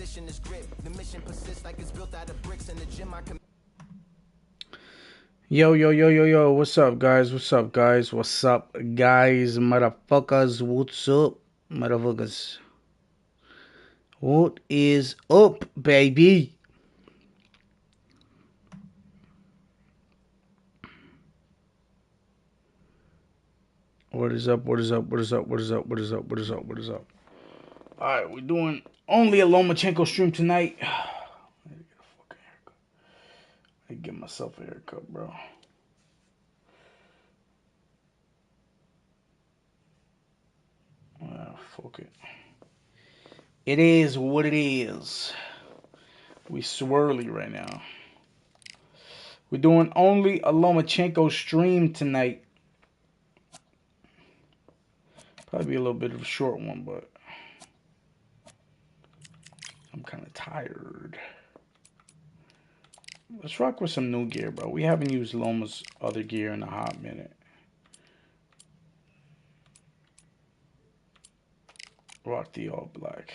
position is grip. The mission persists like it's built out of bricks in the gym. Yo, yo, yo, yo, yo, what's up, guys? What's up, guys? What's up, guys? Motherfuckers, what's up, motherfuckers? What is up, baby? What is up? What is up? What is up? What is up? What is up? What is up? What is up? Alright, we're doing only a Lomachenko stream tonight. I need to get a fucking haircut. I need to get myself a haircut, bro. Fuck it. It is what it is. We swirly right now. We're doing only a Lomachenko stream tonight. Probably a little bit of a short one, but I'm kind of tired. Let's rock with some new gear, bro. We haven't used Loma's other gear in a hot minute. Rock the all black.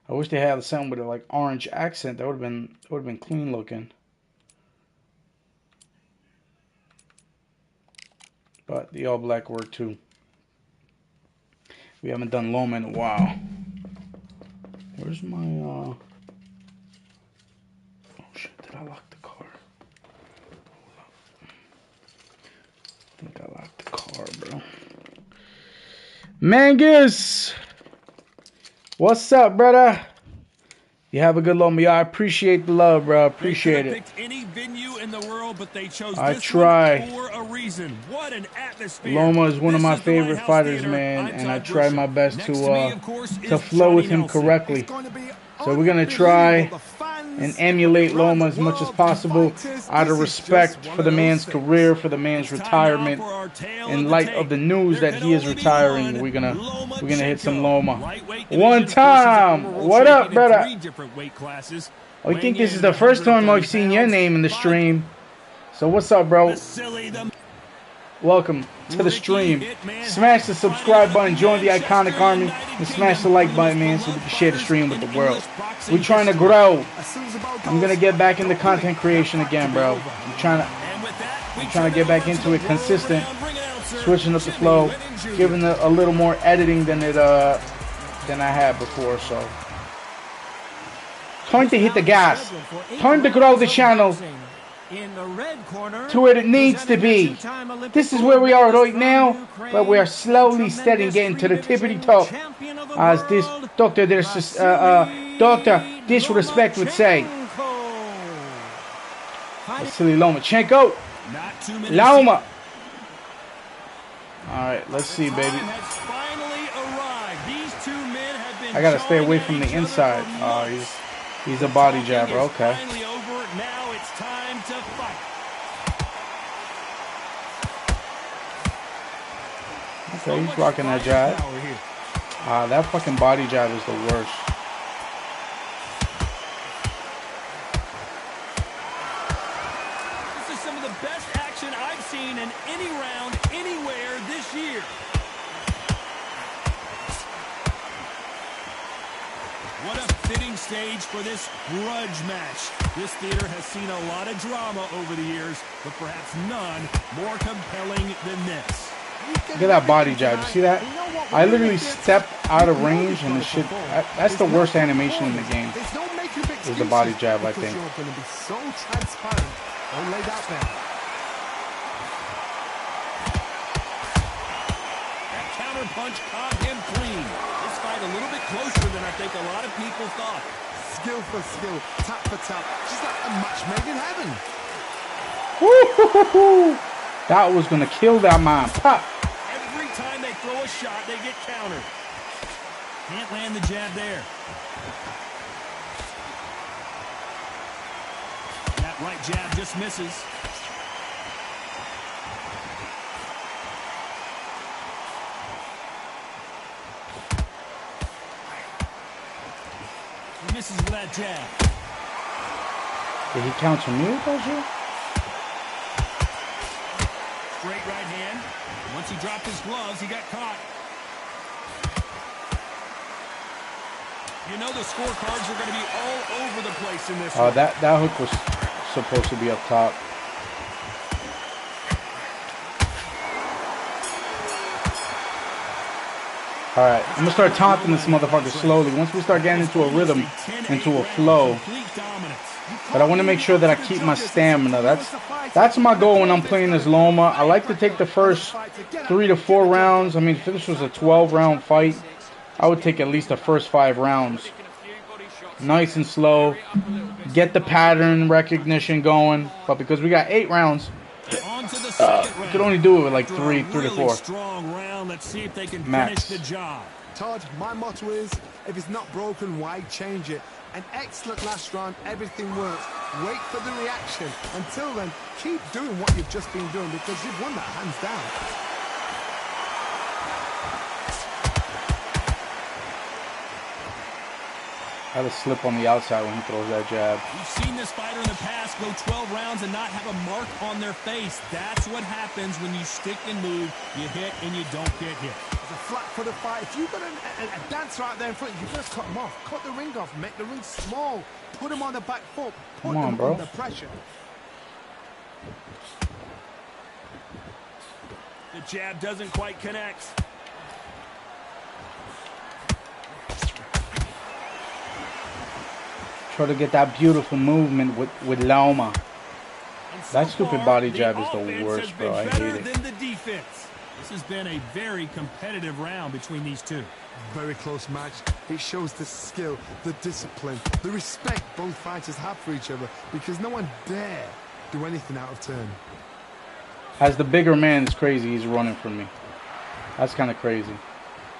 I wish they had something with a like orange accent. That would have been clean looking. But the all black worked too. We haven't done Loma in a while. Where's my oh shit, did I lock the car? Hold up. I think I locked the car, bro. Mangus! What's up, brother? You have a good Loma. Yeah, I appreciate the love, bro. I appreciate it. Picked any venue in the world, but they chose I this try. one for a reason. What an atmosphere. Loma is one of my favorite fighters, man, and I try my best to flow with him correctly. So we're gonna try and emulate Loma as much as possible, out of respect for the man's career, for the man's retirement. In light of the news that he is retiring, we're gonna hit some Loma. One time. What up, brother? I think this is the first time I've seen your name in the stream. So what's up, bro? Welcome to the stream. Smash the subscribe button, join the iconic army, and smash the like button, man, so we can share the stream with the world. We're trying to grow. I'm gonna get back into content creation again, bro. I'm trying to get back into it consistent, switching up the flow, giving it a little more editing than I had before. So time to hit the gas. Time to grow the channel to where it needs to be. This is where we are right now, but we are slowly steadily getting to the tippity top, as this Dr. Disrespect would say. Silly Lomachenko. Loma. Alright, let's see, baby. I gotta stay away from the inside. Oh, he's a body jabber. Okay. Okay, he's rocking that jab. That fucking body jab is the worst. This is some of the best action I've seen in any round, anywhere this year. What a fitting stage for this grudge match. This theater has seen a lot of drama over the years, but perhaps none more compelling than this. Look at that body jab. You see that? I literally stepped out of range and the shit. That's the worst animation in the game. Is the body jab, I think. That counter punch caught him clean. This fight a little bit closer than I think a lot of people thought. Skill for skill, tap for tap. Just like a match made in heaven. Woo-hoo-hoo-hoo. That was gonna kill that man. Pop. Every time they throw a shot, they get countered. Can't land the jab there. That right jab just misses. He misses with that jab. Did he counter me with that shit? Straight right hand. Once he dropped his gloves, he got caught. You know the scorecards are going to be all over the place in this one. That hook was supposed to be up top. Alright, I'm going to start taunting this motherfucker slowly. Once we start getting into a rhythm, into a flow. But I want to make sure that I keep my stamina. That's my goal when I'm playing as Loma. I like to take the first 3 to 4 rounds. I mean, if this was a 12-round fight, I would take at least the first 5 rounds. Nice and slow. Get the pattern recognition going. But because we got 8 rounds, we could only do it with like 3 to 4. Strong round. Let's see if they can Max. finish the job. Todd, my motto is, if it's not broken, why change it? An excellent last round, everything works. Wait for the reaction. Until then, keep doing what you've just been doing because you've won that hands down. I had a slip on the outside when he throws that jab. We've seen this fighter in the past go 12 rounds and not have a mark on their face. That's what happens when you stick and move. You hit and you don't get hit. It's a flat-footed fight. If you've got a dancer out there in front, you've got to cut him off. Cut the ring off. Make the ring small. Put him on the back foot. Put Come on, him bro. under pressure. The jab doesn't quite connect. Try to get that beautiful movement with Loma. That stupid body jab is the worst, bro. I hate it. The defense. This has been a very competitive round between these two. Very close match. It shows the skill, the discipline, the respect both fighters have for each other because no one dare do anything out of turn. As the bigger man, it's crazy he's running from me. That's kind of crazy.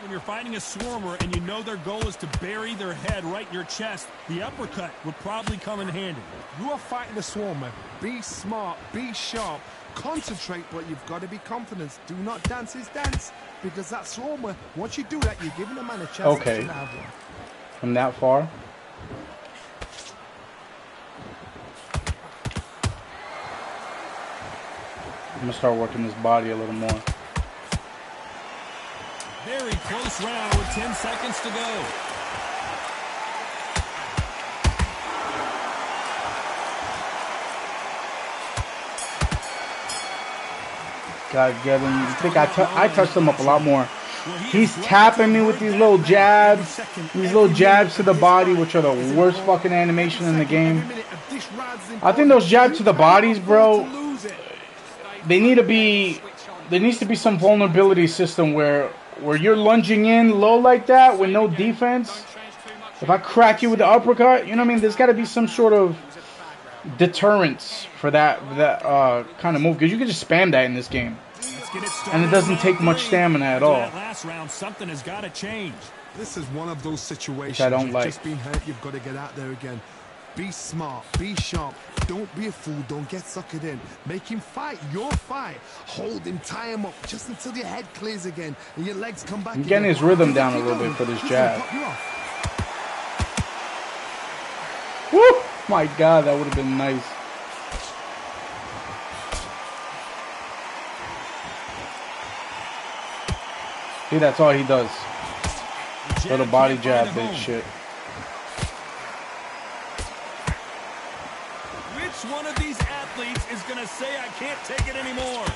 When you're fighting a swarmer and you know their goal is to bury their head right in your chest, the uppercut would probably come in handy. You are fighting a swarmer. Be smart, be sharp, concentrate, but you've got to be confident. Do not dance his dance, because that swarmer, once you do that, you're giving a man a chance Okay. to have one. From that far. I'm going to start working this body a little more. Very close round with 10 seconds to go. God, get him. I think I touched him up a lot more. He's tapping me with these little jabs. These little jabs to the body, which are the worst fucking animation in the game. I think those jabs to the bodies, bro, they need to be... There needs to be some vulnerability system where you're lunging in low like that with no defense. If I crack you with the uppercut, you know what I mean? There's got to be some sort of deterrence for that kind of move, because you can just spam that in this game, and it doesn't take much stamina at all. Last round, something has got to change. This is one of those situations. Which I don't You've like. just been hurt. You've got to get out there again. Be smart. Be sharp. Don't be a fool. Don't get suckered in. Make him fight your fight. Hold him. Tie him up just until your head clears again and your legs come back. I'm getting his rhythm down a little bit for this jab. Woo! My God, that would have been nice. See, that's all he does. Little body jab, bitch shit. Which one of these athletes is going to say, I can't take it anymore?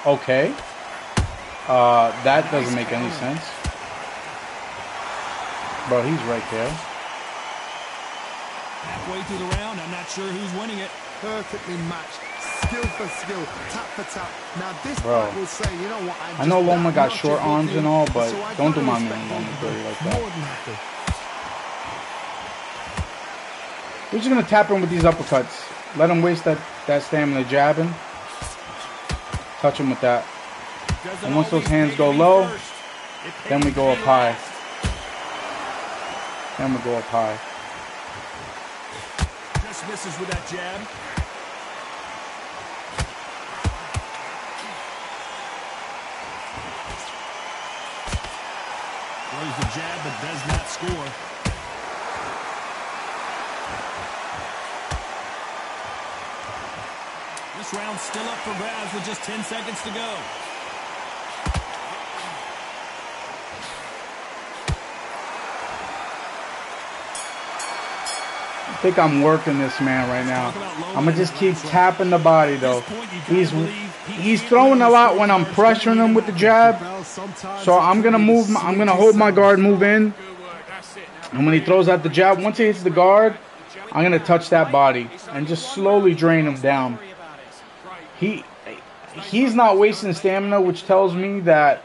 Okay. That doesn't make any sense. Bro, he's right there. Halfway through the round, I'm not sure who's winning it. Perfectly matched. Skill for skill. Tap for tap. Now this Bro, fight will say, you know what? I know Loma got not short just arms and all, but so I don't do gotta my respect man Loma both dirty of like them. that. More than happy. We're just gonna tap him with these uppercuts. Let him waste that stamina jabbing. Touch him with that. And once those hands go low, then we go up high. Then we go up high. Just misses with that jab. Throws the jab but does not score. This round still up for grabs with just 10 seconds to go. I think I'm working this man right now. I'm gonna just keep tapping the body though. He's throwing a lot when I'm pressuring him with the jab. So I'm gonna move. I'm gonna hold my guard, move in, and when he throws out the jab, once he hits the guard, I'm gonna touch that body and just slowly drain him down. He's not wasting stamina, which tells me that.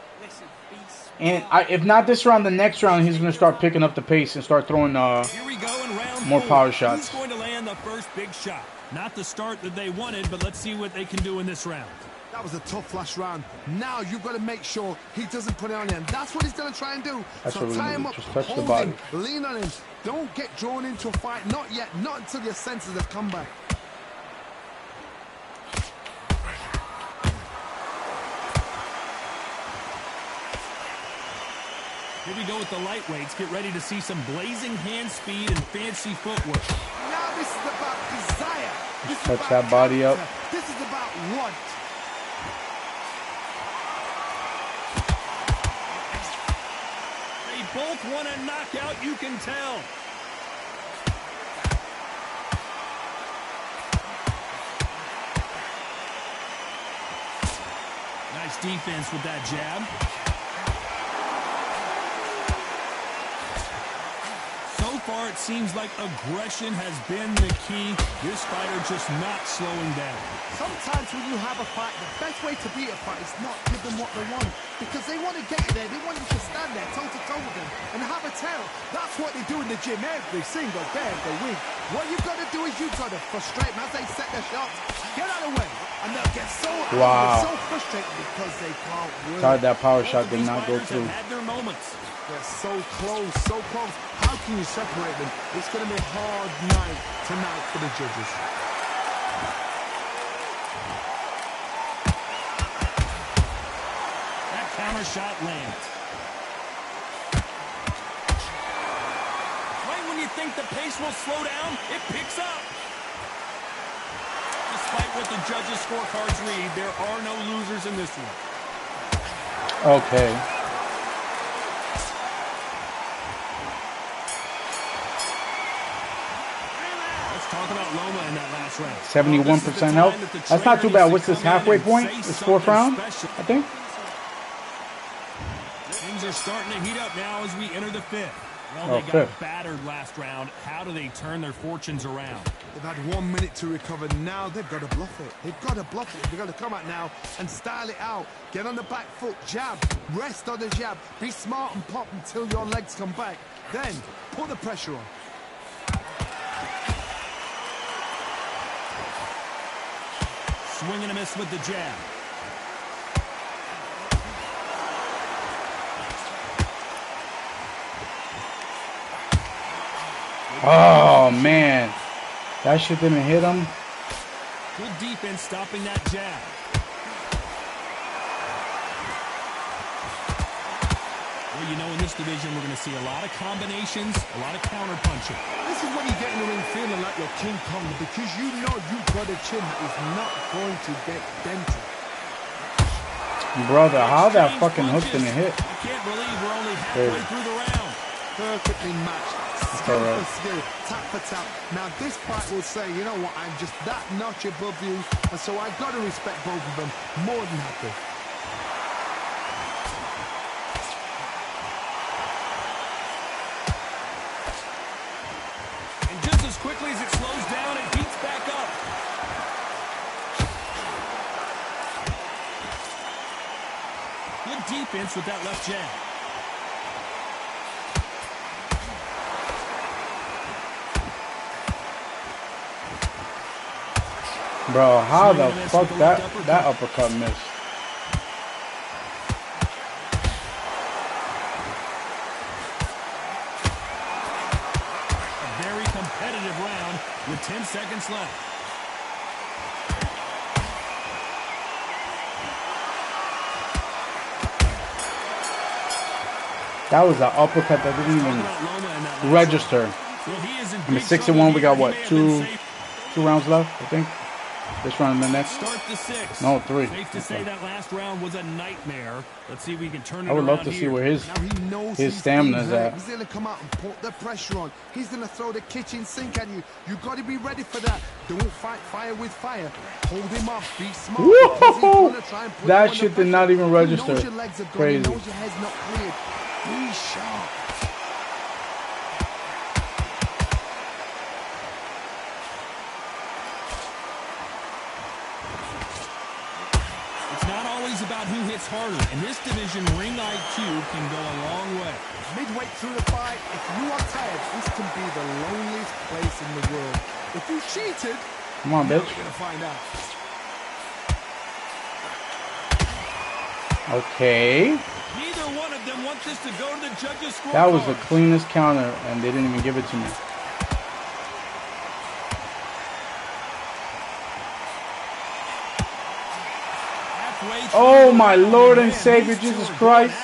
And if not this round, the next round, he's going to start picking up the pace and start throwing more power shots. Who's going to land the first big shot? Not the start that they wanted, but let's see what they can do in this round. That was a tough last round. Now you've got to make sure he doesn't put it on him. That's what he's going to try and do. That's so tie him up, just touch hold the body. him, lean on him. Don't get drawn into a fight. Not yet. Not until your senses have come back. Here we go with the lightweights. Get ready to see some blazing hand speed and fancy footwork. Now this is about desire. This is touch about that body up. This is about want. They both want a knockout, you can tell. Nice defense with that jab. So far, it seems like aggression has been the key. This fighter just not slowing down. Sometimes when you have a fight, the best way to beat a fight is not give them what they want. Because they want to get you there. They want you to stand there toe-to-toe with them and have a tail. That's what they do in the gym every single day of the week. What you've got to do is you've got to frustrate them as they set their shots. Get out of the way. And they'll get so angry, so frustrated because they can't win. Sorry, that power shot did not go through. Had their moments. They're so close, so close. How can you separate them? It's going to be a hard night tonight for the judges. That counter shot lands. Right when you think the pace will slow down, it picks up. Despite what the judges' scorecards read, there are no losers in this one. Okay. Talk about Loma in that last round. 71% health. That's not too bad. What's this halfway point? This fourth round, I think. Things are starting to heat up now as we enter the fifth. Well, they got battered last round. How do they turn their fortunes around? They've had 1 minute to recover. Now they've got to bluff it. They've got to bluff it. They've got to come out now and style it out. Get on the back foot, jab, rest on the jab. Be smart and pop until your legs come back. Then put the pressure on. Swing and a miss with the jab. Oh, man. That shit didn't hit him. Good defense stopping that jab. Well, you know, in this division, we're going to see a lot of combinations, a lot of counter punching. This is when you get in the ring feeling like you're King Kong because you know you've got a chin that is not going to get dented. Brother, how that fucking hook didn't hit? I can't believe we're only halfway through the round. Perfectly matched. Skill for skill, tap for tap. Now this fight will say, you know what, I'm just that notch above you, and so I've got to respect both of them more than happy. And just as quickly as it slows down, it heats back up. Good defense with that left jab. Bro, how the fuck that uppercut missed? A very competitive round with 10 seconds left. That was an uppercut that didn't even register. Well, he is in I mean, 6-1. We got what, two rounds left, I think. This round and the next. Start the 6th. No, 3. Safe to say that last round was a nightmare. Let's see if we can turn it I would around love to see here. where his stamina is at. He's going to come out and put the pressure on. He's going to throw the kitchen sink at you. You've got to be ready for that. Don't fight fire with fire. Hold him off. Be smart. Whoa! That shit did not even register. Crazy. He knows your head's not cleared. Be sharp. It's not always about who hits harder. In this division, ring IQ can go a long way. Midway through the fight, if you are tired, this can be the loneliest place in the world. If you cheated, come on, bitch. You're gonna find out. Okay. Neither one of them want this to go to the judges' scorecard. That was the cleanest counter, and they didn't even give it to me. Oh my Lord and Savior Jesus Christ.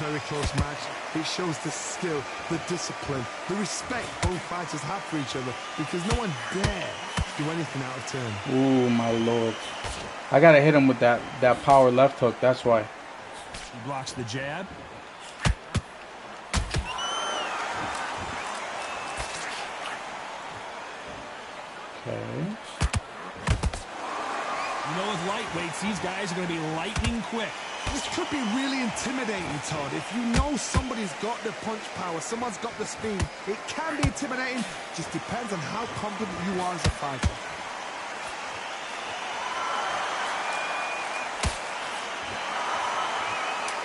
Very close match. It shows the skill, the discipline, the respect both fighters have for each other, because no one dare do anything out of turn. Oh my Lord. I gotta hit him with that power left hook, that's why. He blocks the jab. Okay. You know, with lightweights, these guys are going to be lightning quick. This could be really intimidating, Todd. If you know somebody's got the punch power, someone's got the speed, it can be intimidating. Just depends on how confident you are as a fighter.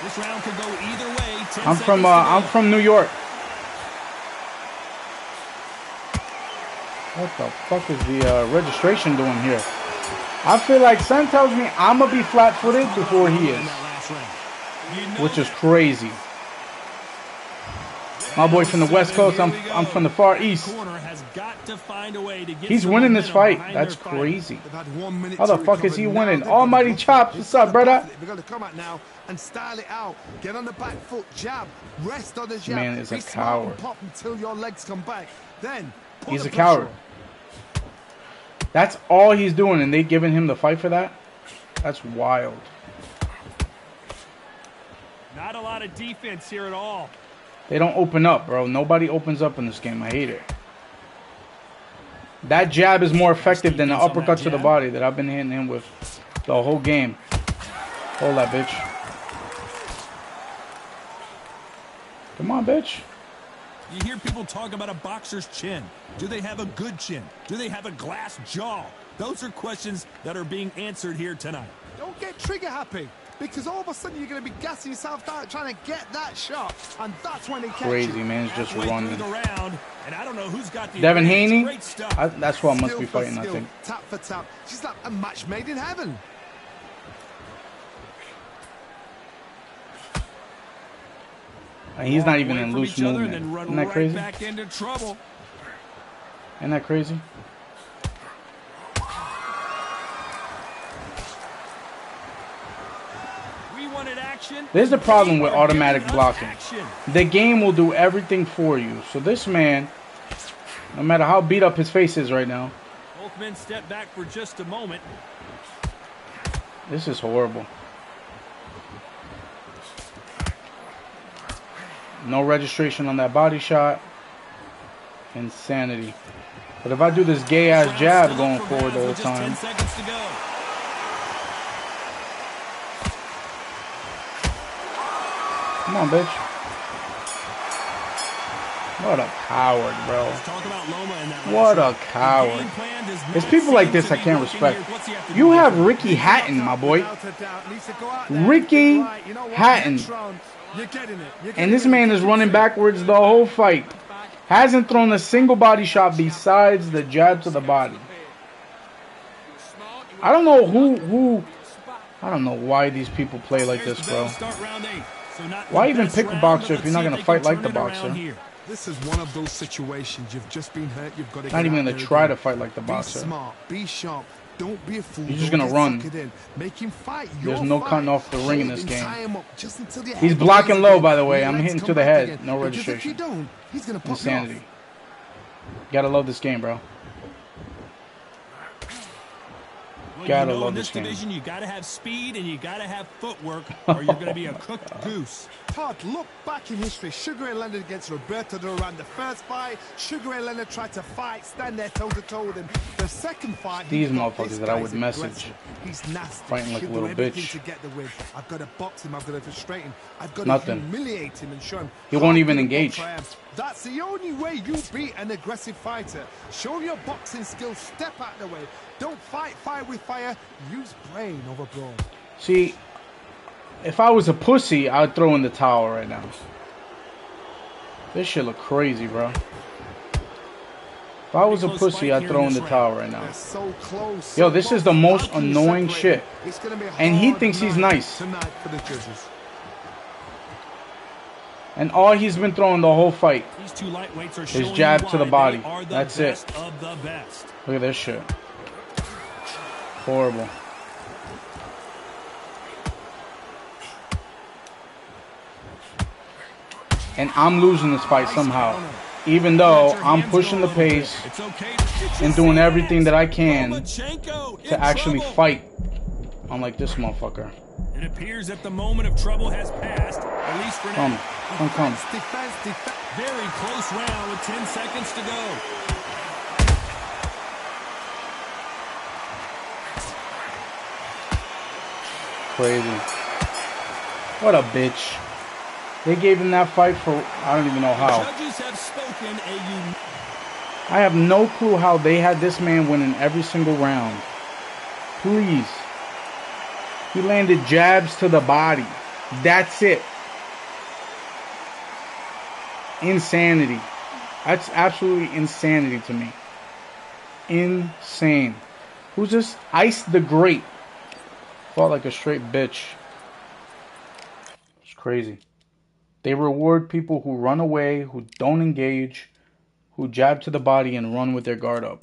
This round could go either way. I'm from New York. What the fuck is the registration doing here? I feel like Sen tells me I'm going to be flat-footed before he is. Which is crazy. My boy from the West Coast, I'm from the Far East. He's winning this fight. That's crazy. How the fuck is he winning? Almighty Chops, what's up, brother? We're going to come out now and style it out. Get on the back foot, jab, rest on the jab. Man is a coward. Pop until your legs come back. Then he's a coward. That's all he's doing, and they giving him the fight for that? That's wild. Not a lot of defense here at all. They don't open up, bro. Nobody opens up in this game. I hate it. That jab is more effective than the uppercut to the body that I've been hitting him with the whole game. Hold that, bitch. Come on, bitch. You hear people talk about a boxer's chin. Do they have a good chin? Do they have a glass jaw? Those are questions that are being answered here tonight. Don't get trigger happy, because all of a sudden you're going to be gassing yourself out trying to get that shot, and that's when it catches. Crazy, man. It's just running. Round, and I don't know who's got the Devin Haney? That's who I must be fighting, I think. Tap for tap. She's like a match made in heaven. And he's not even in loose movement. Isn't that crazy? Back into trouble. Isn't that crazy? We wanted action. There's the problem with automatic blocking. The game will do everything for you. So this man, no matter how beat up his face is right now, both men step back for just a moment. This is horrible. No registration on that body shot. Insanity. But if I do this gay ass jab going forward the whole time. 10 seconds to go. Come on, bitch. What a coward, bro. What a coward. It's people like this I can't respect. You have Ricky Hatton, my boy. Ricky Hatton. And this man is running backwards the whole fight. Hasn't thrown a single body shot besides the jab to the body. I don't know who I don't know why these people play like this, bro. Why even pick a boxer if you're not going to fight like the boxer? This is one of those situations. You've just been hurt. You've got to not even going to try to fight like the boxer. Be smart. Be sharp. Don't be a fool. He's just going to run. Make him fight. There's no cutting off the ring in this game. He's blocking low, by the way. I'm hitting to the head. No registration. Insanity. Gotta love this game, bro. Well, Gotta you know, love in this this game. division, you got to have speed and you got to have footwork, or you're going to be a cooked goose. Todd, look back in history. Sugar Ray Leonard against Roberto Duran. The first fight, Sugar Ray Leonard tried to fight, stand there toe-to-toe with him. The second fight, These motherfuckers that I would message. Aggressive. He's nasty. Fighting like a He'll little do everything bitch. to get the win. I've got to box him. I've got to frustrate him. I've got Nothing. to humiliate him and show him. He won't how even good a engage. boxer I am. That's the only way you beat an aggressive fighter. Show your boxing skills. Step out of the way. Don't fight fire with fire. Use brain over brawn. See, if I was a pussy, I'd throw in the towel right now. This shit look crazy, bro. If I was a pussy, I'd throw in the towel right now. So close. Yo, this is the most annoying shit. And he thinks he's nice. Tonight for the judges. And all he's been throwing the whole fight These two lightweights are is showing jab you to the why body. they are the That's it. best of the best. Look at this shit. Horrible. And I'm losing this fight somehow. Even though I'm pushing the pace and doing everything that I can to actually fight. Unlike this motherfucker. It appears that the moment of trouble has passed, at least for now. Come. Defense. Very close round with 10 seconds to go. Crazy. What a bitch. They gave him that fight for, I don't even know how. Judges have spoken I have no clue how they had this man winning every single round. Please. He landed jabs to the body. That's it. Insanity. That's absolutely insanity to me. Insane. Who's this? Ice the Great. Fought like a straight bitch. It's crazy. They reward people who run away, who don't engage, who jab to the body and run with their guard up.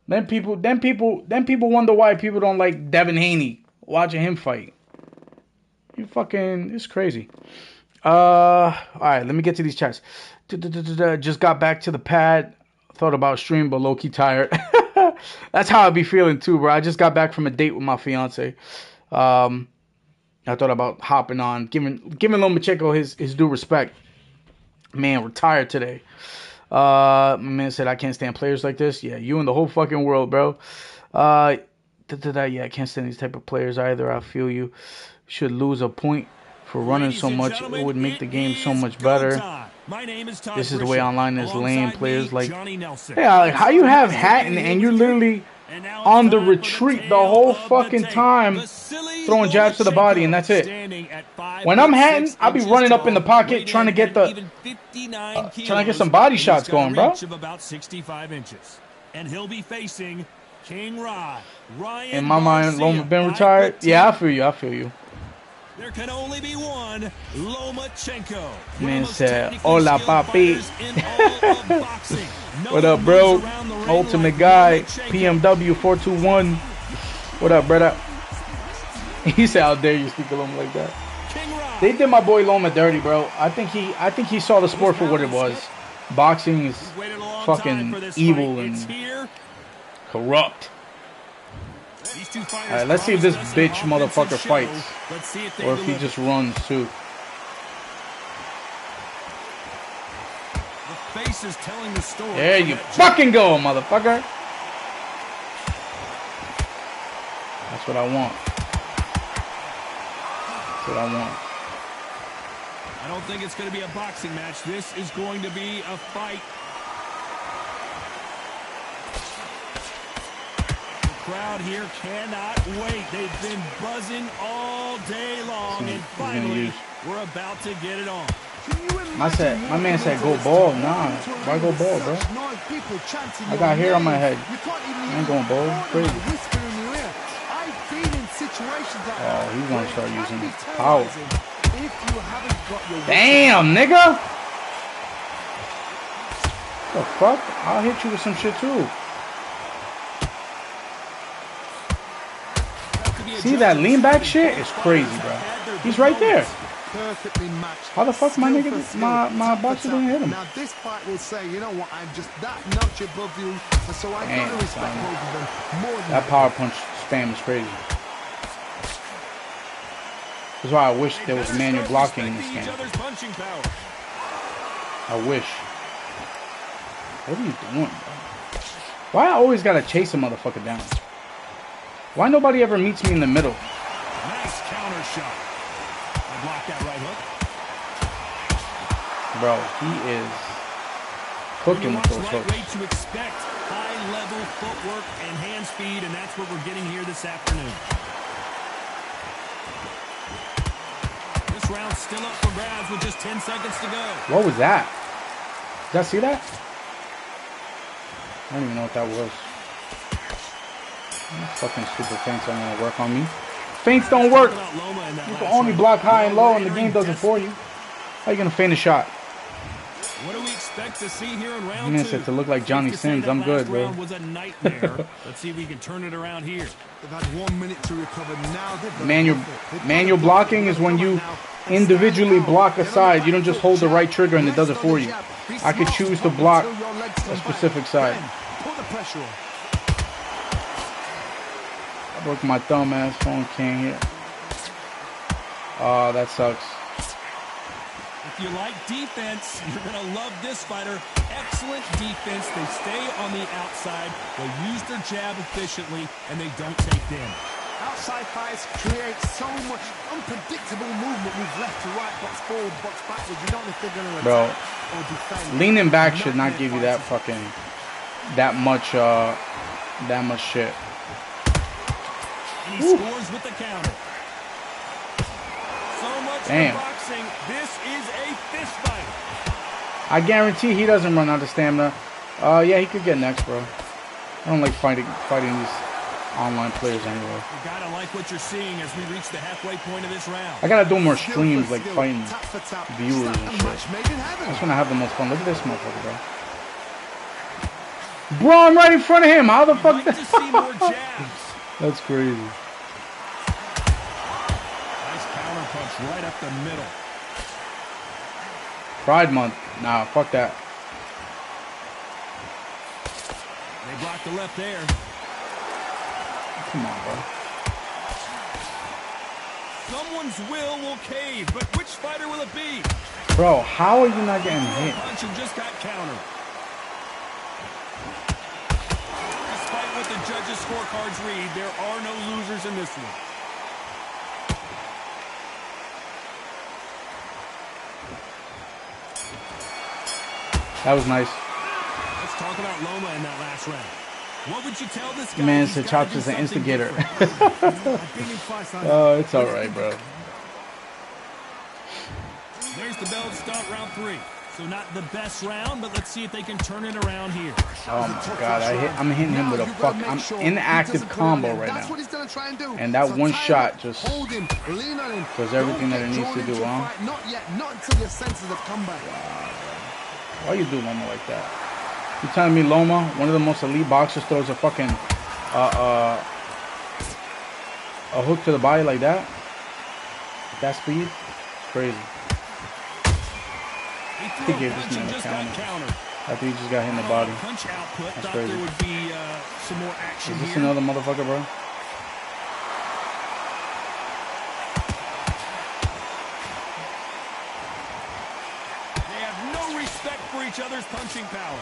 Then people wonder why people don't like Devin Haney watching him fight. It's crazy. Alright, let me get to these chats. Just got back to the pad. Thought about stream, but low-key tired. That's how I be feeling too, bro. I just got back from a date with my fiance. I thought about hopping on, giving Lomachenko his due respect. Man, we're tired today. My man said, I can't stand players like this. Yeah, you and the whole fucking world, bro. Yeah, I can't stand these type of players either. I feel you. Should lose a point for running so much. It would make the game so much better. This is the way online is lame. Players like, yeah, like how you have Hatton and you're literally on the retreat the whole fucking time, throwing jabs to the body, and that's it. When I'm Hatton, I'll be running up in the pocket trying to get some body shots going, bro. And he'll be facing King Rod. In my mind, Loma been retired. Yeah, I feel you. There can only be one Lomachenko. Man said, hola, papi. What up, bro? Ultimate guy, PMW 421. What up, brother? He said, how dare you speak to Loma like that? They did my boy Loma dirty, bro. I think he saw the sport for what it was. Boxing is fucking evil and corrupt. Alright, let's see if this bitch motherfucker fights. Or if he just runs too. There you fucking go, motherfucker. That's what I want. That's what I want. I don't think it's going to be a boxing match. This is going to be a fight. Crowd here cannot wait. They've been buzzing all day long, and finally we're about to get it on. My man said go ball. Nah, why go ball, bro? I got hair on my head. I ain't going ball. Crazy. Oh, he's gonna start using power. Damn, nigga. What the fuck? I'll hit you with some shit too. See that lean back shit? It's crazy, bro. He's right there. How the fuck my nigga, my boxer didn't hit him? Now this fight will say, you know what, I'm just that notch above you. tougher, so I got to respect both of them more than that power punch spam is crazy. That's why I wish there was manual blocking in this game. I wish. What are you doing, bro? Why I always gotta chase a motherfucker down? Why nobody ever meets me in the middle? Nice counter shot. I blocked that right hook. Bro, he is cooking with those hooks. To expect high-level footwork and hand speed, and that's what we're getting here this afternoon. This round's still up for grabs with just 10 seconds to go. What was that? Did I see that? I don't even know what that was. Fucking stupid feints aren't gonna work on me. Feints don't work. You can only block high and low, and the game does it for you. How you gonna feint a shot? What do we expect to see here in round 2? To look like Johnny Sins. I'm good, bro. Was a nightmare. Let's see if we can turn it around here. They've had 1 minute to recover. Now manual blocking is when you individually block a side. You don't just hold the right trigger and it does it for you. I could choose to block a specific side. Put the pressure on. I broke my thumb ass phone, can't hit. Oh, that sucks. If you like defense, you're going to love this fighter. Excellent defense. They stay on the outside. They use their jab efficiently, and they don't take damage. Outside fights create so much unpredictable movement. Move left to right, box forward, box backwards. You don't know if they're going to attack or defend. Leaning back should not give you that fucking, that much shit. And he scores with the counter. So much for boxing. This is a fist fight. I guarantee he doesn't run out of stamina. Yeah, he could get next, bro. I don't like fighting these online players anyway. You gotta like what you're seeing as we reach the halfway point of this round. I gotta do more streams, like fighting viewers and shit. That's when I have the most fun. Look at this motherfucker, bro. Bro, I'm right in front of him. How the fuck? Like to see more jabs. That's crazy. Nice counter punch right up the middle. Pride Month. Nah, fuck that. They blocked the left there. Come on, bro. Someone's will cave, but which fighter will it be? Bro, how are you not getting hit? Punch and just got countered. Despite what the judges' scorecards read, there are no losers in this one. That was nice. Let's talk about Loma in that last round. What would you tell this guy? Man, the Chops is an instigator. Oh, it's alright, bro. There's the bell to start round 3. So not the best round, but let's see if they can turn it around here. Oh my god, I'm hitting him with a fuck. I'm in active combo right now. And that one shot just does everything that it needs to do, huh? Not yet, not until your senses have come back. Why you do Loma like that? You telling me Loma, one of the most elite boxers, throws a fucking a hook to the body like that? At that speed? Crazy. He gave this man a counter. After he just got hit in the body. That's crazy. Is this another motherfucker, bro? They have no respect for each other's punching power.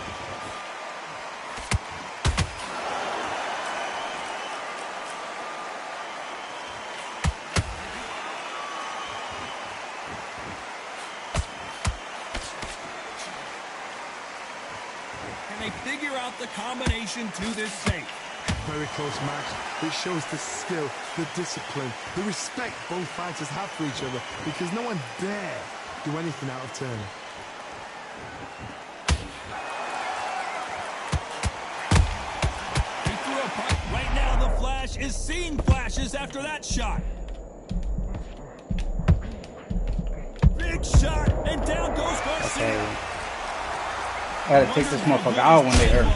They figure out the combination to this safe. Very close match. It shows the skill, the discipline, the respect both fighters have for each other, because no one dare do anything out of turn. He threw a punch. Right now, the Flash is seeing flashes after that shot. Big shot, and down goes Garcia. I gotta take this motherfucker out when they hurt.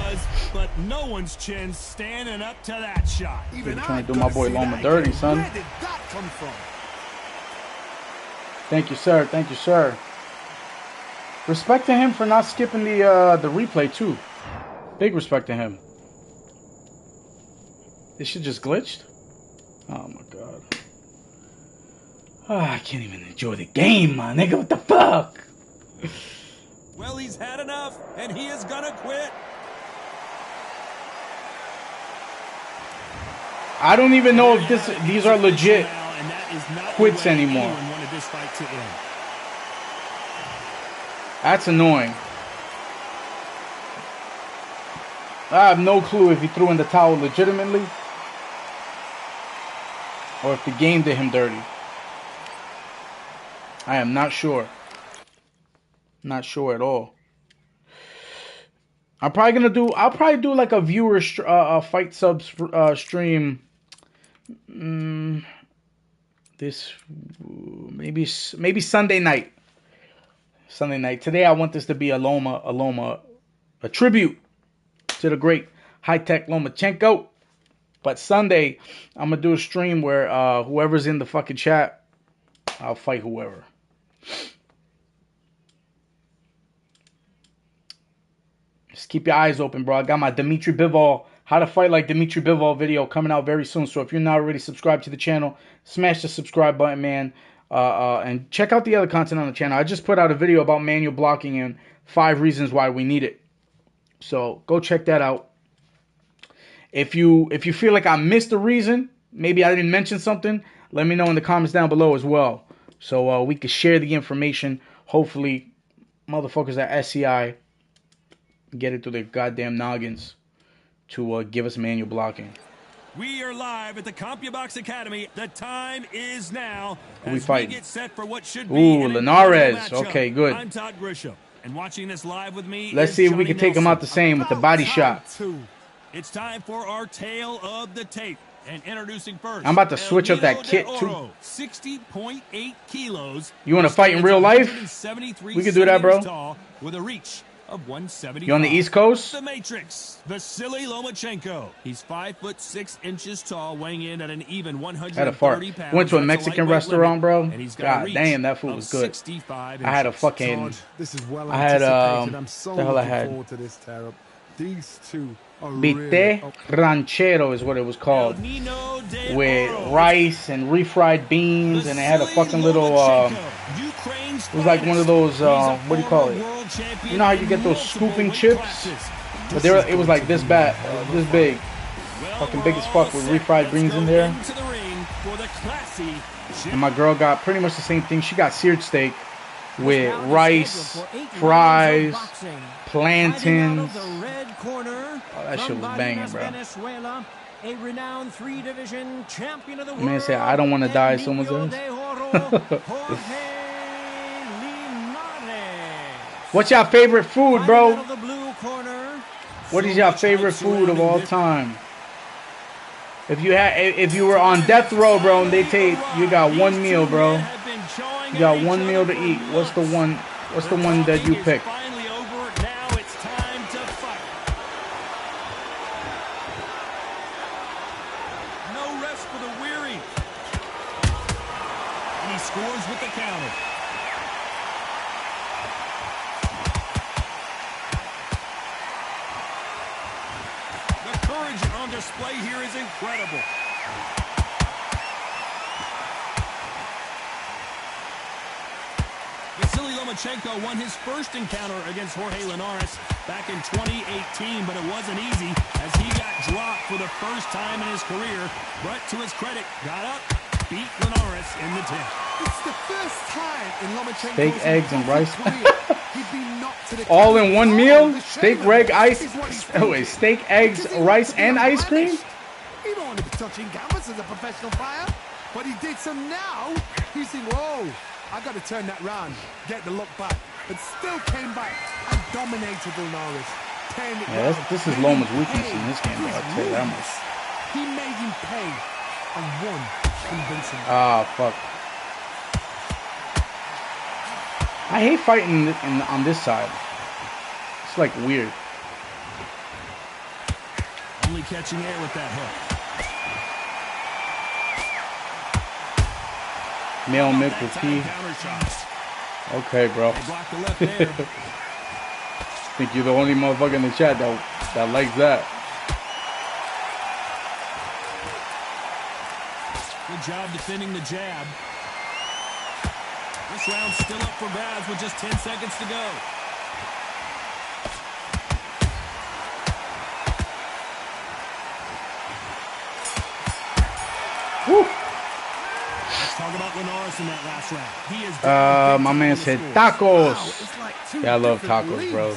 But no one's chin standing up to that shot. You're trying to do my boy Loma dirty, son. Where did that come from? Thank you, sir. Thank you, sir. Respect to him for not skipping the replay too. Big respect to him. This shit just glitched? Oh my god. Oh, I can't even enjoy the game, my nigga. What the fuck? Well, he's had enough, and he is gonna quit. I don't even know if these are legit quits anymore. That's annoying. I have no clue if he threw in the towel legitimately or if the game did him dirty. I am not sure. Not sure at all. I'll probably do like a viewer fight subs stream. This maybe Sunday night. Sunday night. Today I want this to be a tribute to the great high-tech Lomachenko. But Sunday I'm gonna do a stream where whoever's in the fucking chat, I'll fight whoever. Just keep your eyes open, bro. I got my Dmitry Bivol, how to fight like Dmitry Bivol video coming out very soon. So if you're not already subscribed to the channel, smash the subscribe button, man. And check out the other content on the channel. I just put out a video about manual blocking and 5 reasons why we need it. So go check that out. If you feel like I missed a reason, maybe I didn't mention something, let me know in the comments down below as well. So we can share the information. Hopefully, motherfuckers at SCI get it through their goddamn noggins to give us manual blocking. We are live at the CompuBox Academy. The time is now. Who we fighting? Get set for what should be Linares. Okay, good. I'm Todd Grisham, and watching this live with me. Let's see if we can take him out the same with the body shot. It's time for our tale of the tape. And introducing first, I'm about to switch up that kit too. 60.8 kilos. You want to fight in real life? We can do that, bro. Tall, with a reach of 175. You on the East Coast? The Matrix, Vasily Lomachenko. He's 5'6" tall, weighing in at an even 130 pounds. Went to a Mexican restaurant, bro. God damn, that food was good. I had a fucking. This is well I had I'm so the hell I had. forward to this, Terror. These two are Bite ranchero is what it was called, with rice and refried beans, and it had a fucking little. It was like one of those. What do you call it? You know how you get those scooping chips? But it was like this this big, fucking big as fuck with refried beans in there. And my girl got pretty much the same thing. She got seared steak with rice, fries, plantains. Oh, that shit was banging, bro. A renowned 3-division champion of the world. Man said, I don't want to die, someone says. What's your favorite food, bro? What is your favorite food of all time? If you were on death row, bro, and they take, you got one meal, bro. You got one meal to eat. What's the one that you pick? Scores with the counter. The courage on display here is incredible. Vasily Lomachenko won his first encounter against Jorge Linares back in 2018, but it wasn't easy as he got dropped for the first time in his career. But to his credit, got up, beat Linares in the 10th. It's the first time in Lomachenko's steak, eggs, and rice. he'd been knocked to the all in one meal? Steak, steak, eggs, rice, and ice cream? He don't want to be touching canvas as a professional fighter, but he did some now. He's thinking, whoa, I got to turn that round, get the look back, but still came back and dominated Linares. Yeah, this is Loma's weakness in this game, I'll tell you that much. He made him pay and won convincingly. Ah, fuck. I hate fighting on this side. It's like weird. Only catching air with that hook. Male milk with tea. Okay, bro. Think you're the only motherfucker in the chat that likes that. job defending the jab. This round's still up for grabs with just 10 seconds to go. Woo. Let's talk about Linares in that last round. He is my man said tacos. Yeah, I love tacos, bro.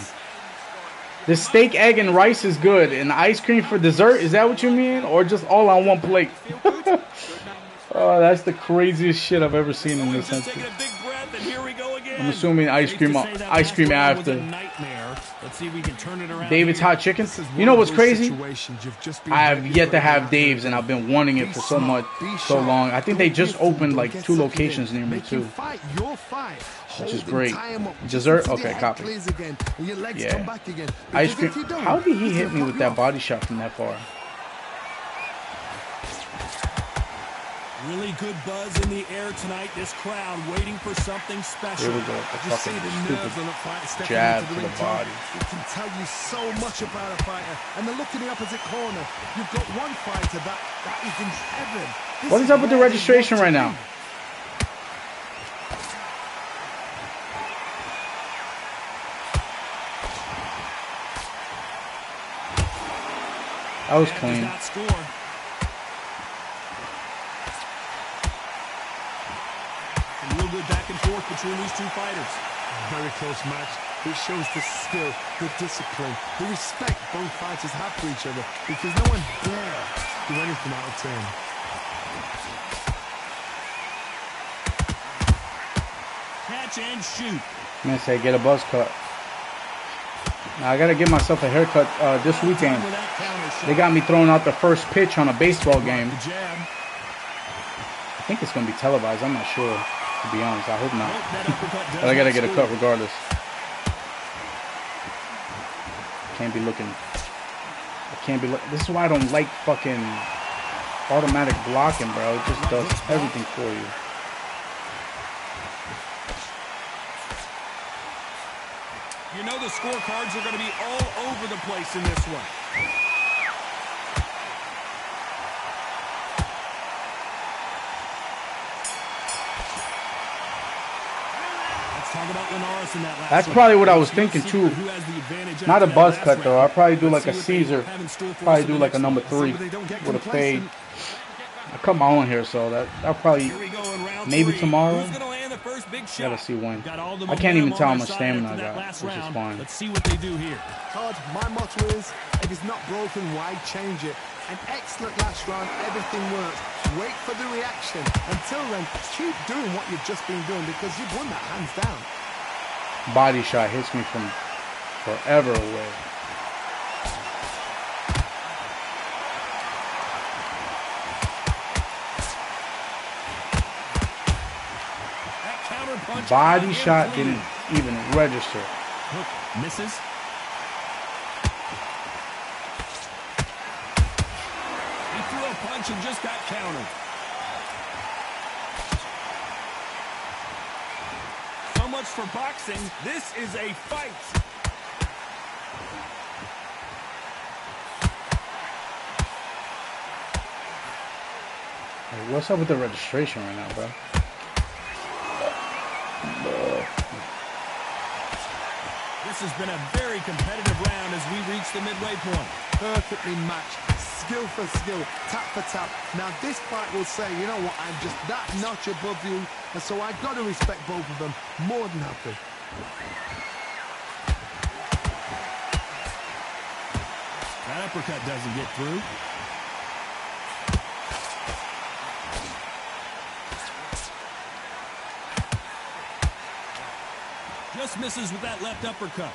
The steak, egg, and rice is good. And the ice cream for dessert, is that what you mean? Or just all on one plate? Oh, that's the craziest shit I've ever seen in this sentence. I'm assuming ice cream after. Let's see if we can turn it around. David's hot chicken. You know what's crazy? I have yet to have Dave's, and I've been wanting it for so long. I think they just opened like 2 locations near me too, which is great. Dessert, okay, copy. Yeah, ice cream. How did he hit me with that body shot from that far? Really good buzz in the air tonight. This crowd waiting for something special. Here we go. The fucking stupid jab to the body. It can tell you so much about a fighter. And then look in the opposite corner. You've got one fighter that is in heaven. What is up with the registration right now? That was clean. Good back and forth between these two fighters. Very close match. It shows the skill, the discipline, the respect both fighters have for each other, because no one dare do anything out of turn. Catch and shoot. Man, say get a buzz cut. Now I gotta give myself a haircut this weekend. They got me throwing out the first pitch on a baseball game. I think it's gonna be televised. I'm not sure. To be honest, I hope not. But I gotta get a cut regardless. Can't be looking. I can't be looking. This is why I don't like fucking automatic blocking, bro. It just does everything for you. You know the scorecards are going to be all over the place in this one. That's probably what I was thinking too. Not a buzz cut though. I'll probably do like a Caesar. Probably do like a number 3 with a fade. I cut my own hair, so I'll probably maybe tomorrow. Gotta see when. I can't even tell how much stamina I got, which is fine. Let's see what they do here. Todd, my motto is, if it's not broken, why change it? An excellent last round, everything works. Wait for the reaction. Until then, keep doing what you've just been doing, because you've won that hands down. Body shot hits me from forever away. Body shot didn't even register. Hook misses. He threw a punch and just got countered. So much for boxing. This is a fight. Hey, what's up with the registration right now, bro? This has been a very competitive round as we reach the midway point. Perfectly matched, skill for skill, tap for tap. Now this fight will say, you know what, I'm just that notch above you, and so I've got to respect both of them more than happy. That uppercut doesn't get through. Just misses with that left uppercut.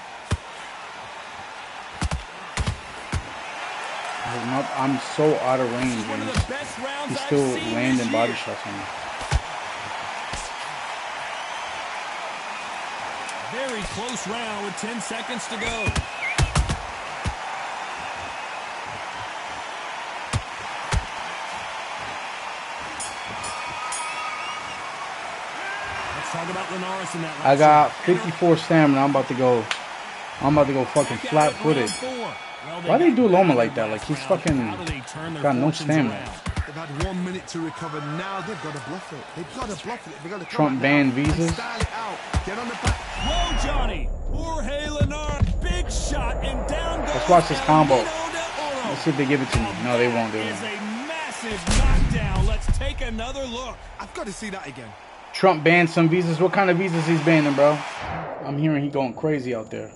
I'm so out of range, and he's still landing body shots on me. Very close round with 10 seconds to go. Talk about Linares in that last I got 54 stamina. I'm about to go fucking flat-footed. Why they do Loma like that? Like he's fucking got no stamina. They've had 1 minute to recover. Now they've got to bluff it. They've got to bluff it. They've got to Trump banned visas. style it out. Get on the back. Whoa, Johnny. Jorge Linares, big shot, and down goes. Let's watch this combo. El Nino de Oro. Let's see if they give it to me. No, they won't. They Is won't. a massive knockdown. Let's take another look. I've got to see that again. Trump banned some visas. What kind of visas he's banning, bro? I'm hearing he going crazy out there.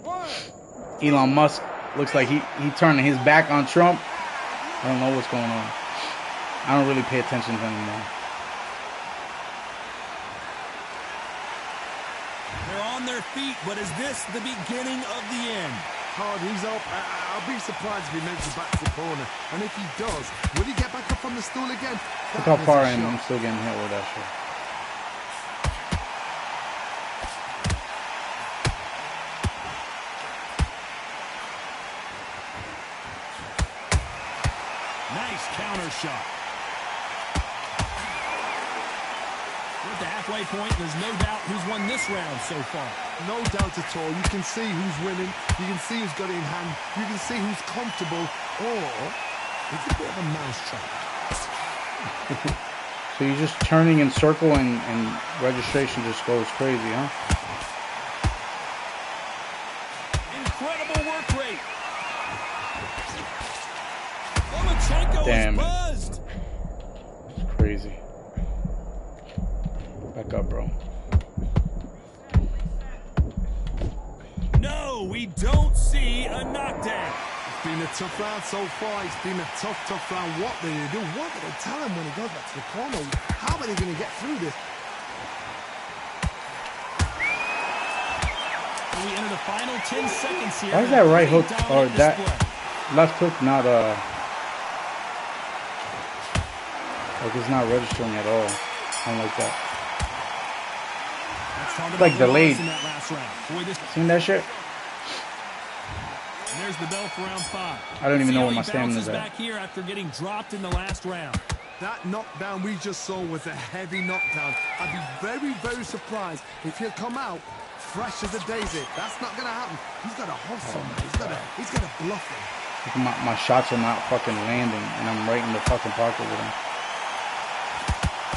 Elon Musk looks like he turning his back on Trump. I don't know what's going on. I don't really pay attention to him anymore. They're on their feet, but is this the beginning of the end? Hard, he's up. I'll be surprised if he makes it back to the corner. And if he does, will he get back up on the stool again? Look how far I am. I'm still getting hit with that shit. Nice counter shot. We're at the halfway point. There's no doubt who's won this round so far. No doubt at all. You can see who's winning. You can see who's got it in hand. You can see who's comfortable. Or it's a bit of a mousetrap. So you're just turning in circle and registration just goes crazy, huh? Incredible work rate. Lomachenko Damn is it. buzzed. It's crazy. Back up, bro. No, we don't see a knockdown. It's been a tough round so far. It's been a tough round. What do they do? What do they tell him when he goes back to the corner? How are they going to get through this? We enter the final 10 seconds here. Why is that right hook or Dominant that display. left hook not like it's not registering at all? I don't like that. Let's talk It's about like the delayed. loss in that last round. Boy, this, Seen that shit? and there's the bell for round 5. I don't even know See where how my he stamina's bounces at. back here after getting dropped in the last round. That knockdown we just saw was a heavy knockdown. I'd be very, very surprised if he'll come out fresh as a daisy. That's not going to happen. He's got to hustle, man. He's got to bluff him. My shots are not fucking landing, and I'm right in the fucking pocket with him.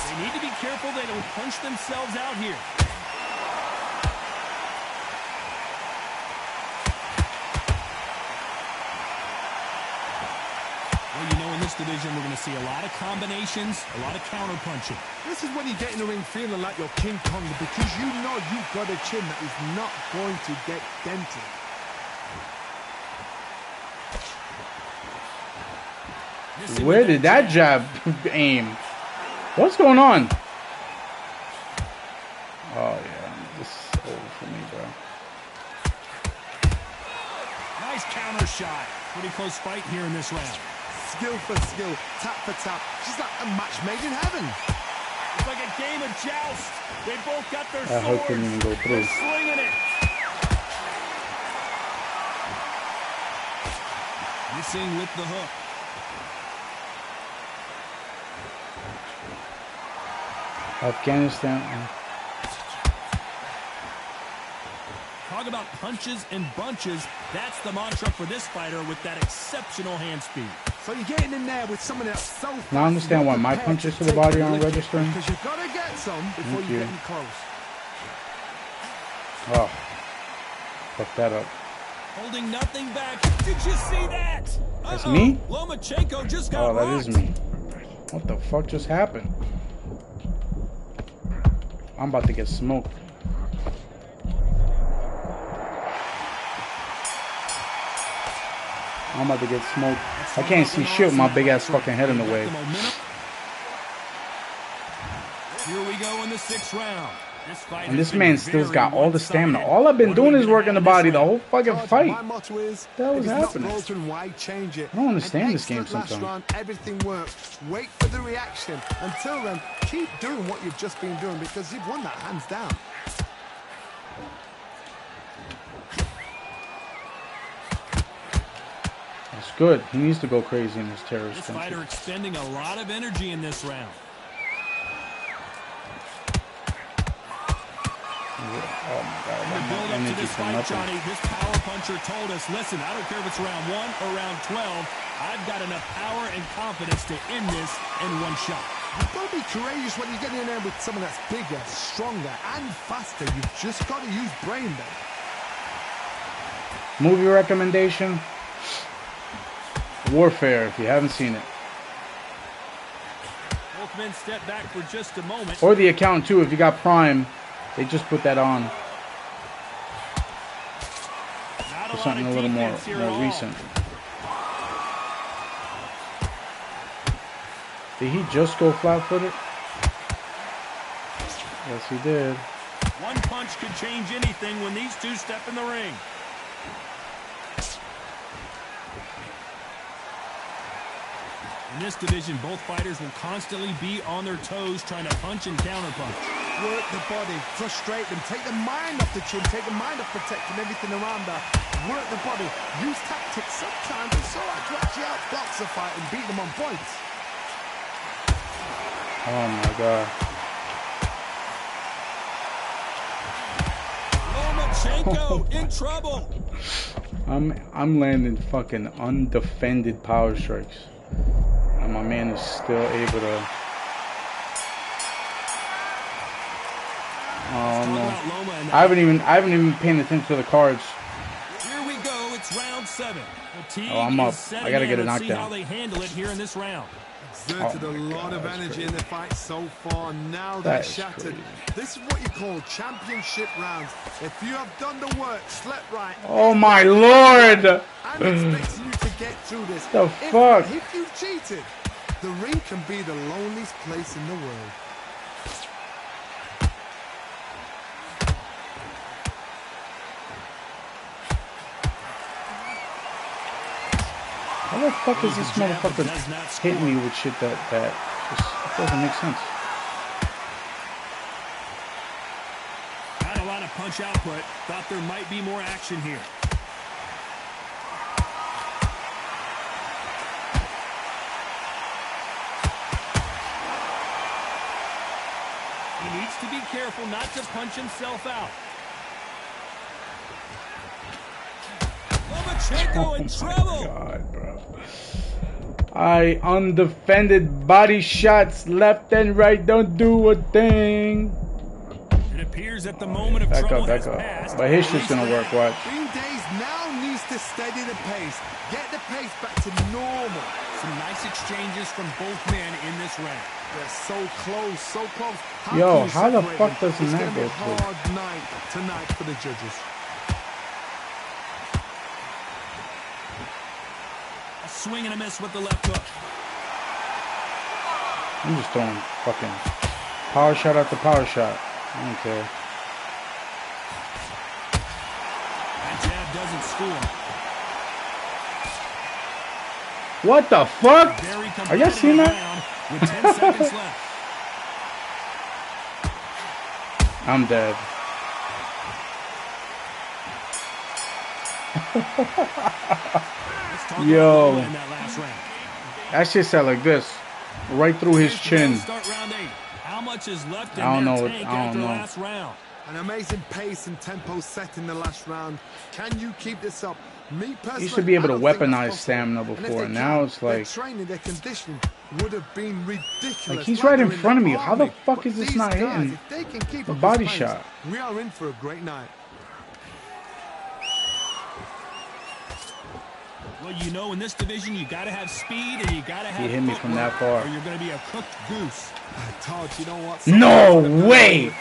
They need to be careful they don't punch themselves out here. Well, you know, in this division, we're going to see a lot of combinations, a lot of counter punching. This is when you get in the ring feeling like you're King Kong because you know you've got a chin that is not going to get dented. Where did that jab aim? What's going on? Oh yeah, this is over for me, bro. Nice counter shot. Pretty close fight here in this round. Skill for skill, tap for tap. Just like a match made in heaven. It's like a game of joust. They both got their That hook swords. didn't even go through. They're slinging it. Missing with the hook. Afghanistan. Talk about punches and bunches. That's the mantra for this fighter with that exceptional hand speed. So you're getting in there with someone that's so fast. Now I understand why my you're punches to prepared the body take aren't a lick registering. Because you've got to get some before Thank you you. get in close. Oh, fuck that up. Holding nothing back. Did you see that? That's me? Lomachenko just got Oh, that rocked. is me. What the fuck just happened? I'm about to get smoked. I'm about to get smoked. I can't see shit with my big ass fucking head in the way. Here we go in the 6th round. And this man still's got all the stamina. All I've been doing is working the body the whole fucking My fight. motto is, What the hell if is it's happening? not broken, why change it? I don't understand An this game excellent last sometimes. round, everything works. Wait for the reaction. Until then, keep doing what you've just been doing because you've won that hands down. That's good. He needs to go crazy in this terrorist This country. fighter expending a lot of energy in this round. Oh my god, In the that build up to energy this for fight, nothing. Johnny, this power puncher told us, listen, I don't care if it's round 1 or round 12, I've got enough power and confidence to end this in one shot. You've got to be courageous when you get in there with someone that's bigger, stronger, and faster. You've just got to use brain there. Movie recommendation: Warfare, if you haven't seen it. Both men step back for just a moment. Or The Accountant too, if you got Prime. They just put that on. For something a little more recent. Did he just go flat-footed? Yes, he did. One punch could change anything when these two step in the ring. In this division, both fighters will constantly be on their toes trying to punch and counterpunch. Work the body, frustrate them, take the mind off the chin, take the mind off protecting everything around her. Work the body, use tactics. Sometimes it's all right to actually outbox a fight and beat them on points. Oh my God. Lomachenko in trouble. I'm landing fucking undefended power strikes. And my man is still able to. Oh no! I haven't even paying attention to the cards. Here we go. It's round 7. Oh, I'm up. I gotta get a knockdown. See how they handle it here in this round. Exerted a lot of energy in the fight so far. Now they're shattered. This is what you call championship rounds. If you have done the work, slept right. Oh my Lord! I'm expecting you to get through this. The fuck? If you've cheated, the ring can be the loneliest place in the world. How the fuck is this motherfucker hitting me with shit that just doesn't make sense? Not a lot of punch output. Thought there might be more action here. He needs to be careful not to punch himself out. Lomachenko in trouble. God, bro. Undefended body shots left and right don't do a thing. It appears that the moment of trouble has passed. But his shit's gonna work, watch. Green Days now needs to steady the pace. Get the pace back to normal. Some nice exchanges from both men in this round. They're so close, so close. Yo, how the fuck doesn't that go through? It's gonna be a hard night tonight for the judges. A swing and a miss with the left hook. I'm just throwing fucking power shot after power shot. I don't care. That jab doesn't score. What the fuck? Are you seeing that? With 10 seconds left. I'm dead. Yo. In that last round. That shit sound like this. Right through his chin. Start round 8. How much is left in I don't their know. tank I don't after know. the last round? An amazing pace and tempo set in the last round. Can you keep this up? Me personally, You should be able to I don't think that's weaponize possible. stamina And if before. they Now can, it's their like training, their conditioning would have been ridiculous. Like, he's right in during front of me. the How the army. fuck But is this these not guys, hitting if they can keep the up body this pace, shot? We are in for a great night. Well, you know, in this division, you got to have speed and you got to have He hit me from that far. or you're going to be a cooked goose. Todd, you know what? No way!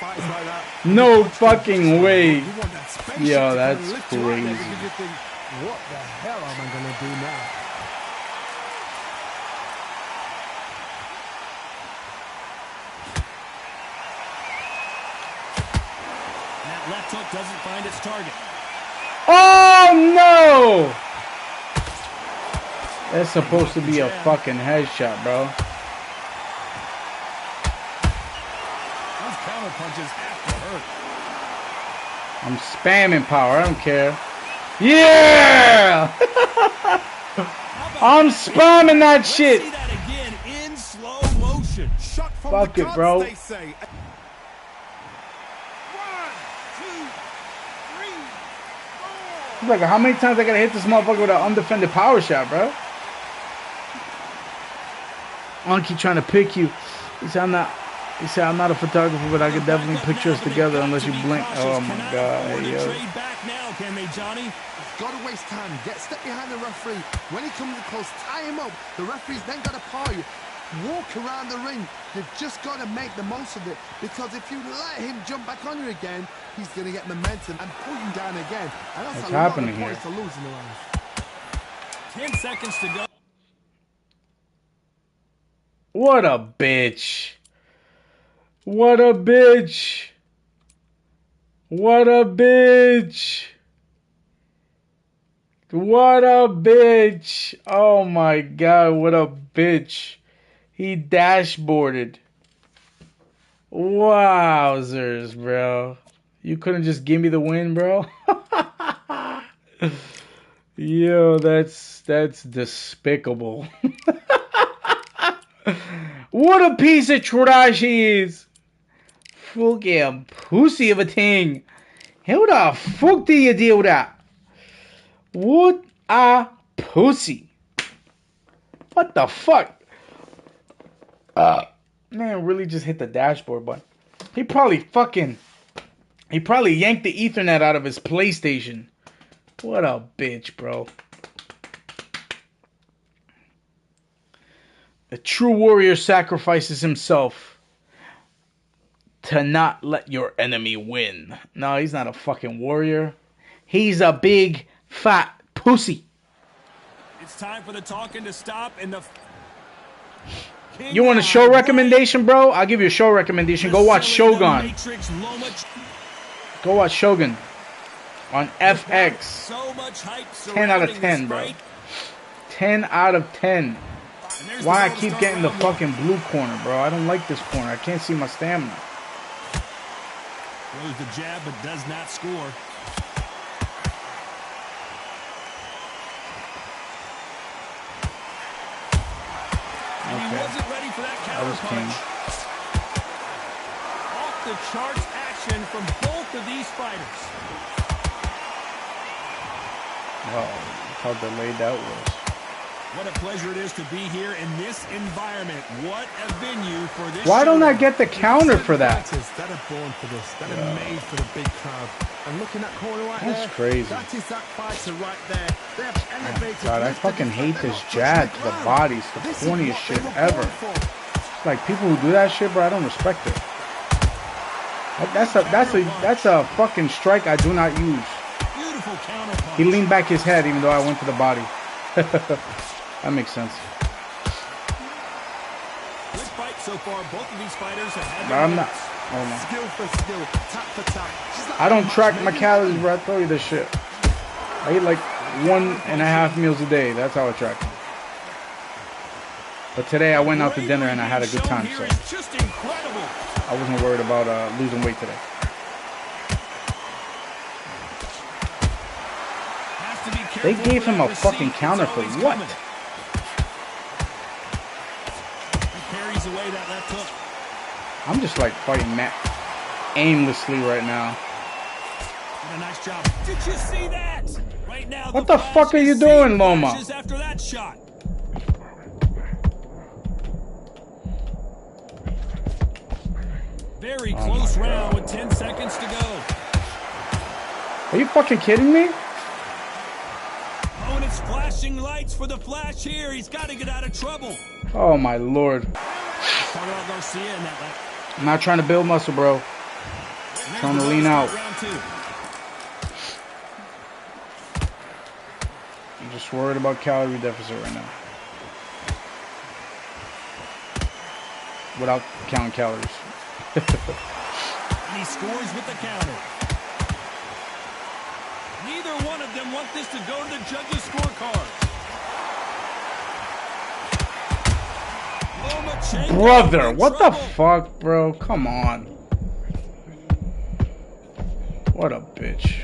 No fucking way! Yo, that's crazy. What the hell am I gonna do now? That left hook doesn't find its target. Oh no! That's supposed to be a fucking headshot, bro. Those counter punches have to hurt. I'm spamming power. I don't care. Yeah! I'm spamming that shit. See that again in slow motion. Shot from Fuck the it, bro. They say. 1, 2, 3, 4. Like, how many times I gotta hit this motherfucker with an undefended power shot, bro? Anki trying to pick you. He said, I'm not a photographer, but I could definitely picture us together unless you blink. Oh my God, yo. Got to waste time. Step behind the referee. When he comes close, tie him up. The referee's then got to paw you. Walk around the ring. You've just got to make the most of it, because if you let him jump back on you again, he's going to get momentum and pull you down again. And that's what's a lot happening of points here? to lose in the round. 10 seconds to go. What a bitch. What a bitch. What a bitch. What a bitch. Oh my God, what a bitch. He dashboarded. Wowzers, bro. You couldn't just give me the win, bro? Yo, that's despicable. What a piece of trash he is. Fucking pussy of a thing. How the fuck do you deal with that? What a pussy. What the fuck? Man, really just hit the dashboard button. He probably yanked the Ethernet out of his PlayStation. What a bitch, bro. A true warrior sacrifices himself to not let your enemy win. No, he's not a fucking warrior. He's a big, fat pussy. It's time for the talking to stop and the... You want a show recommendation, bro? I'll give you a show recommendation. Go watch Shogun. Go watch Shogun on FX. So much hype 10 out of 10, bro. 10 out of 10. Why I keep getting the fucking blue corner, bro? I don't like this corner. I can't see my stamina. Throws the jab, but does not score. And he wasn't ready for that counter punch. Off the charts action from both of these fighters. Wow, how delayed that was. What a pleasure it is to be here in this environment. What a venue for this. Why don't I get the counter for that? That are born for this. That are made for the big crowd. And looking at corner right there. That's crazy. That is that fighter right there. They have elevated. God, I fucking hate this jab to the body. It's the corniest shit ever. It's like people who do that shit, bro, I don't respect it. That's a fucking strike I do not use. Beautiful counter punch. He leaned back his head even though I went to the body. That makes sense. Good fight so far. Both of these fighters have had But I'm not. Oh no. Skill for skill, tap for tap. I don't track my calories, bro. I tell you this shit. I eat like 1.5 meals a day. That's how I track them. But today I went out to dinner and I had a good time, so Just incredible. I wasn't worried about losing weight today. They gave him a fucking counter for what? He carries away that left hook. I'm just like fighting Matt aimlessly right now. Did a nice job. Did you see that? Right now, What the fuck are you doing, Loma? After that shot. Very close round with 10 seconds to go. Are you fucking kidding me? Oh, and it's flashing lights for the flash here. He's got to get out of trouble. Oh my lord. Talk about Garcia in that lap. I'm not trying to build muscle, bro. I'm trying to lean out. Round two. I'm just worried about calorie deficit right now. Without counting calories. And he scores with the counter. Neither one of them want this to go to the judges' scorecard. Brother, what the fuck, bro? Come on. What a bitch.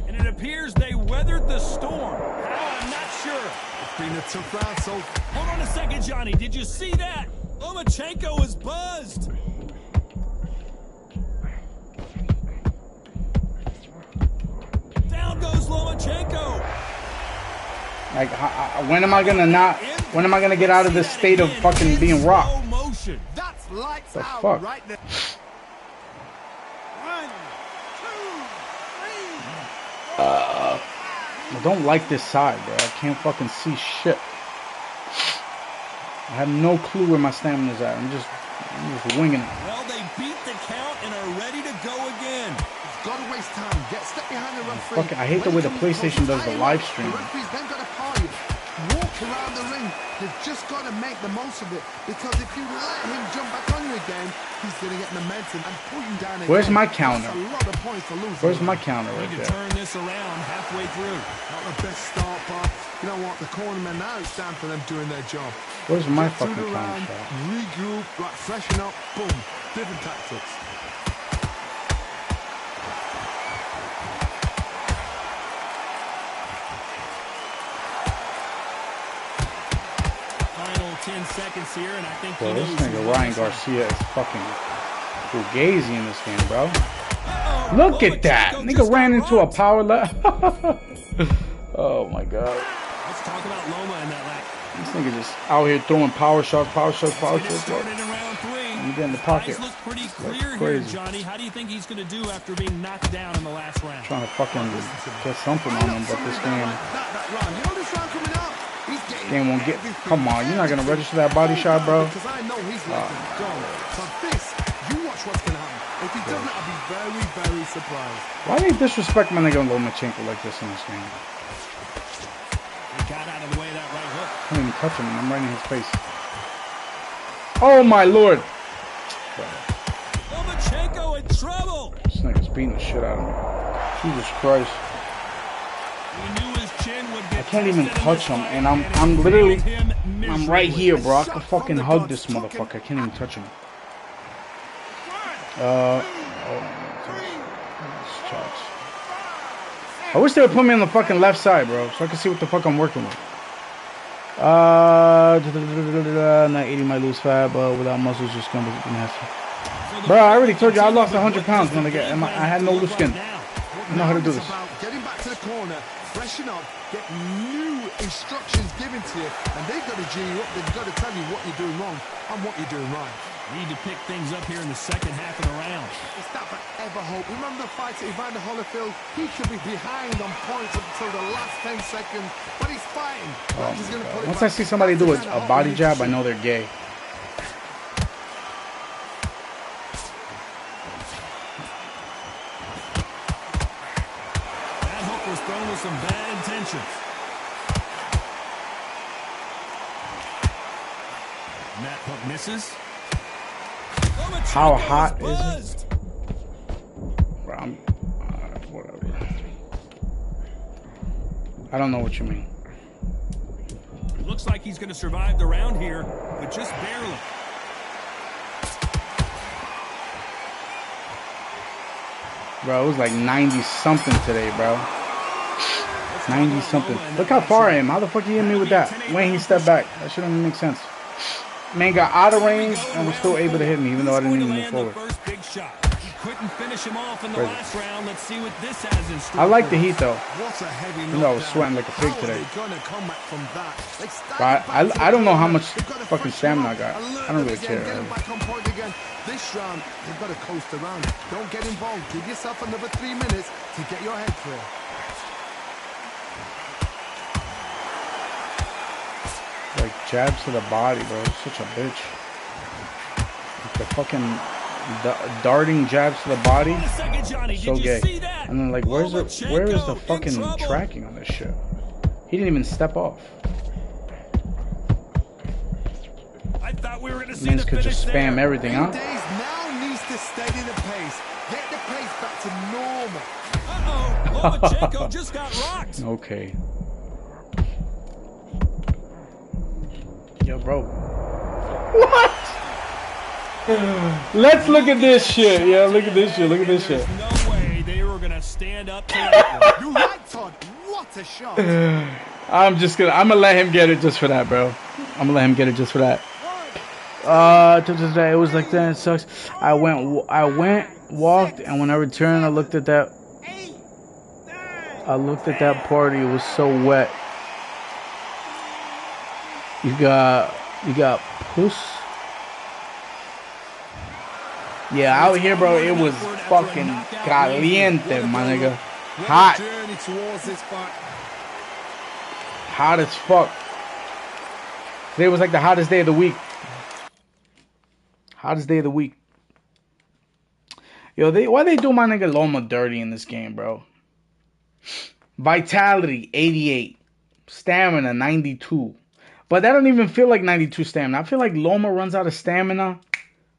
And it appears they weathered the storm. How? I'm not sure. It's been a tough round, so... Hold on a second, Johnny. Did you see that? Lomachenko is buzzed. Down goes Lomachenko. Like, when am I gonna not When am I gonna get out of this state of fucking being rocked? That's lights The out fuck? right there. 1, 2, 3. I don't like this side, bro. I can't fucking see shit. I have no clue where my stamina is at. I'm just winging it. Well, they beat the count and are ready to go again. Gotta waste time. Get step behind the referee. Fucking, I hate the way the PlayStation does the live stream. The referee's then got to call you. Walk around the ring. You've just got to make the most of it, because if you let him jump back on you again, he's going to get momentum and pull you down again. Where's my counter? That's a lot of points for losing. Where's my counter right Need to there? turn this around halfway through. Not the best start, but you know what? The cornermen now, it's time for them doing their job. Where's my Get through fucking the counter round, shot? regroup, right, freshen up, boom. Different tactics. Final 10 seconds here, and I think Bro, he this knows nigga who Ryan this is. Garcia is fucking fugazi in this game, bro. Look at that! Nigga ran into a power left. Oh my god. Let's talk about Loma in that lap. This nigga just out here throwing power shots, power shots, power Get it shots. Bro. started in round 3. You get in the pocket. Eyes look pretty clear here, crazy. Johnny. How do you think he's going to do after being knocked down in the last round? Trying to fucking get something on him, but this game, That round. You know this round coming up? He's getting game won't get. everything. Come on, you're not gonna register that body shot, bro. Because I know he's let him go. So this, you watch what's going to happen. If he doesn't, I'll be very, very surprised. Why they disrespect my nigga Lomachenko like this in this game? He got out of the way of that right hook. I can't even touch him, and I'm right in his face. Oh my lord! Lomachenko in trouble. This nigga's beating the shit out of me. Jesus Christ! He knew his chin would get I can't even tested in touch this him, fight, and I'm he literally, failed him I'm right miserably. here, bro. I can fucking hug this motherfucker. I can't even touch him. Oh, shots. I wish they would put me on the fucking left side, bro, so I can see what the fuck I'm working with. Not eating my loose fat, but without muscles, just gonna be nasty. Bro, I already told you I lost 100 pounds when I had no loose skin. I know how to do this. Getting back to the corner, freshen up, get new instructions given to you, and they've got to G you up. They've got to tell you what you're doing wrong and what you're doing right. Need to pick things up here in the second half of the round. It's that forever hope. Remember the fight at Evander Holyfield? He could be behind on points until the last 10 seconds, but he's fighting. He's gonna put it Once I back. see somebody do That's the a kind of body hope we need to jab, I see. know they're gay. That hook was thrown with some bad intentions. And that hook misses. How Lomachenko hot is is it? buzzed. Bro, whatever. I don't know what you mean. Looks like he's going to survive the round here, but just barely. Bro, it was like 90 something today, bro. 90 something. Look how far I am. How the fuck he hit me with that? When he stepped back. That shouldn't even make sense. Man got out of range and was still able to hit me, even though I didn't even move forward. First big shot. He couldn't finish him off in the Crazy. last round. Let's see what this has in store. I like the heat though. What a heavy You know, I was knockdown. sweating like a pig How today. are they gonna come back from that? They stand But back to I the don't know how corner. much They've got to fucking freshen stamina I up, got. alert I don't them really again, care. Get them back on point again. This round, they've got to coast around. Don't get involved. Give yourself another 3 minutes to get your head clear. Like jabs to the body, bro. Such a bitch. Like the fucking darting jabs to the body. Hold a second, Johnny. So Did you gay. see that? And then like, where is the Lomachenko in fucking trouble. tracking on this shit? He didn't even step off. I thought we were going to see Mans the could finish just spam there. everything, huh? Days now needs to steady the pace. Get the pace back to normal. Uh-oh. Lomachenko just got rocked. Okay. Yo, bro. What? Let's look at this shit. Yeah, look at this shit. Look at this shit. There's no way they were going to stand up to that one. You're right, Todd. What a shot. I'm gonna let him get it just for that, bro. I'm gonna let him get it just for that. It was like that. It sucks. I went, walked, and when I returned, I looked at that party. It was so wet. You got Puss. Yeah, out here, bro, it was fucking caliente, my nigga. Hot. Hot as fuck. Today was like the hottest day of the week. Hottest day of the week. Yo, why they do my nigga Loma dirty in this game, bro? Vitality, 88. Stamina, 92. But that don't even feel like 92 stamina. I feel like Loma runs out of stamina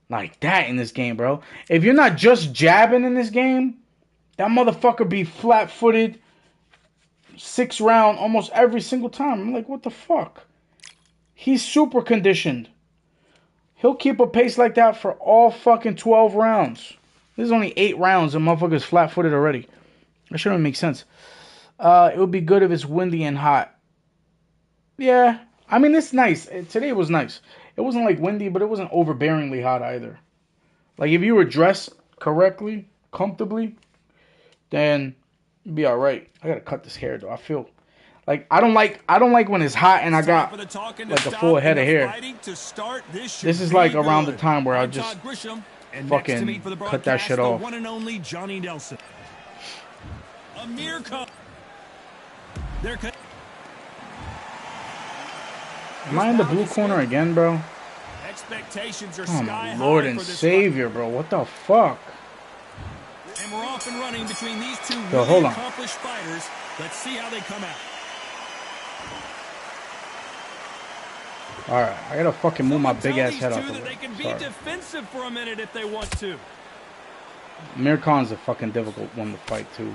like that in this game, bro. If you're not just jabbing in this game, that motherfucker be flat-footed, 6 round almost every single time. I'm like, what the fuck? He's super conditioned. He'll keep a pace like that for all fucking 12 rounds. This is only 8 rounds and motherfucker's flat-footed already. That shouldn't make sense. It would be good if it's windy and hot. Yeah, I mean, it's nice. Today was nice. It wasn't like windy, but it wasn't overbearingly hot either. Like if you were dressed correctly, comfortably, then you'd be all right. I gotta cut this hair though. I feel like I don't like when it's hot and I got like a full head of hair. This is like around the time where I just fucking cut that shit off. One and only Johnny Nelson. Amir Khan. Am I in the blue corner again, bro? Expectations are oh my Lord and Savior, bro. What the fuck? And we're off and running between these two really accomplished fighters. Let's see how they come out. All right, I gotta fucking move my big ass head off the way. They can be defensive for a minute if they want to. Amir Khan's a fucking difficult one to fight too.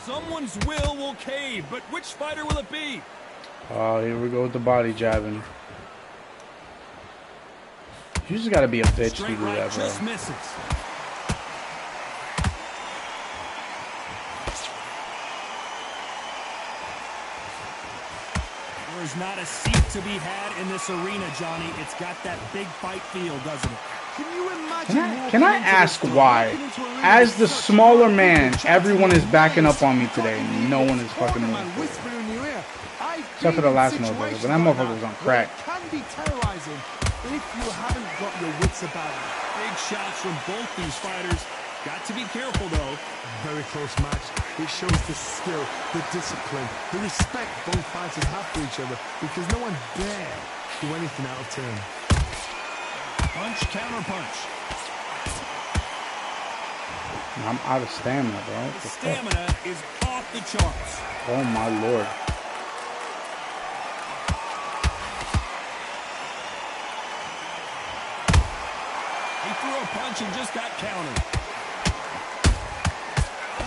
Someone's will cave, but which fighter will it be? Oh, here we go with the body jabbing. You just gotta be a bitch to do that, bro. Just misses. There's not a seat to be had in this arena, Johnny. It's got that big fight feel, doesn't it? Can you imagine? Can I ask why, as the smaller man, everyone is backing up on me today and no one is fucking moving? Except for the last motherfucker, but that motherfucker was on crack. It can be terrorizing if you haven't got your wits about it. Big shots from both these fighters. Got to be careful, though. Very close match. It shows the skill, the discipline, the respect both fighters have for each other, because no one dare do anything out of turn. Punch, counter punch. I'm out of stamina, bro. The stamina is off the charts. Oh my Lord. He threw a punch and just got countered.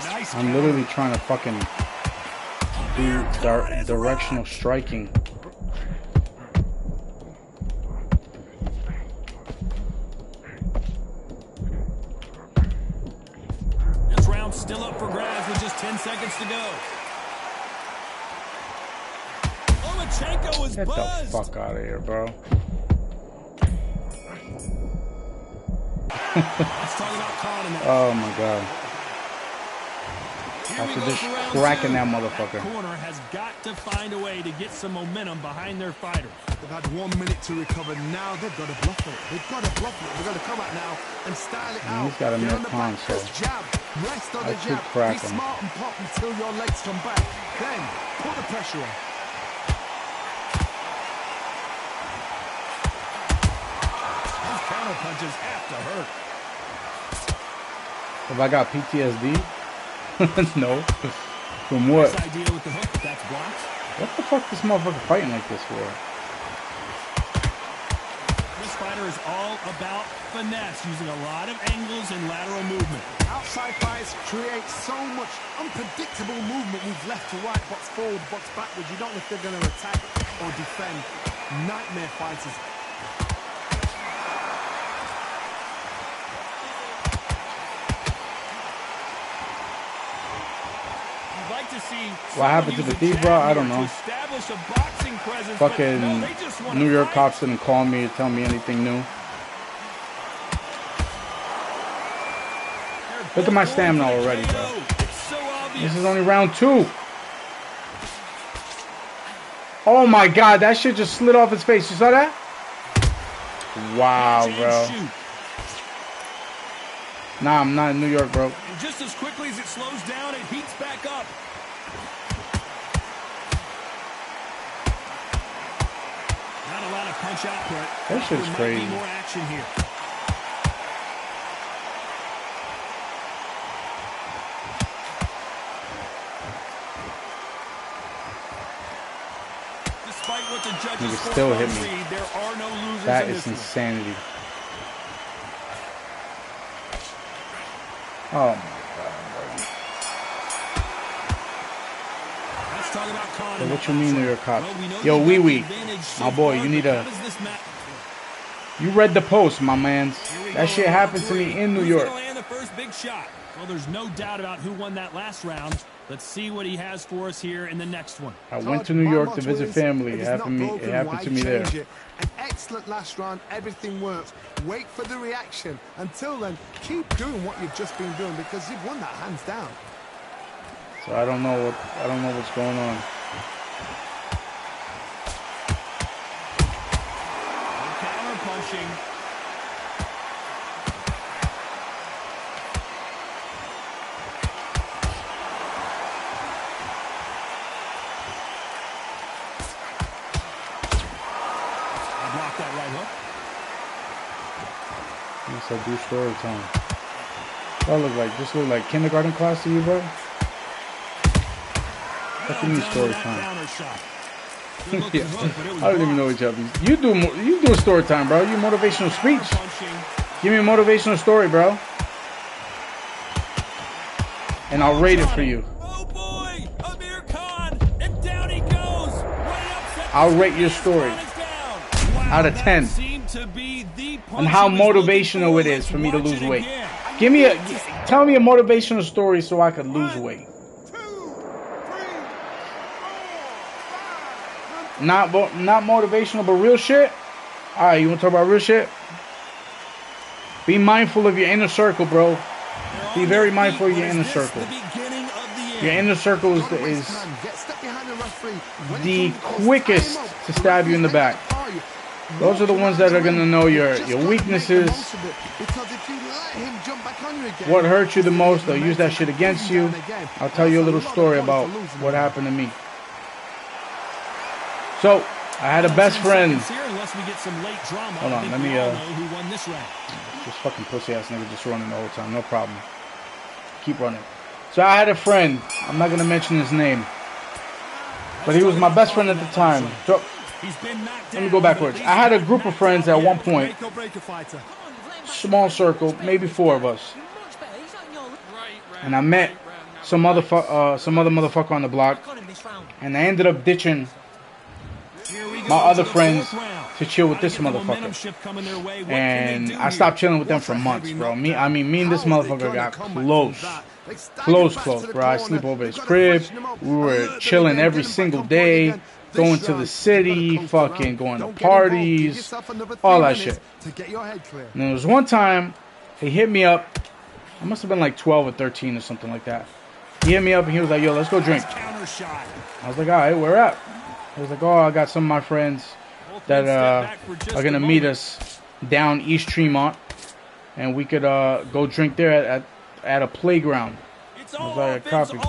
Nice I'm literally trying to fucking do directional striking. This round's still up for grabs with just 10 seconds to go. Lomachenko is buzzed. Get the fuck out of here, bro. Let's talk about Khan in that. Oh my God. After just cracking that motherfucker. That corner has got to find a way to get some momentum behind their fighters. They've had 1 minute to recover. Now they've got to bluff it. They've got to bluff it. They've got to come out now and style it out. He's got a milk con, so jab. Rest on the jab. Be smart and pop until your legs come back. Then put the pressure on. Those counter punches have to hurt. Have I got PTSD? No. From what? Nice idea with the hook, but that's blocked. What the fuck this motherfucker fighting like this for? This fighter is all about finesse, using a lot of angles and lateral movement. Outside fights create so much unpredictable movement. Move left to right, box forward, box backwards. You don't know if they're going to attack or defend. Nightmare fighters. What happened to the thief, bro? I don't know. Fucking New York cops didn't call me or tell me anything new. Look at my stamina already, bro. This is only round 2. Oh my God, that shit just slid off his face. You saw that? Wow, bro. Nah, I'm not in New York, bro. And just as quickly as it slows down, it heats back up. Not a lot of punch output. That shit's crazy. There might be more action here. Despite what the judges still hit me. There are no losers. That is insanity. Oh my God, bro. Let's talk about So what you mean, New York Cop? Yo, Wee Wee, my boy, you need a. You read the post, my man. That shit happened to me in New York. Land the first big shot. Well, there's no doubt about who won that last round. Let's see what he has for us here in the next one. I went to New York to visit family. It happened to me there. An excellent last round. Everything works. Wait for the reaction. Until then, keep doing what you've just been doing because you've won that hands down. So I don't know what's going on. Counter punching. Block that right hook. Yes, I do story time. That look like kindergarten class to you, bro? What do you mean story time? Yeah. I don't even know each other. You do a story time, bro. You motivational speech. Give me a motivational story, bro. And I'll rate it for you. Oh boy, Amir Khan, and down he goes. I'll rate your story out of 10 on how motivational it is for me to lose weight. Tell me a motivational story so I can lose weight. Not motivational, but real shit. All right, you want to talk about real shit? Be mindful of your inner circle, bro. Be very mindful of your inner circle. Your inner circle is the quickest to stab you in the back. Those are the ones that are going to know your weaknesses, what hurt you the most. They'll use that shit against you. I'll tell you a little story about what happened to me. So, I had a best friend. Hold on, let me, this fucking pussy ass nigga just running the whole time, no problem. Keep running. So I had a friend, I'm not gonna mention his name, but he was my best friend at the time. So, let me go backwards. I had a group of friends at one point, small circle, maybe 4 of us. And I met some other motherfucker on the block, and I ended up ditching my other friends to chill with this motherfucker. And I stopped chilling with them for months, bro. Me and this motherfucker got close, bro. I sleep over his crib. We were chilling every single day, going to the city, fucking going to parties, all that shit. And there was one time, he hit me up. I must have been like 12 or 13 or something like that. He hit me up and he was like, yo, let's go drink. I was like, all right, where at? He was like, oh, I got some of my friends that are going to meet us down East Tremont, and we could go drink there at a playground. I was like, copy.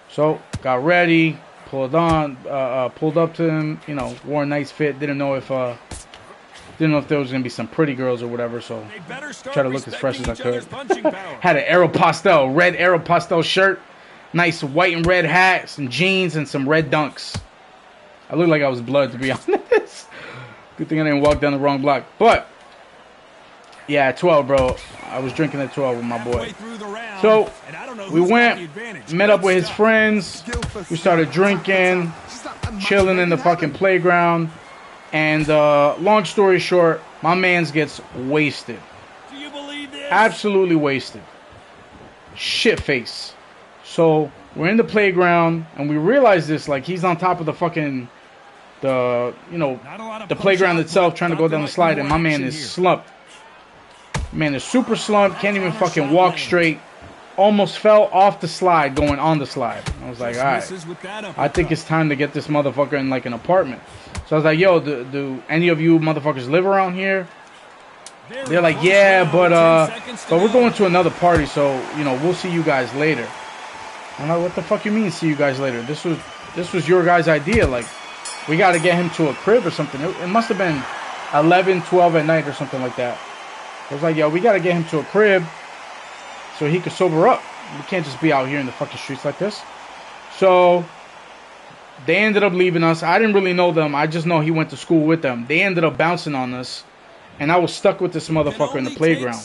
So, got ready, pulled up to him, you know, wore a nice fit, didn't know if there was going to be some pretty girls or whatever, so tried to look as fresh as I could. Had an red Aeropostale shirt, nice white and red hat, some jeans, and some red dunks. I looked like I was blood, to be honest. Good thing I didn't walk down the wrong block. But, yeah, at 12, bro. I was drinking at 12 with my boy. So, we went, met up with his friends. We started drinking, chilling in the fucking playground. And, long story short, my mans gets wasted. Do you believe this? Absolutely wasted. Shit face. So, we're in the playground, and we realize this, like, he's on top of the fucking... the playground itself, trying to go down the slide, and my man is slumped. Man is super slumped, can't even fucking walk straight. almost fell off the slide going on the slide. I was like, all right, I think it's time to get this motherfucker in like an apartment. So I was like, yo, do any of you motherfuckers live around here? They're like, yeah, but we're going to another party, so you know, we'll see you guys later. I'm like, what the fuck you mean see you guys later? This was your guys' idea. Like, we got to get him to a crib or something. It must have been 11, 12 at night or something like that. I was like, yo, we got to get him to a crib so he could sober up. We can't just be out here in the fucking streets like this. So they ended up leaving us. I didn't really know them. I just know he went to school with them. They ended up bouncing on us. And I was stuck with this motherfucker in the playground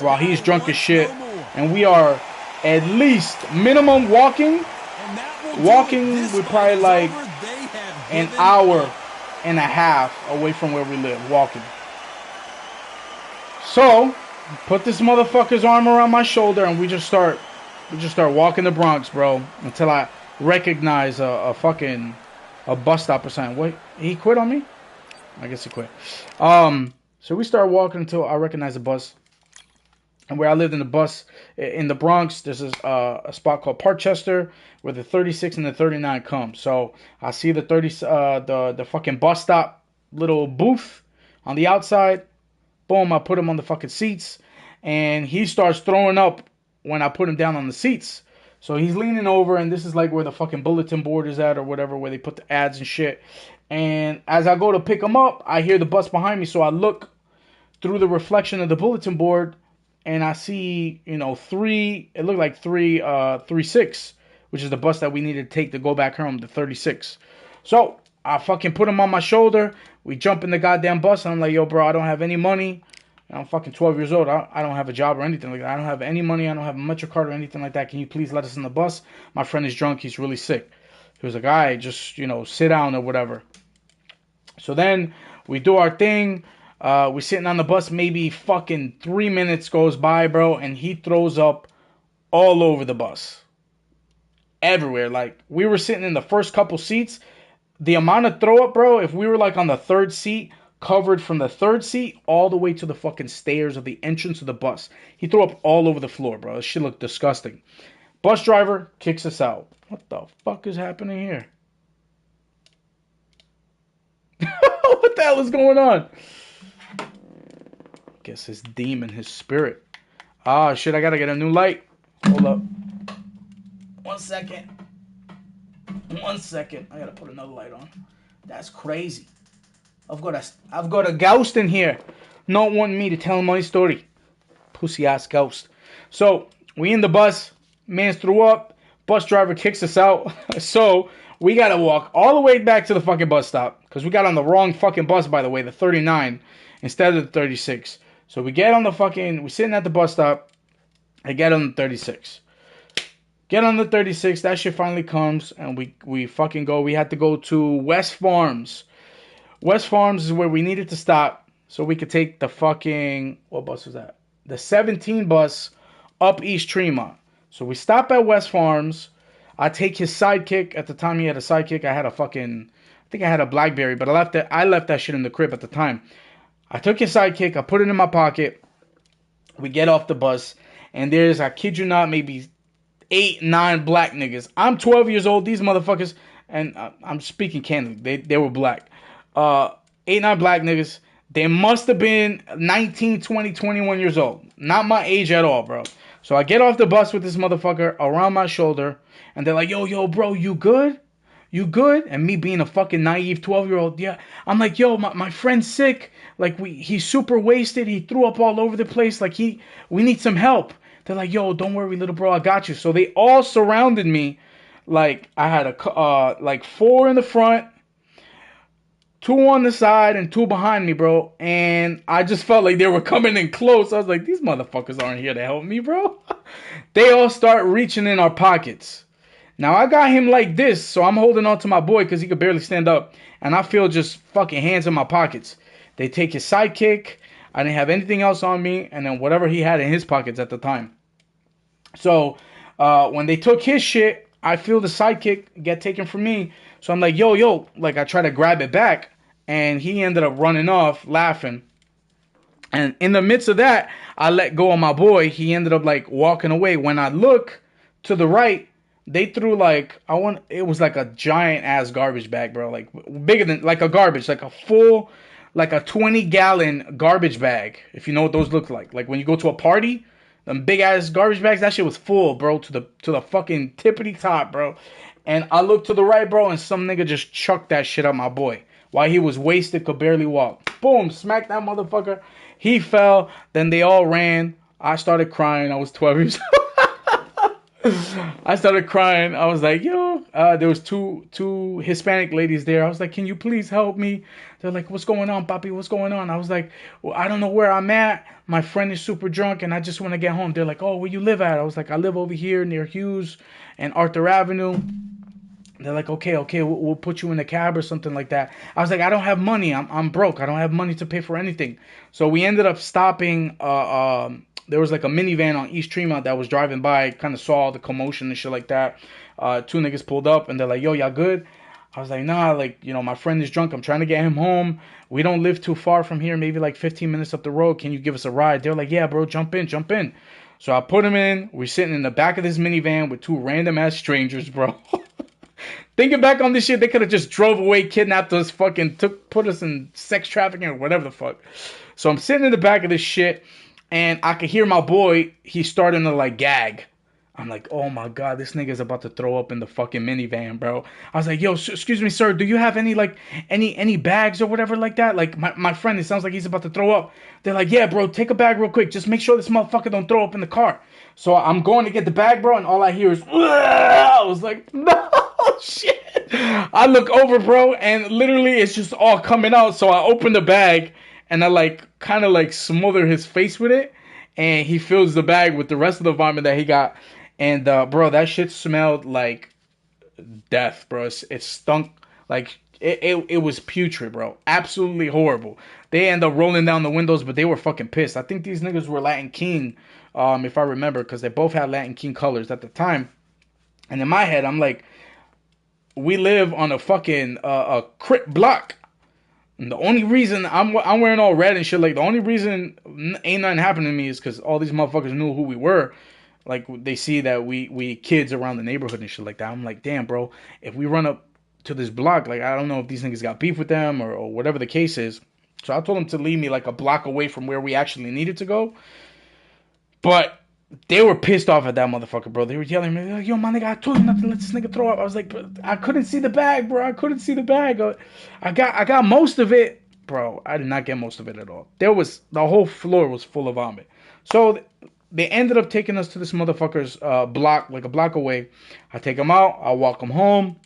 while he's drunk as shit. And we are at least minimum walking. We're probably like an hour and a half away from where we live, walking. So, put this motherfucker's arm around my shoulder and we just start walking the Bronx, bro, until I recognize a bus stop or something. What? He quit on me? I guess he quit. So we start walking until I recognize a bus. And where I lived in the Bronx, there's a spot called Parkchester where the 36 and the 39 come. So I see the the fucking bus stop little booth on the outside. Boom, I put him on the fucking seats. And he starts throwing up when I put him down on the seats. So he's leaning over, and this is like where the fucking bulletin board is at or whatever, where they put the ads and shit. And as I go to pick him up, I hear the bus behind me. So I look through the reflection of the bulletin board, and I see, you know, it looked like 36, which is the bus that we needed to take to go back home, the 36. So I fucking put him on my shoulder. We jump in the goddamn bus, and I'm like, yo, bro, I don't have any money. I'm fucking 12 years old. I don't have a job or anything like that. I don't have any money. I don't have a Metro card or anything like that. Can you please let us in the bus? My friend is drunk. He's really sick. He was like, all right, just, you know, sit down or whatever. So then we do our thing. We're sitting on the bus. Maybe fucking 3 minutes goes by, bro, and he throws up all over the bus. Everywhere. Like, we were sitting in the first couple seats. The amount of throw up, bro, if we were like on the third seat, covered from the third seat all the way to the fucking stairs of the entrance of the bus. He threw up all over the floor, bro. This shit looked disgusting. Bus driver kicks us out. What the fuck is happening here? What the hell is going on? Guess his demon, his spirit. Ah, shit, I gotta get a new light. Hold up. 1 second. 1 second. I gotta put another light on. That's crazy. I've got a ghost in here. Not wanting me to tell my story. Pussy ass ghost. So, we in the bus. Man threw up. Bus driver kicks us out. So, we gotta walk all the way back to the fucking bus stop. Because we got on the wrong fucking bus, by the way. The 39 instead of the 36. So, we're sitting at the bus stop. I get on the 36. Get on the 36. That shit finally comes. And we fucking go. We had to go to West Farms. West Farms is where we needed to stop so we could take the fucking, what bus was that? The 17 bus up East Tremont. So we stop at West Farms. I take his sidekick. At the time he had a sidekick. I think I had a BlackBerry, but I left that shit in the crib at the time. I took his sidekick. I put it in my pocket. We get off the bus, and there's, I kid you not, maybe 8, 9 black niggas. I'm 12 years old. These motherfuckers, and I'm speaking candidly, they were black. 8, 9 black niggas. They must have been 19, 20, 21 years old. Not my age at all, bro. So I get off the bus with this motherfucker around my shoulder. And they're like, yo, bro, you good? You good? And me being a fucking naive 12-year-old, yeah. I'm like, yo, my friend's sick. Like, he's super wasted. He threw up all over the place. Like, we need some help. They're like, yo, don't worry, little bro, I got you. So they all surrounded me. Like, I had like 4 in the front, 2 on the side, and 2 behind me, bro. And I just felt like they were coming in close. I was like, these motherfuckers aren't here to help me, bro. They all start reaching in our pockets. Now, I got him like this, so I'm holding on to my boy because he could barely stand up. And I feel just fucking hands in my pockets. They take his sidekick. I didn't have anything else on me. And then whatever he had in his pockets at the time. So, when they took his shit, I feel the sidekick get taken from me. So I'm like, yo. Like, I try to grab it back. And he ended up running off, laughing. And in the midst of that, I let go of my boy. He ended up like walking away. When I look to the right, they threw like it was like a giant ass garbage bag, bro. Like bigger than like a garbage, like a full, like a 20-gallon garbage bag. If you know what those look like. Like when you go to a party, them big ass garbage bags, that shit was full, bro, to the fucking tippity top, bro. And I looked to the right, bro, and some nigga just chucked that shit at my boy. While he was wasted, could barely walk. Boom, smacked that motherfucker. He fell. Then they all ran. I started crying. I was 12 years old. I started crying. I was like, yo. There was two Hispanic ladies there. I was like, can you please help me? They're like, what's going on, papi? What's going on? I was like, well, I don't know where I'm at. My friend is super drunk, and I just want to get home. They're like, oh, where you live at? I was like, I live over here near Hughes and Arthur Avenue. They're like, okay, we'll put you in a cab or something like that. I was like, I don't have money. I'm broke. I don't have money to pay for anything. So we ended up stopping. There was like a minivan on East Tremont that was driving by. Kind of saw the commotion and shit like that. Two niggas pulled up and they're like, yo, y'all good? I was like, nah, like, you know, my friend is drunk. I'm trying to get him home. We don't live too far from here. Maybe like 15 minutes up the road. Can you give us a ride? They're like, yeah, bro, jump in. So I put him in. We're sitting in the back of this minivan with two random ass strangers, bro. Thinking back on this shit, they could have just drove away, kidnapped us, fucking put us in sex trafficking or whatever the fuck. So I'm sitting in the back of this shit, and I could hear my boy, he's starting to like gag. I'm like, oh my god, this nigga's about to throw up in the fucking minivan, bro. I was like, yo, excuse me, sir, do you have any like any bags or whatever like that? Like my friend, it sounds like he's about to throw up. They're like, yeah, bro, take a bag real quick. Just make sure this motherfucker don't throw up in the car. So I'm going to get the bag, bro, and all I hear is, I was like, no, shit. I look over, bro, and literally it's just all coming out. So I open the bag, and I like kind of like smother his face with it, and he fills the bag with the rest of the vomit that he got. And bro, that shit smelled like death, bro. It stunk like it was putrid, bro. Absolutely horrible. They end up rolling down the windows, but they were fucking pissed. I think these niggas were Latin King, if I remember, because they both had Latin King colors at the time. And in my head, I'm like, we live on a fucking a Crip block. And the only reason I'm wearing all red and shit, like the only reason ain't nothing happening to me is because all these motherfuckers knew who we were. Like they see that we kids around the neighborhood and shit like that. I'm like, damn, bro, if we run up to this block, like I don't know if these niggas got beef with them or whatever the case is. So I told them to leave me like a block away from where we actually needed to go. But they were pissed off at that motherfucker, bro. They were yelling at me, like, yo, my nigga, I told you not to let this nigga throw up. I was like, I couldn't see the bag, bro. I couldn't see the bag. I got most of it. Bro, I did not get most of it at all. The whole floor was full of vomit. So they ended up taking us to this motherfucker's block, like a block away. I take him out. I walk him home.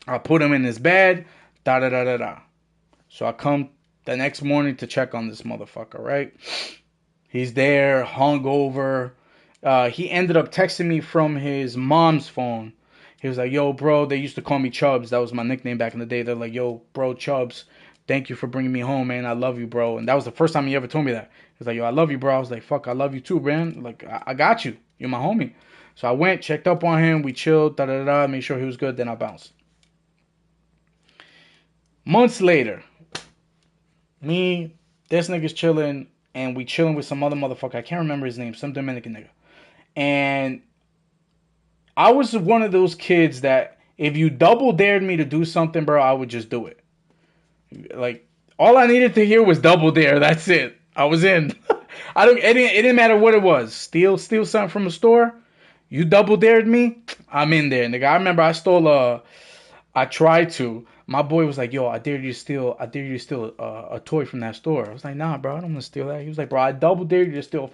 I put him in his bed. Da-da-da-da-da. So I come the next morning to check on this motherfucker, right? He's there, hungover. He ended up texting me from his mom's phone. He was like, yo, bro, they used to call me Chubbs. That was my nickname back in the day. They're like, yo, bro, Chubbs, thank you for bringing me home, man. I love you, bro. And that was the first time he ever told me that. He was like, yo, I love you, bro. I was like, fuck, I love you too, man. Like, I got you. You're my homie. So I went, checked up on him. We chilled, da-da-da, made sure he was good. Then I bounced. Months later, me, this nigga's chilling, and we chilling with some other motherfucker. I can't remember his name. Some Dominican nigga. And I was one of those kids that if you double dared me to do something, bro, I would just do it. Like, all I needed to hear was double dare. That's it. I was in. It didn't matter what it was. Steal something from a store. You double dared me, I'm in there, nigga. I remember I tried to. My boy was like, yo, I dare you to steal a toy from that store. I was like, nah, bro, I don't want to steal that. He was like, bro, I double dare you to steal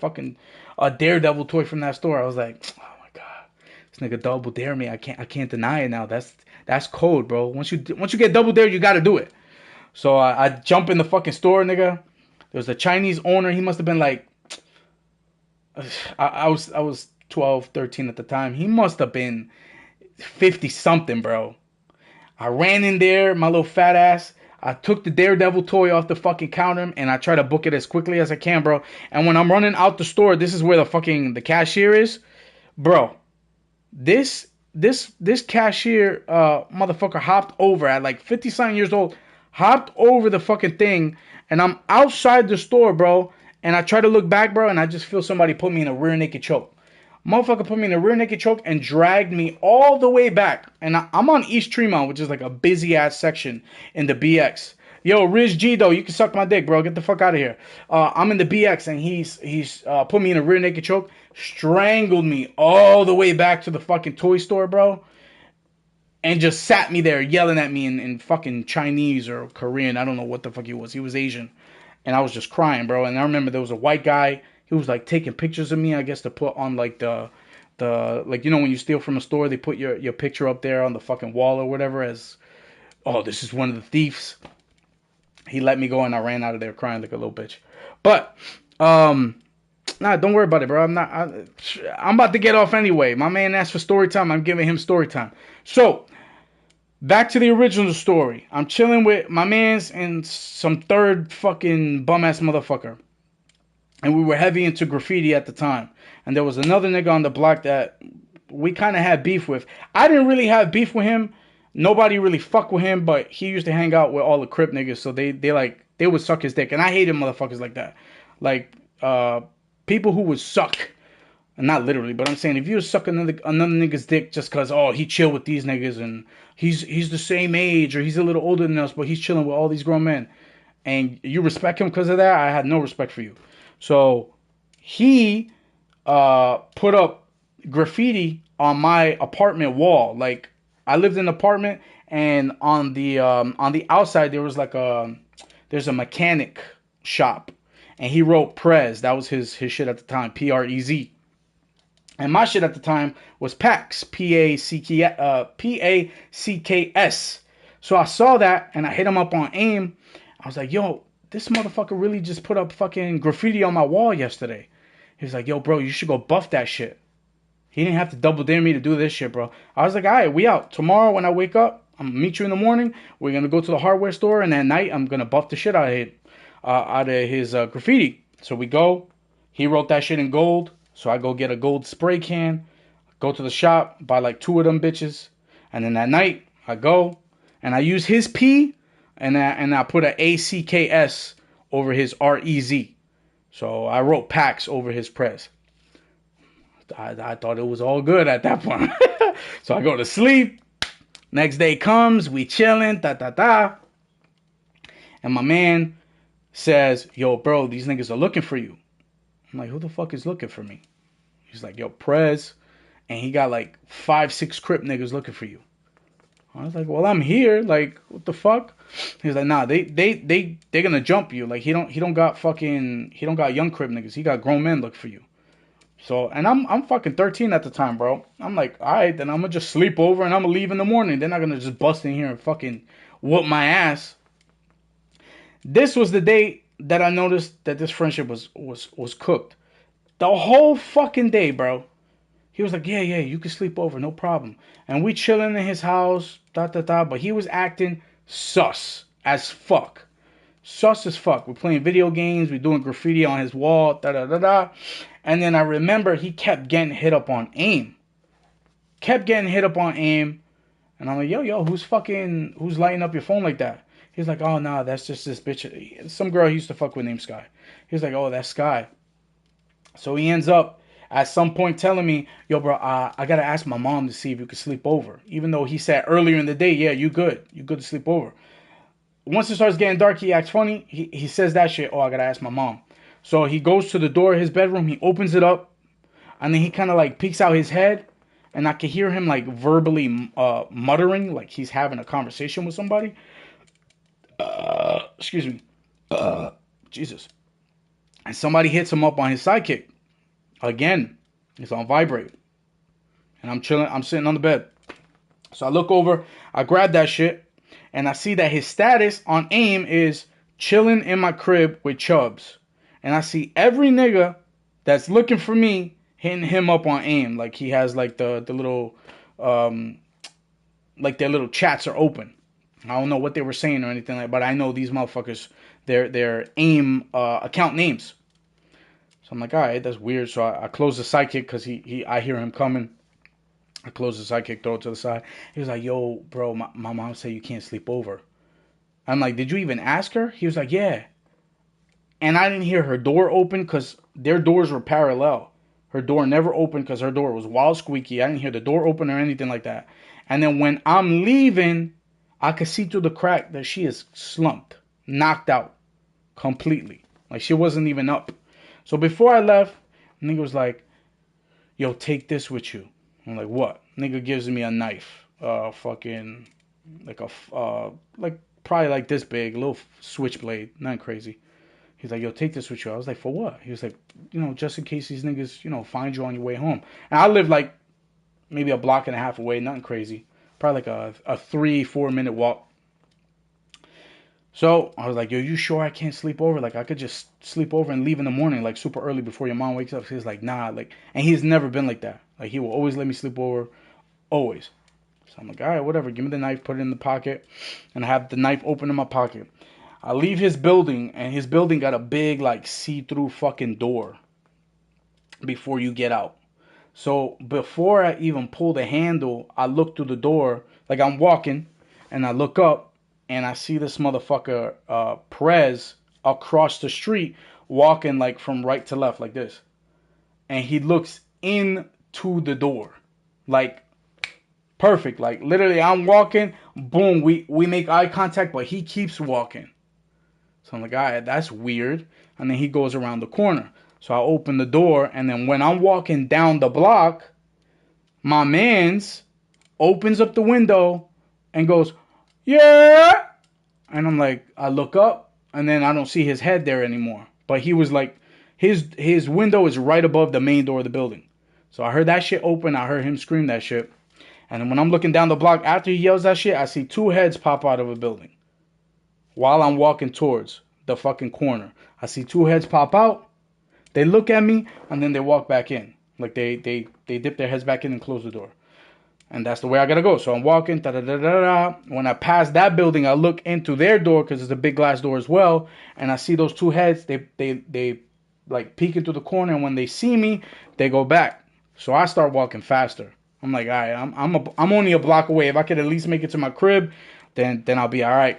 a Daredevil toy from that store. I was like, oh my god, this nigga double dare me. I can't deny it now. That's code, bro. Once you get double dared, you gotta do it. So I jump in the fucking store, nigga. There was a Chinese owner. He must have been like, I was 12, 13 at the time. He must have been 50 something, bro. I ran in there, my little fat ass. I took the Daredevil toy off the fucking counter and I try to book it as quickly as I can, bro. And when I'm running out the store, this is where the cashier is. Bro, this cashier motherfucker hopped over at like 50-something years old, hopped over the fucking thing, and I'm outside the store, bro. And I try to look back, bro, and I just feel somebody put me in a rear naked choke. Motherfucker put me in a rear naked choke and dragged me all the way back. And I'm on East Tremont, which is like a busy ass section in the BX. Yo, Riz G though, you can suck my dick, bro. Get the fuck out of here. I'm in the BX, and he's put me in a rear naked choke, strangled me all the way back to the fucking toy store, bro, and just sat me there yelling at me in fucking Chinese or Korean. I don't know what the fuck he was. He was Asian. And I was just crying, bro. And I remember there was a white guy. He was like taking pictures of me, I guess, to put on like the like, you know, when you steal from a store, they put your picture up there on the fucking wall or whatever as, oh, this is one of the thieves. He let me go, and I ran out of there crying like a little bitch. But nah, don't worry about it, bro. I'm about to get off anyway. My man asked for story time. I'm giving him story time. So back to the original story. I'm chilling with my mans and some third fucking bum-ass motherfucker. And we were heavy into graffiti at the time. And there was another nigga on the block that we kind of had beef with. I didn't really have beef with him. Nobody really fucked with him, but he used to hang out with all the Crip niggas, so they would suck his dick. And I hated motherfuckers like that. Like, people who would suck. Not literally, but I'm saying if you suck another nigga's dick just cause he chill with these niggas and he's the same age or he's a little older than us, but he's chilling with all these grown men, and you respect him because of that, I had no respect for you. So he put up graffiti on my apartment wall. Like, I lived in an apartment, and on the outside there was like there's a mechanic shop, and he wrote Prez. That was his shit at the time, Prez. And my shit at the time was Pax, P-A-C-K-S. So I saw that, and I hit him up on AIM. I was like, yo, this motherfucker really just put up fucking graffiti on my wall yesterday. He was like, yo, bro, you should go buff that shit. He didn't have to double dare me to do this shit, bro. I was like, all right, we out. Tomorrow when I wake up, I'm going to meet you in the morning. We're going to go to the hardware store, and at night, I'm going to buff the shit out of his graffiti. So we go. He wrote that shit in gold. So I go get a gold spray can, go to the shop, buy like 2 of them bitches, and then that night I go and I use his P and I put an ACKS over his REZ. So I wrote Pax over his Prez. I thought it was all good at that point. So I go to sleep. Next day comes, we chilling, and my man says, yo, bro, these niggas are looking for you. I'm like, who the fuck is looking for me? He's like, yo, Prez. And he got like 5-6 Crip niggas looking for you. I was like, well, I'm here. Like, what the fuck? He's like, nah, they're gonna jump you. Like, he don't got young Crip niggas. He got grown men looking for you. So, and I'm fucking 13 at the time, bro. I'm like, all right, then I'm gonna just sleep over and I'm gonna leave in the morning. They're not gonna just bust in here and fucking whoop my ass. This was the day that I noticed that this friendship was cooked. The whole fucking day, bro. He was like, yeah, you can sleep over, no problem. And we chilling in his house, but he was acting sus as fuck. Sus as fuck. We're playing video games, we're doing graffiti on his wall, And then I remember he kept getting hit up on AIM. And I'm like, yo, who's lighting up your phone like that? He's like, oh, nah, that's just this bitch. Some girl he used to fuck with named Sky. He's like, oh, that's Sky. So he ends up at some point telling me, yo, bro, I got to ask my mom to see if you could sleep over. Even though he said earlier in the day, yeah, you good. You good to sleep over. Once it starts getting dark, he acts funny. He says that shit, oh, I got to ask my mom. So he goes to the door of his bedroom. He opens it up. And then he kind of like peeks out his head. And I can hear him like verbally muttering like he's having a conversation with somebody. Excuse me. Jesus. And somebody hits him up on his sidekick. Again, it's on vibrate. And I'm chilling. I'm sitting on the bed. So I look over. I grab that shit. And I see that his status on AIM is chilling in my crib with Chubbs. And I see every nigga that's looking for me hitting him up on AIM. Like he has like the little, like their little chats are open. I don't know what they were saying or anything like that, but I know these motherfuckers, their AIM account names. So I'm like, all right, that's weird. So I close the sidekick because I hear him coming. I close the sidekick, throw it to the side. He was like, yo, bro, my mom said you can't sleep over. I'm like, did you even ask her? He was like, yeah. And I didn't hear her door open because their doors were parallel. Her door never opened because her door was wild squeaky. I didn't hear the door open or anything like that. And then when I'm leaving, I could see through the crack that she is slumped, knocked out completely. Like she wasn't even up. So before I left, nigga was like, yo, take this with you. I'm like, what? Nigga gives me a knife. Fucking, like like probably like this big, little switchblade. Nothing crazy. He's like, yo, take this with you. I was like, for what? He was like, just in case these niggas, find you on your way home. And I live like maybe a block and a half away. Nothing crazy. Probably like a 3-4 minute walk. So I was like, yo, you sure I can't sleep over? Like I could just sleep over and leave in the morning, like super early before your mom wakes up. He's like, nah, and he's never been like that. Like he will always let me sleep over, always. So I'm like, all right, whatever. Give me the knife, put it in the pocket, and I have the knife open in my pocket. I leave his building, and his building got a big like see-through fucking door before you get out. So before I even pull the handle, I look through the door, like I'm walking, and I look up. And I see this motherfucker, Perez, across the street, walking like from right to left, like this. And he looks into the door. Like, perfect. Like, literally, I'm walking, boom, we make eye contact, but he keeps walking. So I'm like, all right, that's weird. And then he goes around the corner. So I open the door, and then when I'm walking down the block, my mans opens up the window and goes, yeah. And I'm like, I look up, and then I don't see his head there anymore. But he was like, his window is right above the main door of the building. So I heard that shit open. I heard him scream that shit. And then when I'm looking down the block after he yells that shit, I see 2 heads pop out of a building. While I'm walking towards the fucking corner. I see 2 heads pop out. They look at me, and then they walk back in. Like they dip their heads back in and close the door. And that's the way I gotta go. So I'm walking, da-da-da-da-da. When I pass that building, I look into their door, because it's a big glass door as well. And I see those 2 heads. They like peek into the corner. And when they see me, they go back. So I start walking faster. I'm like, all right, I'm only a block away. If I could at least make it to my crib, then I'll be all right.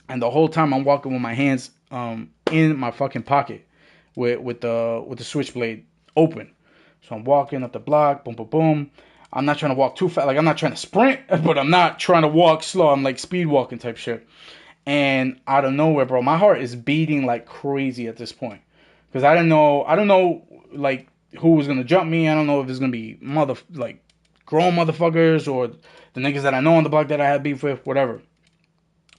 And the whole time I'm walking with my hands in my fucking pocket with the switchblade open. So I'm walking up the block, boom, boom, boom. I'm not trying to walk too fast. Like, I'm not trying to sprint, but I'm not trying to walk slow. I'm like speed walking type shit. And out of nowhere, bro, my heart is beating like crazy at this point. Because I don't know, like, who was going to jump me. I don't know if it's going to be grown motherfuckers or the niggas that I know on the block that I had beef with, whatever.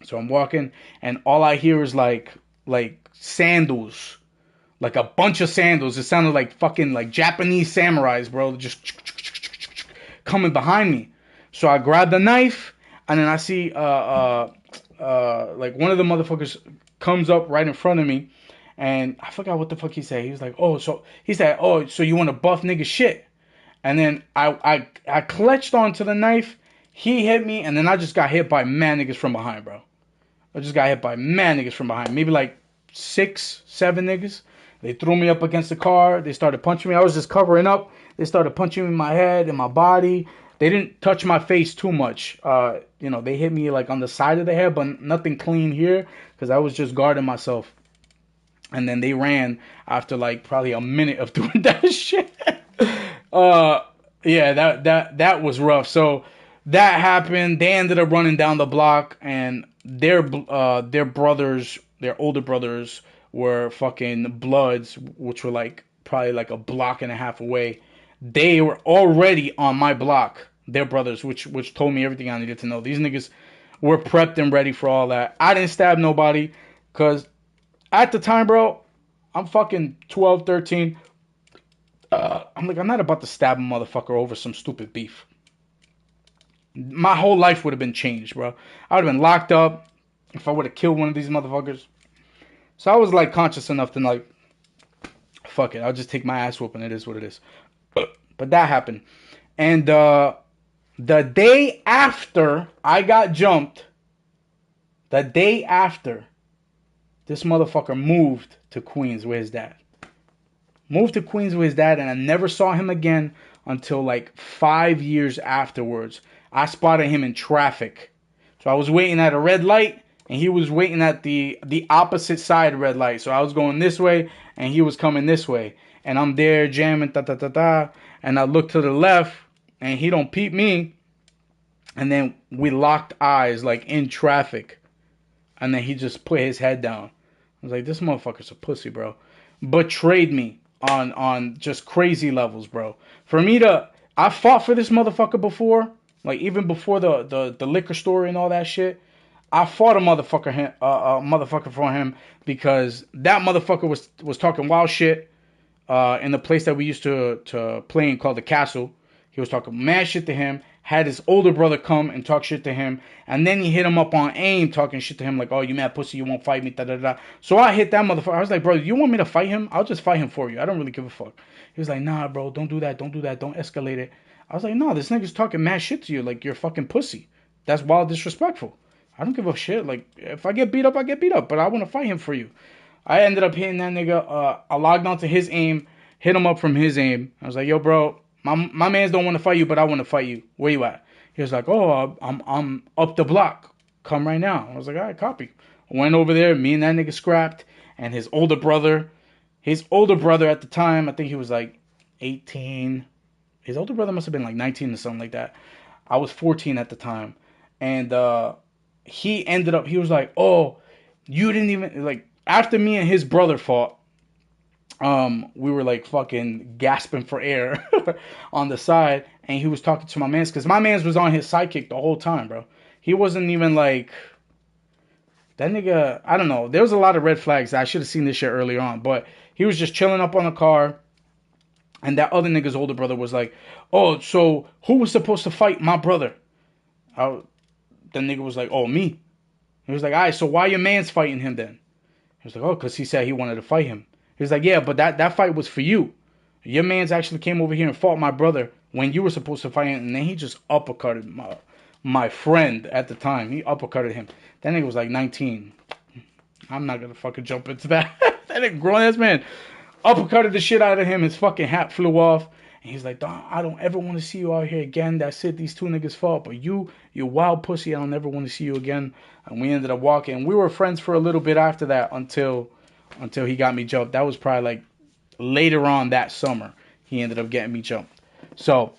So I'm walking, and all I hear is like sandals. Like a bunch of sandals. It sounded like fucking like Japanese samurais, bro. Just coming behind me. So I grab the knife, and then I see like one of the motherfuckers comes up right in front of me, and I forgot what the fuck he said. He was like, so you want to buff nigga shit? And then I clutched onto the knife. He hit me, and then I just got hit by mad niggas from behind, bro. I just got hit by mad niggas from behind. Maybe like 6, 7 niggas. They threw me up against the car. They started punching me. I was just covering up. They started punching me in my head and my body. They didn't touch my face too much. They hit me like on the side of the head, but nothing clean here, because I was just guarding myself. And then they ran after like probably a minute of doing that shit. That was rough. So that happened. They ended up running down the block, and their brothers, their older brothers, were fucking Bloods, which were like probably like a block and a half away. They were already on my block, their brothers, which told me everything I needed to know. These niggas were prepped and ready for all that. I didn't stab nobody, because at the time, bro, I'm fucking 12, 13. I'm not about to stab a motherfucker over some stupid beef. My whole life would have been changed, bro. I would have been locked up if I would have killed one of these motherfuckers. So I was like conscious enough to like, fuck it, I'll just take my ass whooping. It is what it is. But that happened. And the day after I got jumped, this motherfucker moved to Queens with his dad. And I never saw him again until like 5 years afterwards. I spotted him in traffic. So I was waiting at a red light, and he was waiting at the opposite side red light. So I was going this way, and he was coming this way, and I'm there jamming, and I look to the left, and he don't peep me, and then we locked eyes like in traffic, and then he just put his head down. I was like, this motherfucker's a pussy, bro. Betrayed me on just crazy levels, bro. I fought for this motherfucker before, like even before the liquor store and all that shit. I fought a motherfucker for him because that motherfucker was talking wild shit in the place that we used to play in called the Castle. He was talking mad shit to him. Had his older brother come and talk shit to him, and then he hit him up on AIM talking shit to him like, oh, you mad pussy, you won't fight me, da-da-da. So I hit that motherfucker. I was like, bro, you want me to fight him? I'll just fight him for you. I don't really give a fuck. He was like, nah, bro, don't do that, don't escalate it. I was like, no, this nigga's talking mad shit to you like you're a fucking pussy. That's wild disrespectful. I don't give a shit. Like, if I get beat up, I get beat up, but I want to fight him for you. I ended up hitting that nigga. I logged onto his AIM, hit him up from his AIM. I was like, yo, bro, my mans don't want to fight you, but I want to fight you. Where you at? He was like, oh, I'm up the block. Come right now. I was like, all right, copy. Went over there. Me and that nigga scrapped. And his older brother at the time, I think he was like 18. His older brother must have been like 19 or something like that. I was 14 at the time. And he was like, oh, you didn't even, like, after me and his brother fought, we were like fucking gasping for air on the side, and he was talking to my mans, because my mans was on his sidekick the whole time, bro. He wasn't even like, that nigga, I don't know, there was a lot of red flags. I should have seen this shit earlier on, but he was just chilling up on the car, and that other nigga's older brother was like, oh, so who was supposed to fight my brother? The nigga was like, oh, me. He was like, all right, so why your man's fighting him then? He was like, oh, because he said he wanted to fight him. He was like, yeah, but that fight was for you. Your man's actually came over here and fought my brother when you were supposed to fight him, and then he just uppercutted my friend at the time. He uppercutted him. That nigga was like 19. I'm not going to fucking jump into that. That nigga grown-ass man uppercutted the shit out of him. His fucking hat flew off. And he's like, I don't ever want to see you out here again. That's it. These two niggas fought. But you wild pussy, I don't ever want to see you again. And we ended up walking. We were friends for a little bit after that until he got me jumped. That was probably like later on that summer. He ended up getting me jumped. So,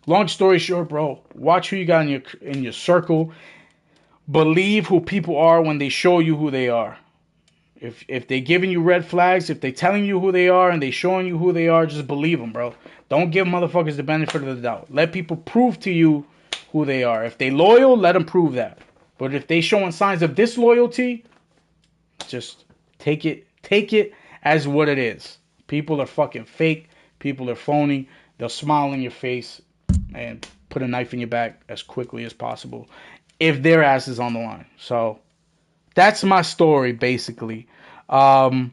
long story short, bro, watch who you got in your circle. Believe who people are when they show you who they are. If they giving you red flags, if they telling you who they are and they showing you who they are, just believe them, bro. Don't give motherfuckers the benefit of the doubt. Let people prove to you who they are. If they loyal, let them prove that. But if they showing signs of disloyalty, just take it as what it is. People are fucking fake. People are phony. They'll smile in your face and put a knife in your back as quickly as possible if their ass is on the line. So that's my story, basically. Yeah,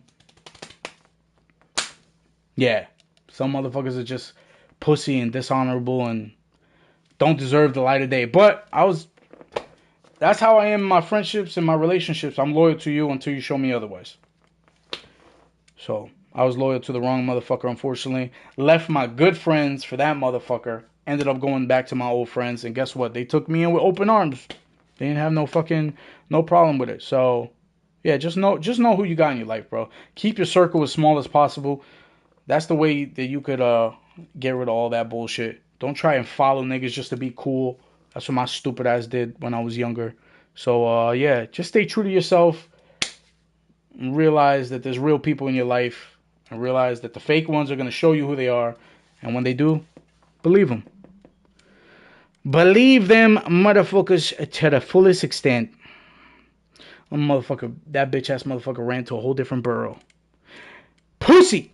some motherfuckers are just pussy and dishonorable and don't deserve the light of day. But that's how I am in my friendships and my relationships. I'm loyal to you until you show me otherwise. So I was loyal to the wrong motherfucker, unfortunately. Left my good friends for that motherfucker. Ended up going back to my old friends, and guess what? They took me in with open arms. They didn't have no problem with it. So yeah, just know who you got in your life, bro. Keep your circle as small as possible. That's the way that you could get rid of all that bullshit. Don't try and follow niggas just to be cool. That's what my stupid ass did when I was younger. So yeah, just stay true to yourself. And realize that there's real people in your life. And realize that the fake ones are going to show you who they are. And when they do, believe them. Believe them motherfuckers to the fullest extent. That bitch ass motherfucker ran to a whole different borough. Pussy!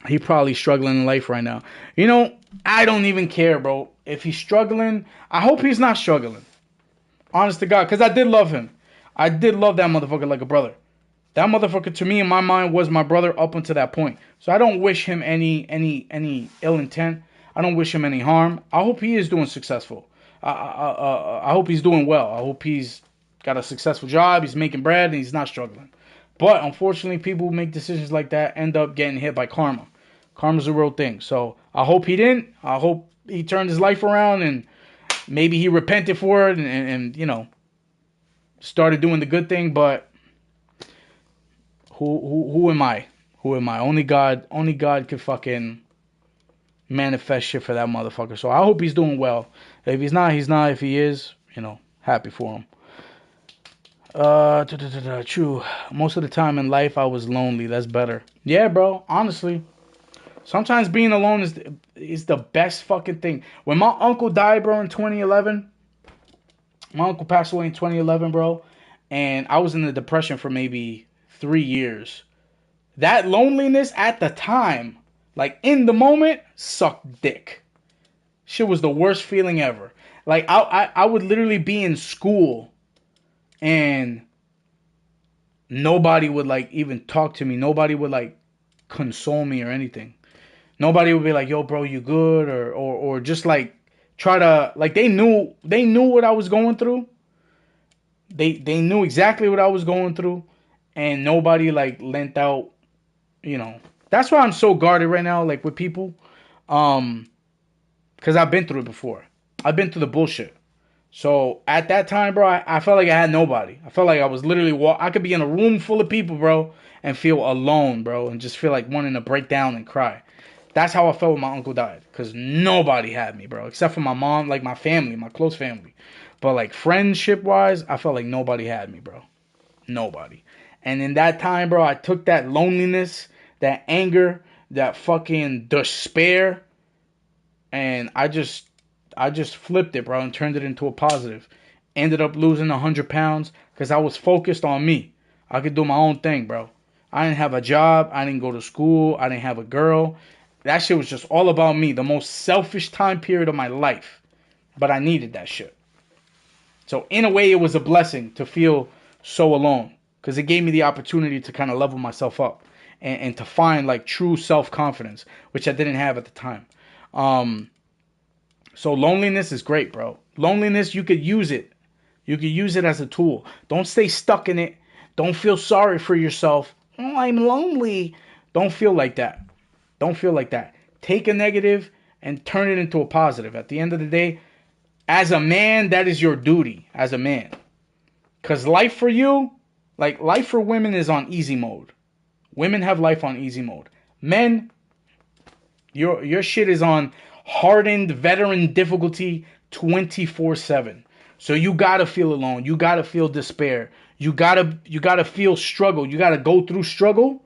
He probably struggling in life right now. You know, I don't even care, bro. If he's struggling, I hope he's not struggling. Honest to God, because I did love him. I did love that motherfucker like a brother. That motherfucker, to me, in my mind, was my brother up until that point. So I don't wish him any ill intent. I don't wish him any harm. I hope he is doing successful. I hope he's doing well. I hope he's got a successful job. He's making bread and he's not struggling. But unfortunately, people who make decisions like that end up getting hit by karma. Karma's a real thing. So I hope he didn't. I hope he turned his life around and, maybe he repented for it and you know, started doing the good thing. But who am I? Who am I? Only God could fucking manifest shit for that motherfucker. So I hope he's doing well. If he's not, he's not. If he is, you know, happy for him. True. Most of the time in life, I was lonely. That's better. Yeah, bro. Honestly, sometimes being alone is the best fucking thing. When my uncle died, bro, in 2011, my uncle passed away in 2011, bro, and I was in the depression for maybe 3 years. That loneliness at the time, like in the moment, sucked dick. Shit was the worst feeling ever. Like I would literally be in school and nobody would like even talk to me. Nobody would like console me or anything. Nobody would be like, "Yo, bro, you good?" or just like try to like they knew what I was going through. They knew exactly what I was going through, and nobody like lent out. You know, that's why I'm so guarded right now, like with people, because I've been through it before. I've been through the bullshit. So at that time, bro, I felt like I had nobody. I felt like I was literally I could be in a room full of people, bro, and feel alone, bro, and just feel like wanting to break down and cry. That's how I felt when my uncle died, because nobody had me, bro, except for my mom, like my family, my close family. But like friendship-wise, I felt like nobody had me, bro. Nobody. And in that time, bro, I took that loneliness, that anger, that fucking despair, and I just flipped it, bro, and turned it into a positive. Ended up losing 100 pounds because I was focused on me. I could do my own thing, bro. I didn't have a job. I didn't go to school. I didn't have a girl. That shit was just all about me. The most selfish time period of my life. But I needed that shit. So in a way, it was a blessing to feel so alone. Because it gave me the opportunity to kind of level myself up. And to find like true self-confidence. Which I didn't have at the time. So loneliness is great, bro. Loneliness, you could use it. You could use it as a tool. Don't stay stuck in it. Don't feel sorry for yourself. Oh, I'm lonely. Don't feel like that. Don't feel like that. Take a negative and turn it into a positive. At the end of the day, as a man, that is your duty as a man. Because life for you, like life for women is on easy mode. Women have life on easy mode. Men, your shit is on hardened veteran difficulty 24/7. So you gotta feel alone. You gotta feel despair. You gotta feel struggle. You gotta go through struggle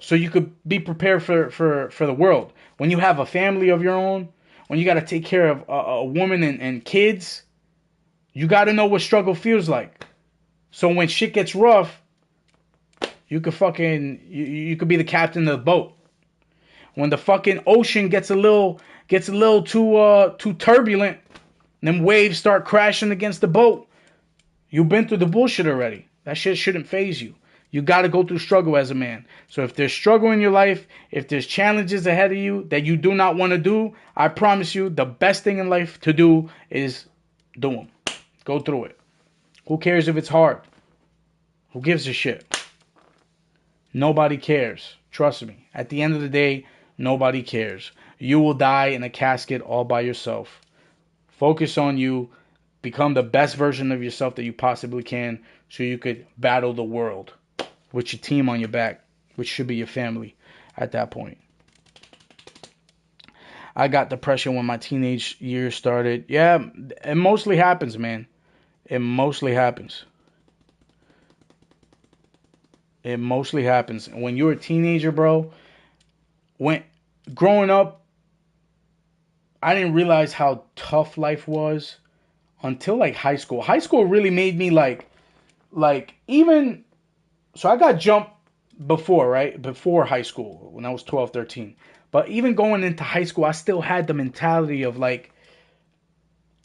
so you could be prepared for the world. When you have a family of your own, when you gotta take care of a woman and kids, you gotta know what struggle feels like. So when shit gets rough, you could fucking you could be the captain of the boat. When the fucking ocean gets a little too turbulent, them waves start crashing against the boat, you've been through the bullshit already. That shit shouldn't faze you. You got to go through struggle as a man. So if there's struggle in your life, if there's challenges ahead of you that you do not want to do, I promise you the best thing in life to do is do them. Go through it. Who cares if it's hard? Who gives a shit? Nobody cares. Trust me. At the end of the day, nobody cares. You will die in a casket all by yourself. Focus on you. Become the best version of yourself that you possibly can so you could battle the world with your team on your back, which should be your family at that point. I got depression when my teenage years started. Yeah, it mostly happens, man. It mostly happens. It mostly happens. When you're a teenager, bro, when growing up, I didn't realize how tough life was until like high school. High school really made me like even, so I got jumped before, right? Before high school when I was 12, 13. But even going into high school, I still had the mentality of like,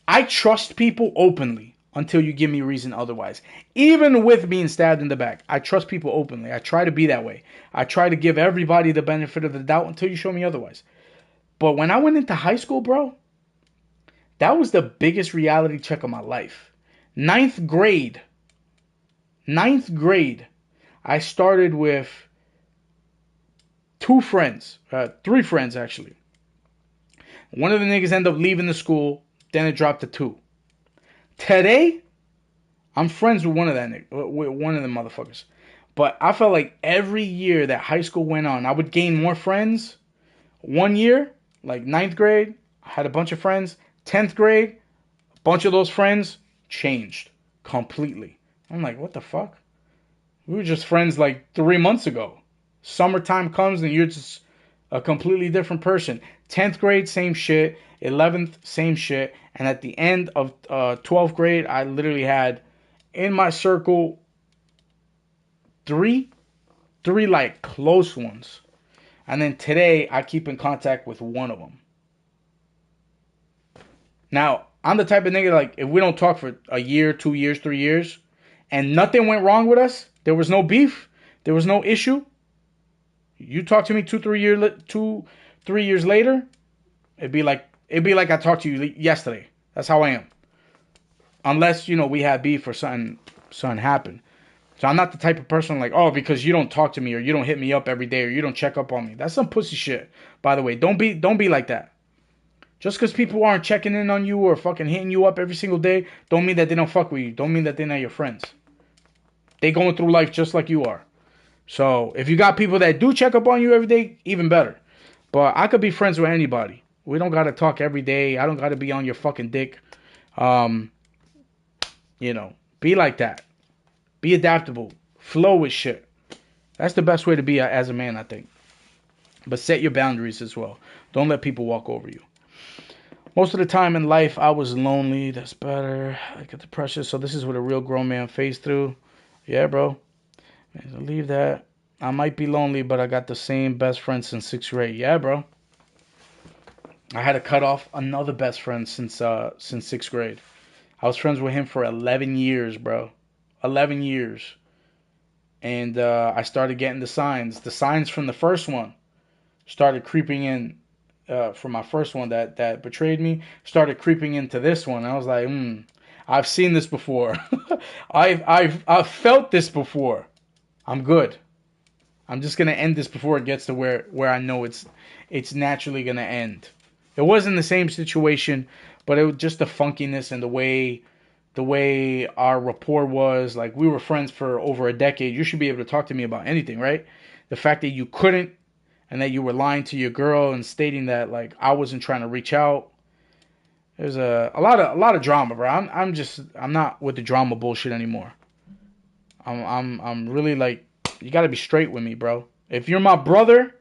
I trust people openly until you give me a reason otherwise. Even with being stabbed in the back, I trust people openly. I try to be that way. I try to give everybody the benefit of the doubt until you show me otherwise. But when I went into high school, bro, that was the biggest reality check of my life. Ninth grade, I started with three friends actually. One of the niggas ended up leaving the school, Then it dropped to 2. Today, I'm friends with one of them motherfuckers. But I felt like every year that high school went on, I would gain more friends. One year, like 9th grade, I had a bunch of friends. 10th grade, a bunch of those friends changed completely. I'm like, what the fuck? We were just friends like 3 months ago. Summertime comes and you're just a completely different person. 10th grade, same shit. 11th, same shit. And at the end of 12th grade, I literally had in my circle three like close ones. And then today, I keep in contact with one of them. Now, I'm the type of nigga, like, if we don't talk for a year, 2 years, 3 years, and nothing went wrong with us, there was no beef, there was no issue, you talk to me 2-3 years later, it'd be like I talked to you yesterday. That's how I am. Unless, we had beef or something happened. So I'm not the type of person like, oh, because you don't talk to me or you don't hit me up every day or you don't check up on me. That's some pussy shit, by the way. Don't be like that. Just because people aren't checking in on you or fucking hitting you up every single day, don't mean that they don't fuck with you. Don't mean that they're not your friends. They going through life just like you are. So if you got people that do check up on you every day, even better. But I could be friends with anybody. We don't got to talk every day. I don't got to be on your fucking dick. Be like that. Be adaptable. Flow with shit. That's the best way to be as a man, I think. But set your boundaries as well. Don't let people walk over you. Most of the time in life, I was lonely. That's better. I get depression. So this is what a real grown man faced through. Yeah, bro. Leave that. I might be lonely, but I got the same best friend since 6th grade. Yeah, bro. I had to cut off another best friend since 6th grade. I was friends with him for 11 years, bro. 11 years. And I started getting the signs. The signs from the first one started creeping in. From my first one that betrayed me, started creeping into this one. I was like, I've seen this before. I've felt this before. I'm good. I'm just gonna end this before it gets to where I know it's naturally gonna end. It wasn't the same situation, but it was just the funkiness and the way our rapport was. Like, we were friends for over a decade. You should be able to talk to me about anything, right? The fact that you couldn't, and that you were lying to your girl and stating that, like, I wasn't trying to reach out. There's a lot of drama, bro. I'm not with the drama bullshit anymore. I'm really like, you gotta be straight with me, bro. If you're my brother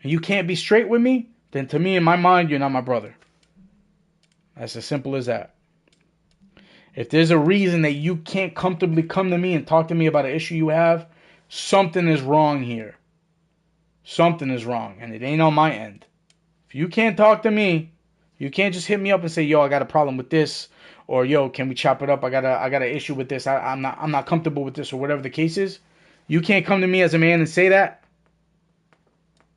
and you can't be straight with me, then to me, in my mind, you're not my brother. That's as simple as that. If there's a reason that you can't comfortably come to me and talk to me about an issue you have, something is wrong here. Something is wrong, and it ain't on my end. If you can't talk to me, you can't just hit me up and say, yo, I got a problem with this, or yo, can we chop it up? I got an issue with this. I'm not comfortable with this, or whatever the case is. You can't come to me as a man and say that.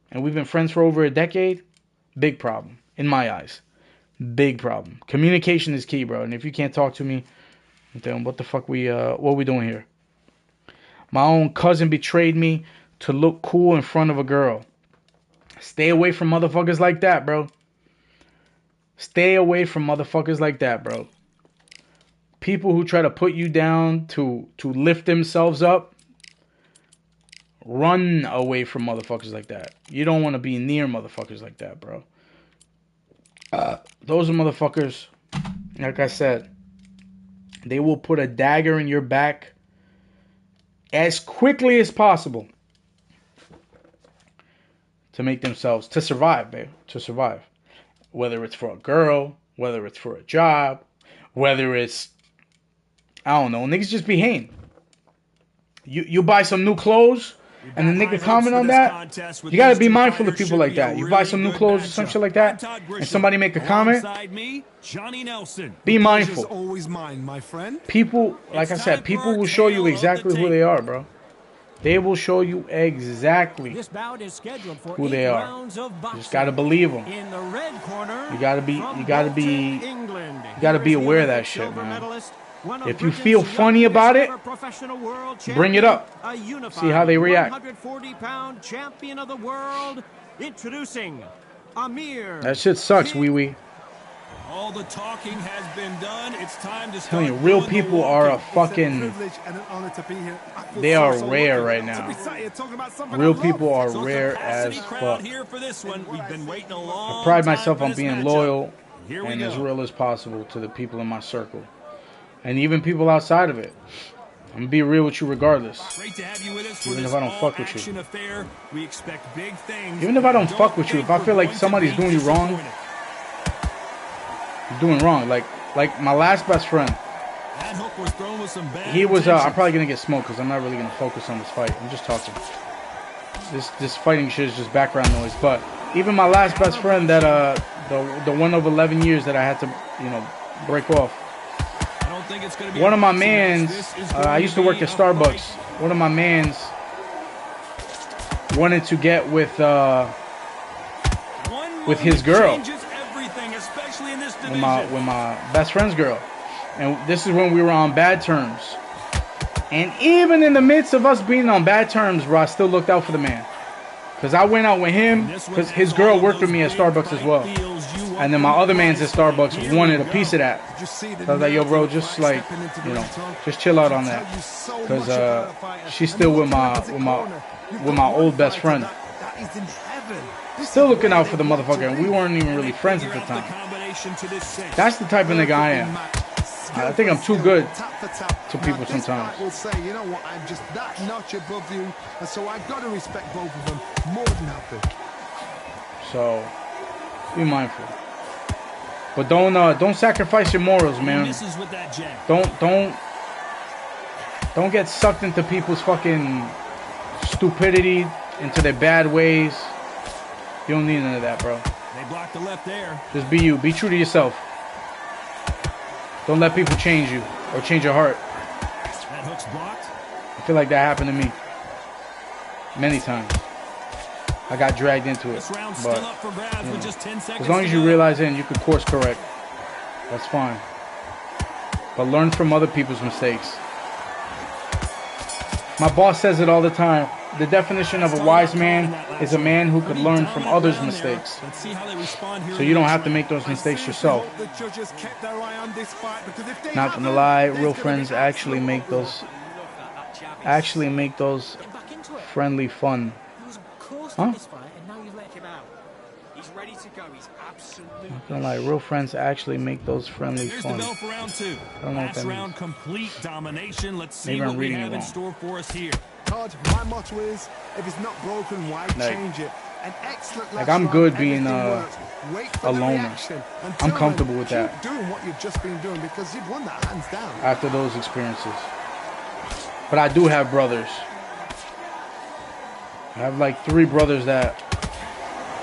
And we've been friends for over a decade. Big problem in my eyes. Big problem. Communication is key, bro. And if you can't talk to me, then what the fuck what we doing here? My own cousin betrayed me to look cool in front of a girl. Stay away from motherfuckers like that, bro. Stay away from motherfuckers like that, bro. People who try to put you down to lift themselves up, run away from motherfuckers like that. You don't want to be near motherfuckers like that, bro. Those are motherfuckers, like I said, they will put a dagger in your back as quickly as possible to make themselves, to survive, babe, to survive. Whether it's for a girl, whether it's for a job, whether it's, I don't know, niggas just be hating. You buy some new clothes, and the nigga comment on that, you gotta be mindful of people like that. You buy some new clothes or some shit like that, and somebody make a comment, be mindful. Always mine, my friend. People, like I said, people will show you exactly who they are, bro. They will show you exactly who they are. You just gotta believe them. You gotta be aware of that shit, man. If you feel funny about it, bring it up. See how they react. 140-pound champion of the world, introducing Amir. That shit sucks, wee wee. All the talking has been done. It's time to I'm start telling you, real doing the people are a walking. fucking... They are rare right now. Real people are So rare capacity as crowd fuck. here for this one. We've been waiting a long I pride time myself for on this being matchup. loyal Here we and as go. real as possible to the people in my circle. And even people outside of it. I'm going to be real with you regardless. Great to have you with us for Even this if I don't fuck with you. all-action affair. We expect big things. Even if I don't fuck with you, if I feel like somebody's doing you wrong, you're doing wrong. Like my last best friend. That hook was thrown with some bad He was, I'm intentions. probably going to get smoked because I'm not really going to focus on this fight. I'm just talking. This fighting shit is just background noise. But even my last best friend that, the one of 11 years that I had to, you know, break off. I don't think it's gonna be One of my a boxing match. mans, This is I going used to work be at a Starbucks. fight. One of my mans wanted to get with his girl. Changes everything, especially in this with division. my best friend's girl. And this is when we were on bad terms. And even in the midst of us being on bad terms, bro, I still looked out for the man. Because I went out with him, because his girl worked with me at Starbucks as well. And then my other man's at Starbucks wanted a piece of that. So I was like, yo, bro, just like, you know, just chill out on that. Because she's still with my old best friend. Still looking out for the motherfucker, and we weren't even really friends at the time. That's the type of nigga I am. I think I'm too good to people sometimes. Will say, you know what, I'm just that notch above you, and so I've got to respect both of them more than happy. So be mindful, but don't sacrifice your morals, man. Don't get sucked into people's fucking stupidity, into their bad ways. You don't need none of that, bro. They blocked the left there. Just be you. Be true to yourself. Don't let people change you or change your heart. That hook's blocked. I feel like that happened to me many times. I got dragged into it. This round's But still up for grabs with just 10 seconds as long as to you go. realize it and you could course correct, that's fine. But learn from other people's mistakes. My boss says it all the time. The definition of a wise man is a man who could learn from others' mistakes. Let's see how they respond here So in you the don't next have to round. make those mistakes yourself. The judges kept their eye on this fight, because if they Not gonna haven't, lie, there's real gonna be friends actually absolute make uproar. those friendly fun. He was close Huh? in this fight, and now you've let him out. He's ready to go. He's absolutely. Not gonna lie, real friends actually make those friendly Here's the fun. bell for round two. I don't know what Last that round, means. complete domination. Let's see Maybe what I'm we reading it have in wrong. store for us here. Todd, my motto is, if it's not broken, why Like- change it? An excellent Like, last I'm round, good being, everything works. Wait for a the LOMA. reaction. I'm Until comfortable then, with keep that. doing what you've just been doing, because you've won that hands down. After those experiences. But I do have brothers. I have like 3 brothers that,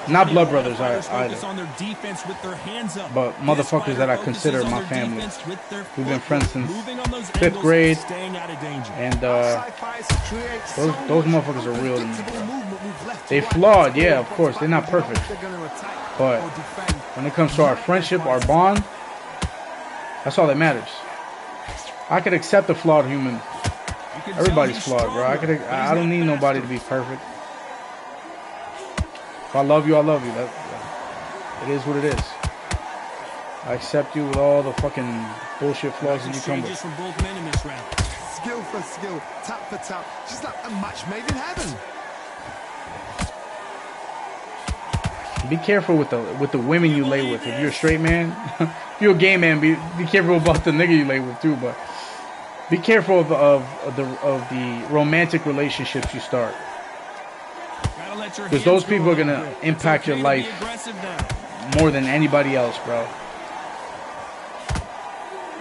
not blood brothers Fighters either, focus on their defense with their hands up. but This motherfuckers fighter that I focuses consider on my their family. defense with their We've been footwork, friends since moving on those 5th angles, grade. staying out of danger. And Outside fights create so those much motherfuckers are real to me, unpredictable bro. movement with left to They right. flawed, yeah, of course. They're not perfect. They're gonna attack But or defend. when it comes to our friendship, our bond, that's all that matters. I could accept a flawed human. You can tell Everybody's he's flawed, bro. stronger, but he's I don't not need nobody faster. to be perfect. If I love you, I love you. It is what it is. I accept you with all the fucking bullshit flaws that you come Exchanges with. from both men in this round. Skill for skill, tap for tap, just like a match made in heaven. Be careful with the women you lay with. If you're a straight man, if you're a gay man, be careful about the nigga you lay with too. But be careful of the romantic relationships you start. Because those people are gonna impact your life more than anybody else, bro.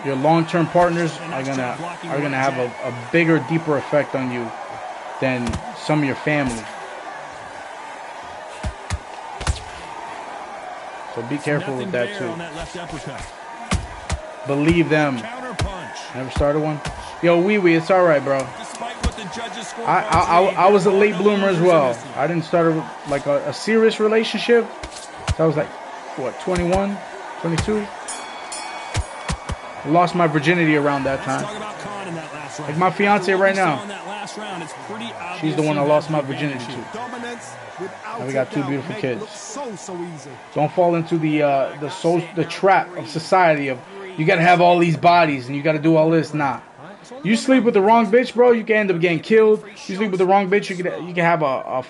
Your long-term partners are gonna have a bigger, deeper effect on you than some of your family. So be careful with that too. Believe them. Never started one? Yo, wee, it's alright, bro. I was a late bloomer as well. I didn't start like a serious relationship. So I was like, what, 21, 22? I lost my virginity around that time. That's right. Like my fiance After what right we saw now. in that last round, it's pretty She's the one I obvious lost who my has the virginity advantage to. here. Dominance without And we got a two doubt beautiful make kids. it look so easy. Don't fall into the trap of society of you gotta have all these bodies and you gotta do all this. Nah. You sleep with the wrong bitch, bro, you can end up getting killed. You sleep with the wrong bitch, you can have a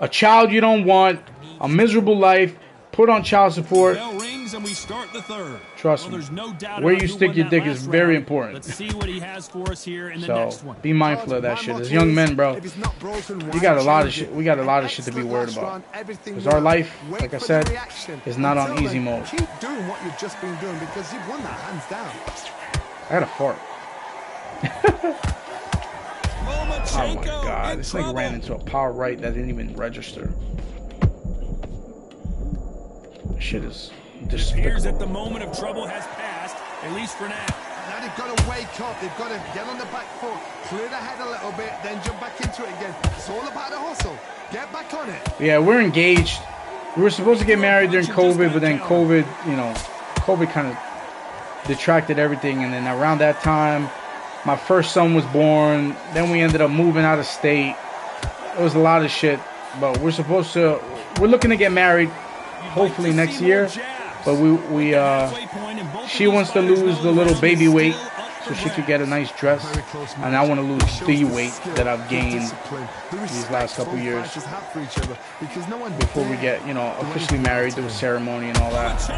child you don't want, a miserable life, put on child support. Bell rings and we start the third. Trust Well, me. there's no doubt Where about you who stick won your that dick last is very round. important. Let's see what he has for us here in the So next one. be mindful of that shit. As young men, bro, you got a lot of shit. We got a lot of shit to be worried about. Because our life, like I said, is not on easy mode. Keep doing what you've just been doing because you've won that hands down. I had a fart. Oh my god, this nigga ran into a power right that didn't even register. Shit is Appears that despicable. the moment of trouble has passed, at least for now. Now they've got to wake up. They've got to get on the back foot, clear the head a little bit, then jump back into it again. It's all about the hustle. Get back on it. Yeah, we're engaged. We were supposed to get married during COVID, but then COVID, COVID kind of detracted everything. And then around that time, my first son was born. Then we ended up moving out of state. It was a lot of shit. But we're looking to get married hopefully next year. But she wants to lose the little baby weight so she could get a nice dress. And I want to lose the weight that I've gained these last couple years before we get, officially married, do a ceremony and all that.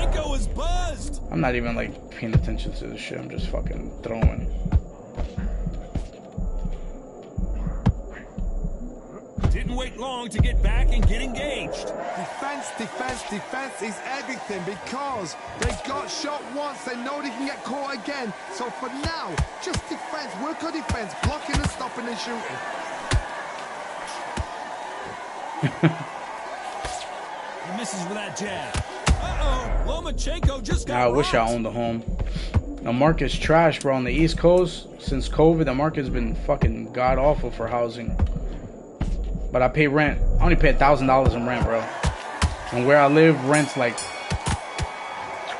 I'm not even like paying attention to this shit. I'm just fucking throwing. Didn't wait long to get back and get engaged. Defense is everything because they got shot once. They know they can get caught again. So for now, just defense. Work on defense. Blocking and stopping and shooting. He misses with that jab. Uh-oh. Lomachenko just got I wish I owned a home. The market's trash, bro. On the East Coast, since COVID, the market's been fucking god-awful for housing. But I pay rent. I only pay $1,000 in rent, bro. And where I live, rent's like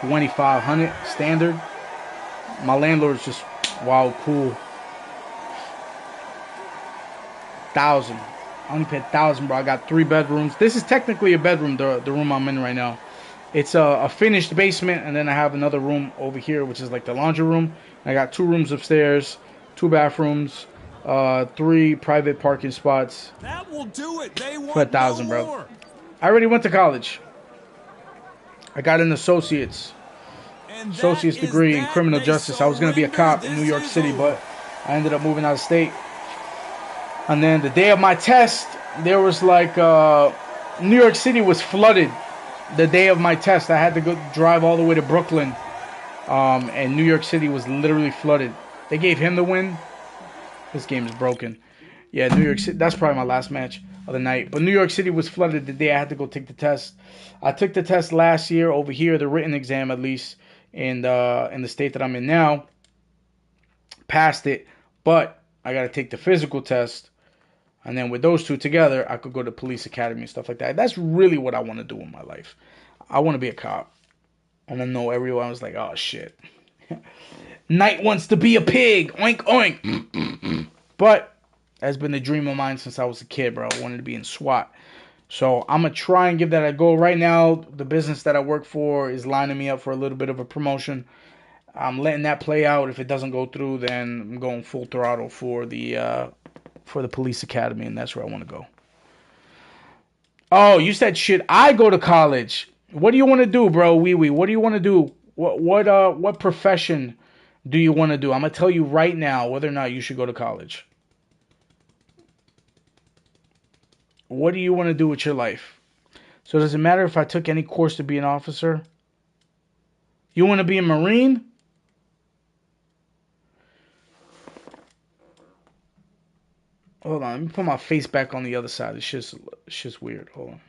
$2,500 standard. My landlord's just wild cool. 1,000. I only pay 1,000, bro. I got 3 bedrooms. This is technically a bedroom, the room I'm in right now. It's a finished basement, and then I have another room over here, which is like the laundry room. I got 2 rooms upstairs, 2 bathrooms. 3 private parking spots. That will do it. They want for 1,000, no bro. more. I already went to college. I got an associate's degree in criminal justice. I was gonna be a cop in New York City, but I ended up moving out of state. And then the day of my test, there was like New York City was flooded. The day of my test, I had to go drive all the way to Brooklyn, and New York City was literally flooded. They gave him the win. This game is broken. Yeah, New York City. That's probably my last match of the night. But New York City was flooded the day I had to go take the test. I took the test last year over here, the written exam at least, in the state that I'm in now. Passed it, but I got to take the physical test. And then with those two together, I could go to police academy and stuff like that. That's really what I want to do in my life. I want to be a cop. And I know everyone was like, oh, shit. Knight wants to be a pig. Oink, oink. But that's been the dream of mine since I was a kid, bro. I wanted to be in SWAT. So I'm going to try and give that a go. Right now, the business that I work for is lining me up for a little bit of a promotion. I'm letting that play out. If it doesn't go through, then I'm going full throttle for the police academy, and that's where I want to go. Oh, you said shit. I go to college. What do you want to do, bro? Wee wee. What do you want to do? What profession do you want to do? I'm gonna tell you right now whether or not you should go to college. What do you want to do with your life? So does it matter if I took any course to be an officer? You want to be a Marine? Hold on, let me put my face back on the other side. It's just weird. Hold on.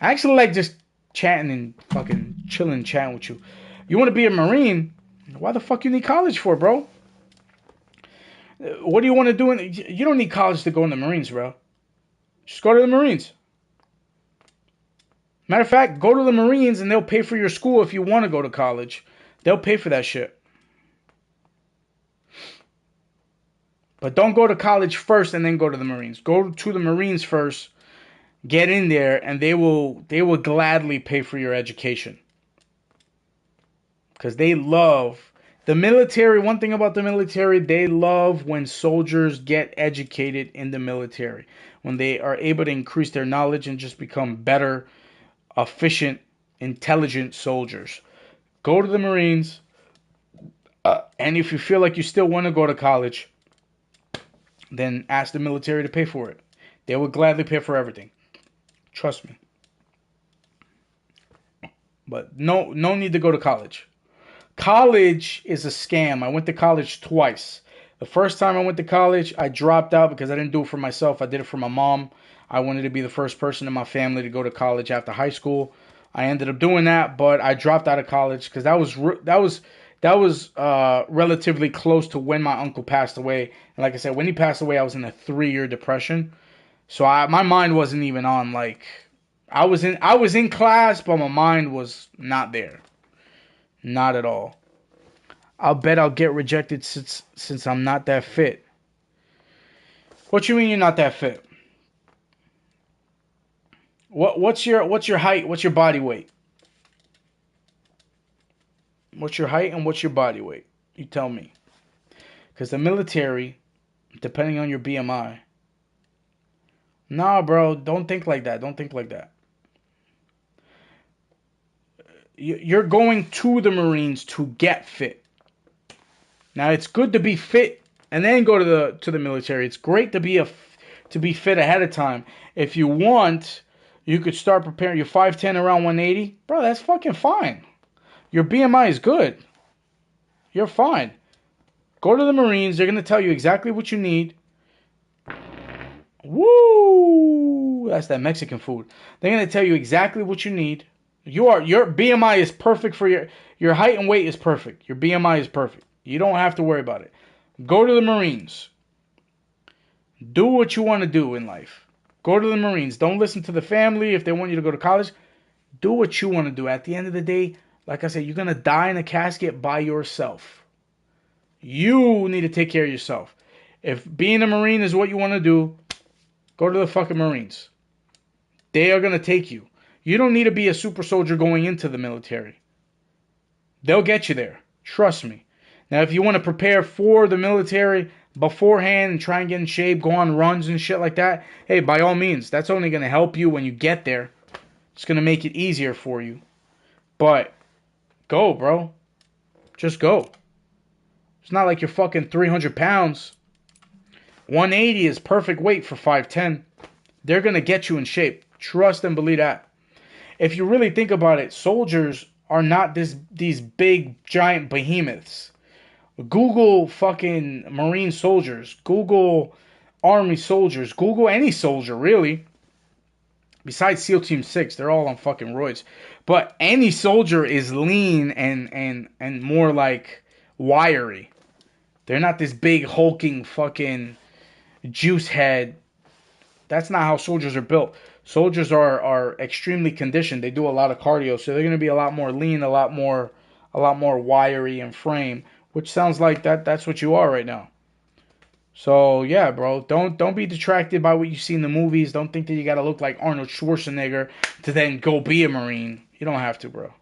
I actually like just chatting and fucking chilling, chatting with you. You want to be a Marine? Why the fuck you need college for, bro? What do you want to do? You don't need college to go in the Marines, bro. Just go to the Marines. Matter of fact, go to the Marines and they'll pay for your school if you want to go to college. They'll pay for that shit. But don't go to college first and then go to the Marines. Go to the Marines first, get in there, and they will gladly pay for your education. Because they love the military. One thing about the military, they love when soldiers get educated in the military. When they are able to increase their knowledge and just become better, efficient, intelligent soldiers. Go to the Marines. And if you feel like you still want to go to college, then ask the military to pay for it. They will gladly pay for everything. Trust me. But no need to go to college. College is a scam. I went to college twice. The first time I went to college, I dropped out because I didn't do it for myself. I did it for my mom. I wanted to be the first person in my family to go to college after high school. I ended up doing that, but I dropped out of college because that was relatively close to when my uncle passed away. And like I said, when he passed away, I was in a 3-year depression. So my mind wasn't even on, like, I was in class, but my mind was not there. Not at all. I'll bet I'll get rejected since I'm not that fit. What you mean you're not that fit? What's your height? What's your body weight? What's your height and what's your body weight? You tell me. Because the military, depending on your BMI. Nah, bro, don't think like that. Don't think like that. You're going to the Marines to get fit. Now, it's good to be fit and then go to the military. It's great to be fit ahead of time. If you want, you could start preparing. You're 5'10", around 180. Bro, that's fucking fine. Your BMI is good. You're fine. Go to the Marines. They're going to tell you exactly what you need. Woo! That's that Mexican food. They're going to tell you exactly what you need. Your BMI is perfect for your height and weight is perfect. Your BMI is perfect. You don't have to worry about it. Go to the Marines. Do what you want to do in life. Go to the Marines. Don't listen to the family if they want you to go to college. Do what you want to do. At the end of the day, like I said, you're going to die in a casket by yourself. You need to take care of yourself. If being a Marine is what you want to do, go to the fucking Marines. They are going to take you. You don't need to be a super soldier going into the military. They'll get you there. Trust me. Now, if you want to prepare for the military beforehand and try and get in shape, go on runs and shit like that, hey, by all means, that's only going to help you when you get there. It's going to make it easier for you. But go, bro. Just go. It's not like you're fucking 300 pounds. 180 is perfect weight for 5'10". They're going to get you in shape. Trust and believe that. If you really think about it, soldiers are not these big, giant behemoths. Google fucking Marine soldiers. Google Army soldiers. Google any soldier, really. Besides SEAL Team 6, they're all on fucking roids. But any soldier is lean and more like wiry. They're not this big, hulking fucking juice head. That's not how soldiers are built. Soldiers are extremely conditioned. They do a lot of cardio, so they're going to be a lot more lean, a lot more wiry in frame, which sounds like that's what you are right now. So yeah, bro, don't be detracted by what you see in the movies. Don't think that you got to look like Arnold Schwarzenegger to then go be a Marine. You don't have to, bro.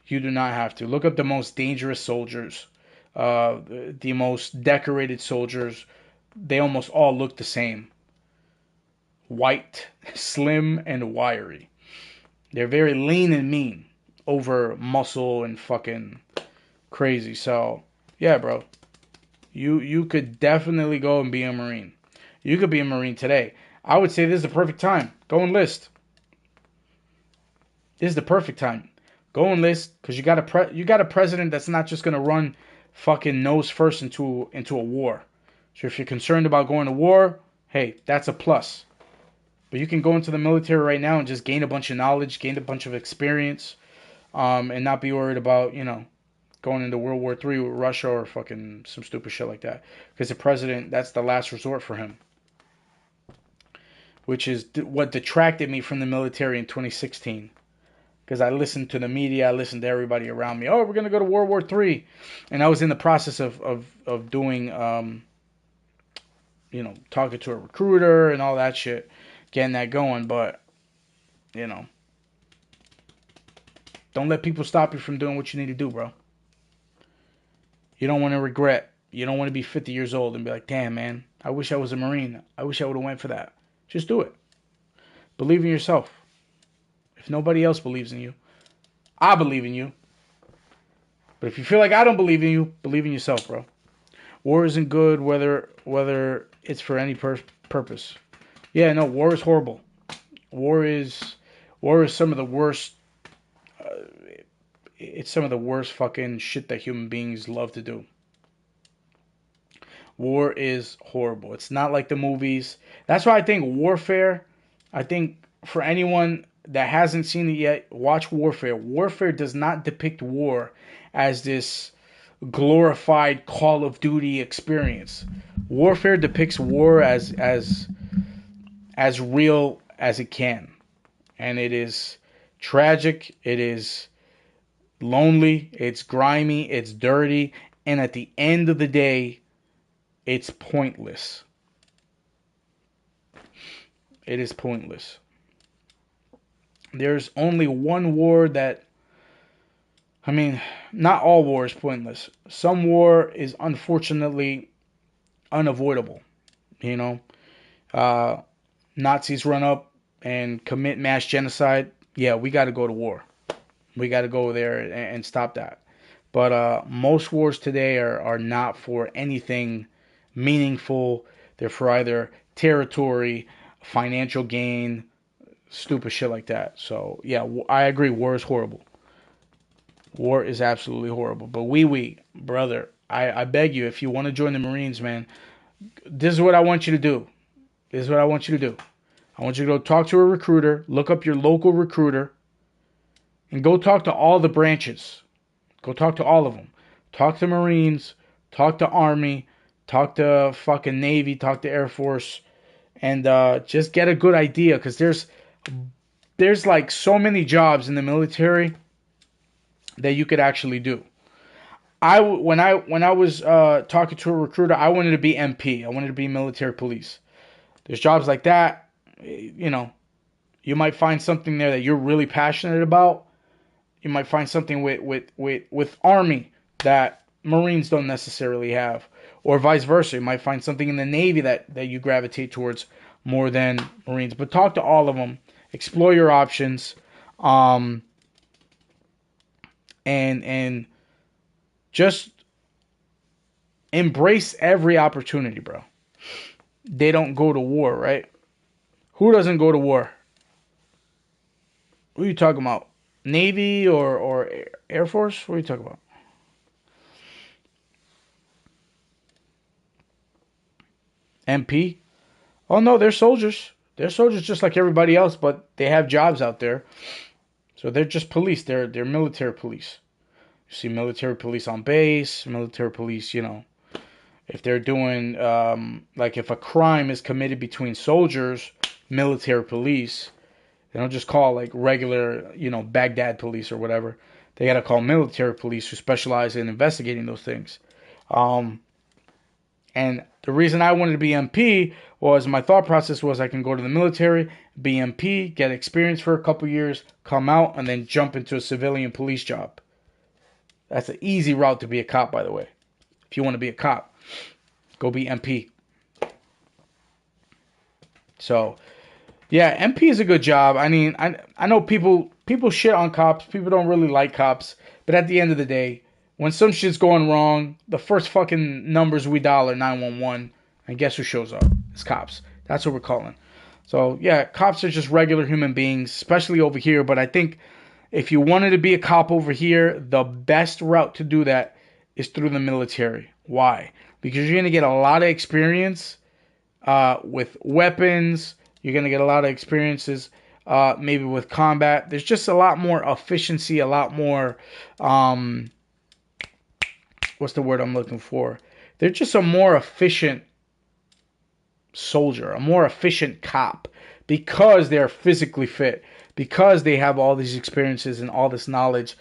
You do not have to. Look up the most dangerous soldiers, the most decorated soldiers. They almost all look the same. White, slim, and wiry. They're very lean and mean over muscle and fucking crazy. So, yeah, bro. You could definitely go and be a Marine. You could be a Marine today. I would say this is the perfect time. Go enlist. This is the perfect time. Go enlist because you got a president that's not just gonna run fucking nose first into a war. So if you're concerned about going to war, hey, that's a plus. But you can go into the military right now and just gain a bunch of knowledge, gain a bunch of experience, and not be worried about, going into World War III with Russia or fucking some stupid shit like that. Because the president, that's the last resort for him. Which is what detracted me from the military in 2016. Because I listened to the media, I listened to everybody around me. Oh, we're going to go to World War III. And I was in the process of doing you know, talking to a recruiter and all that shit, getting that going. But, you know, don't let people stop you from doing what you need to do, bro. You don't want to regret. You don't want to be 50 years old and be like, damn, man, I wish I was a Marine. I wish I would have went for that. Just do it. Believe in yourself. If nobody else believes in you, I believe in you. But if you feel like I don't believe in you, believe in yourself, bro. War isn't good whether it's for any purpose. Yeah, no, war is horrible. War is some of the worst. It's some of the worst fucking shit that human beings love to do. War is horrible. It's not like the movies. That's why I think Warfare, I think for anyone that hasn't seen it yet, watch Warfare. Warfare does not depict war as this glorified Call of Duty experience. Warfare depicts war as real as it can. And it is tragic, it is lonely, it's grimy, it's dirty, and at the end of the day, it's pointless. It is pointless. There's only one war that, I mean, not all war is pointless. Some war is unfortunately unavoidable. You know, Nazis run up and commit mass genocide. Yeah, we got to go to war. We got to go there and stop that. But most wars today are not for anything meaningful. They're for either territory, financial gain, stupid shit like that. So, yeah, I agree. War is horrible. War is absolutely horrible. But brother, I beg you, if you want to join the Marines, man, this is what I want you to do. This is what I want you to do. I want you to go talk to a recruiter, look up your local recruiter, and go talk to all the branches. Go talk to all of them. Talk to Marines, talk to Army, talk to fucking Navy, talk to Air Force, and just get a good idea, because there's like so many jobs in the military that you could actually do. When I was talking to a recruiter, I wanted to be MP. I wanted to be military police. There's jobs like that. You know, you might find something there that you're really passionate about. You might find something with Army that Marines don't necessarily have, or vice versa. You might find something in the Navy that you gravitate towards more than Marines. But talk to all of them, explore your options, and just embrace every opportunity, bro. They don't go to war, right? Who doesn't go to war? What are you talking about? Navy or Air Force? What are you talking about? MP? Oh, no, they're soldiers. They're soldiers just like everybody else, but they have jobs out there. So they're just police. They're military police. You see military police on base, military police, you know. If they're doing, like if a crime is committed between soldiers, military police, they don't just call like regular, you know, Baghdad police or whatever. They got to call military police who specialize in investigating those things. And the reason I wanted to be MP was my thought process was I can go to the military, be MP, get experience for a couple years, come out, and then jump into a civilian police job. That's an easy route to be a cop, by the way. If you want to be a cop, go be MP. So, yeah, MP is a good job. I mean, I know people shit on cops. People don't really like cops. But at the end of the day, when some shit's going wrong, the first fucking numbers we dial are 911. And guess who shows up? It's cops. That's what we're calling. So, yeah, cops are just regular human beings, especially over here. But I think if you wanted to be a cop over here, the best route to do that is through the military. Why? Because you're going to get a lot of experience with weapons. You're going to get a lot of experiences maybe with combat. There's just a lot more efficiency, a lot more, what's the word I'm looking for? They're just a more efficient soldier, a more efficient cop, because they're physically fit, because they have all these experiences and all this knowledge,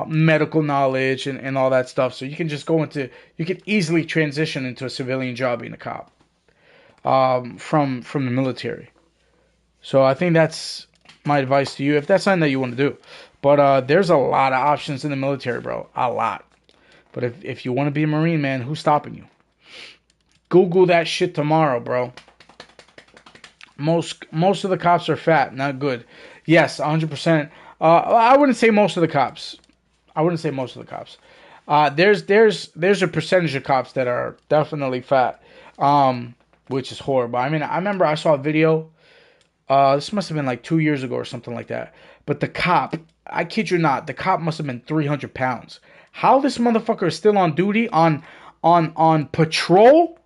medical knowledge and all that stuff. So you can just you can easily transition into a civilian job being a cop. from the military. So I think that's my advice to you if that's something that you want to do. But there's a lot of options in the military, bro. A lot. But if you want to be a Marine, man, who's stopping you? Google that shit tomorrow, bro. Most of the cops are fat, not good. Yes, 100%. I wouldn't say most of the cops. There's a percentage of cops that are definitely fat, which is horrible. I mean, I remember I saw a video. This must have been like 2 years ago or something like that. But the cop, I kid you not, the cop must have been 300 pounds. How this motherfucker is still on duty on patrol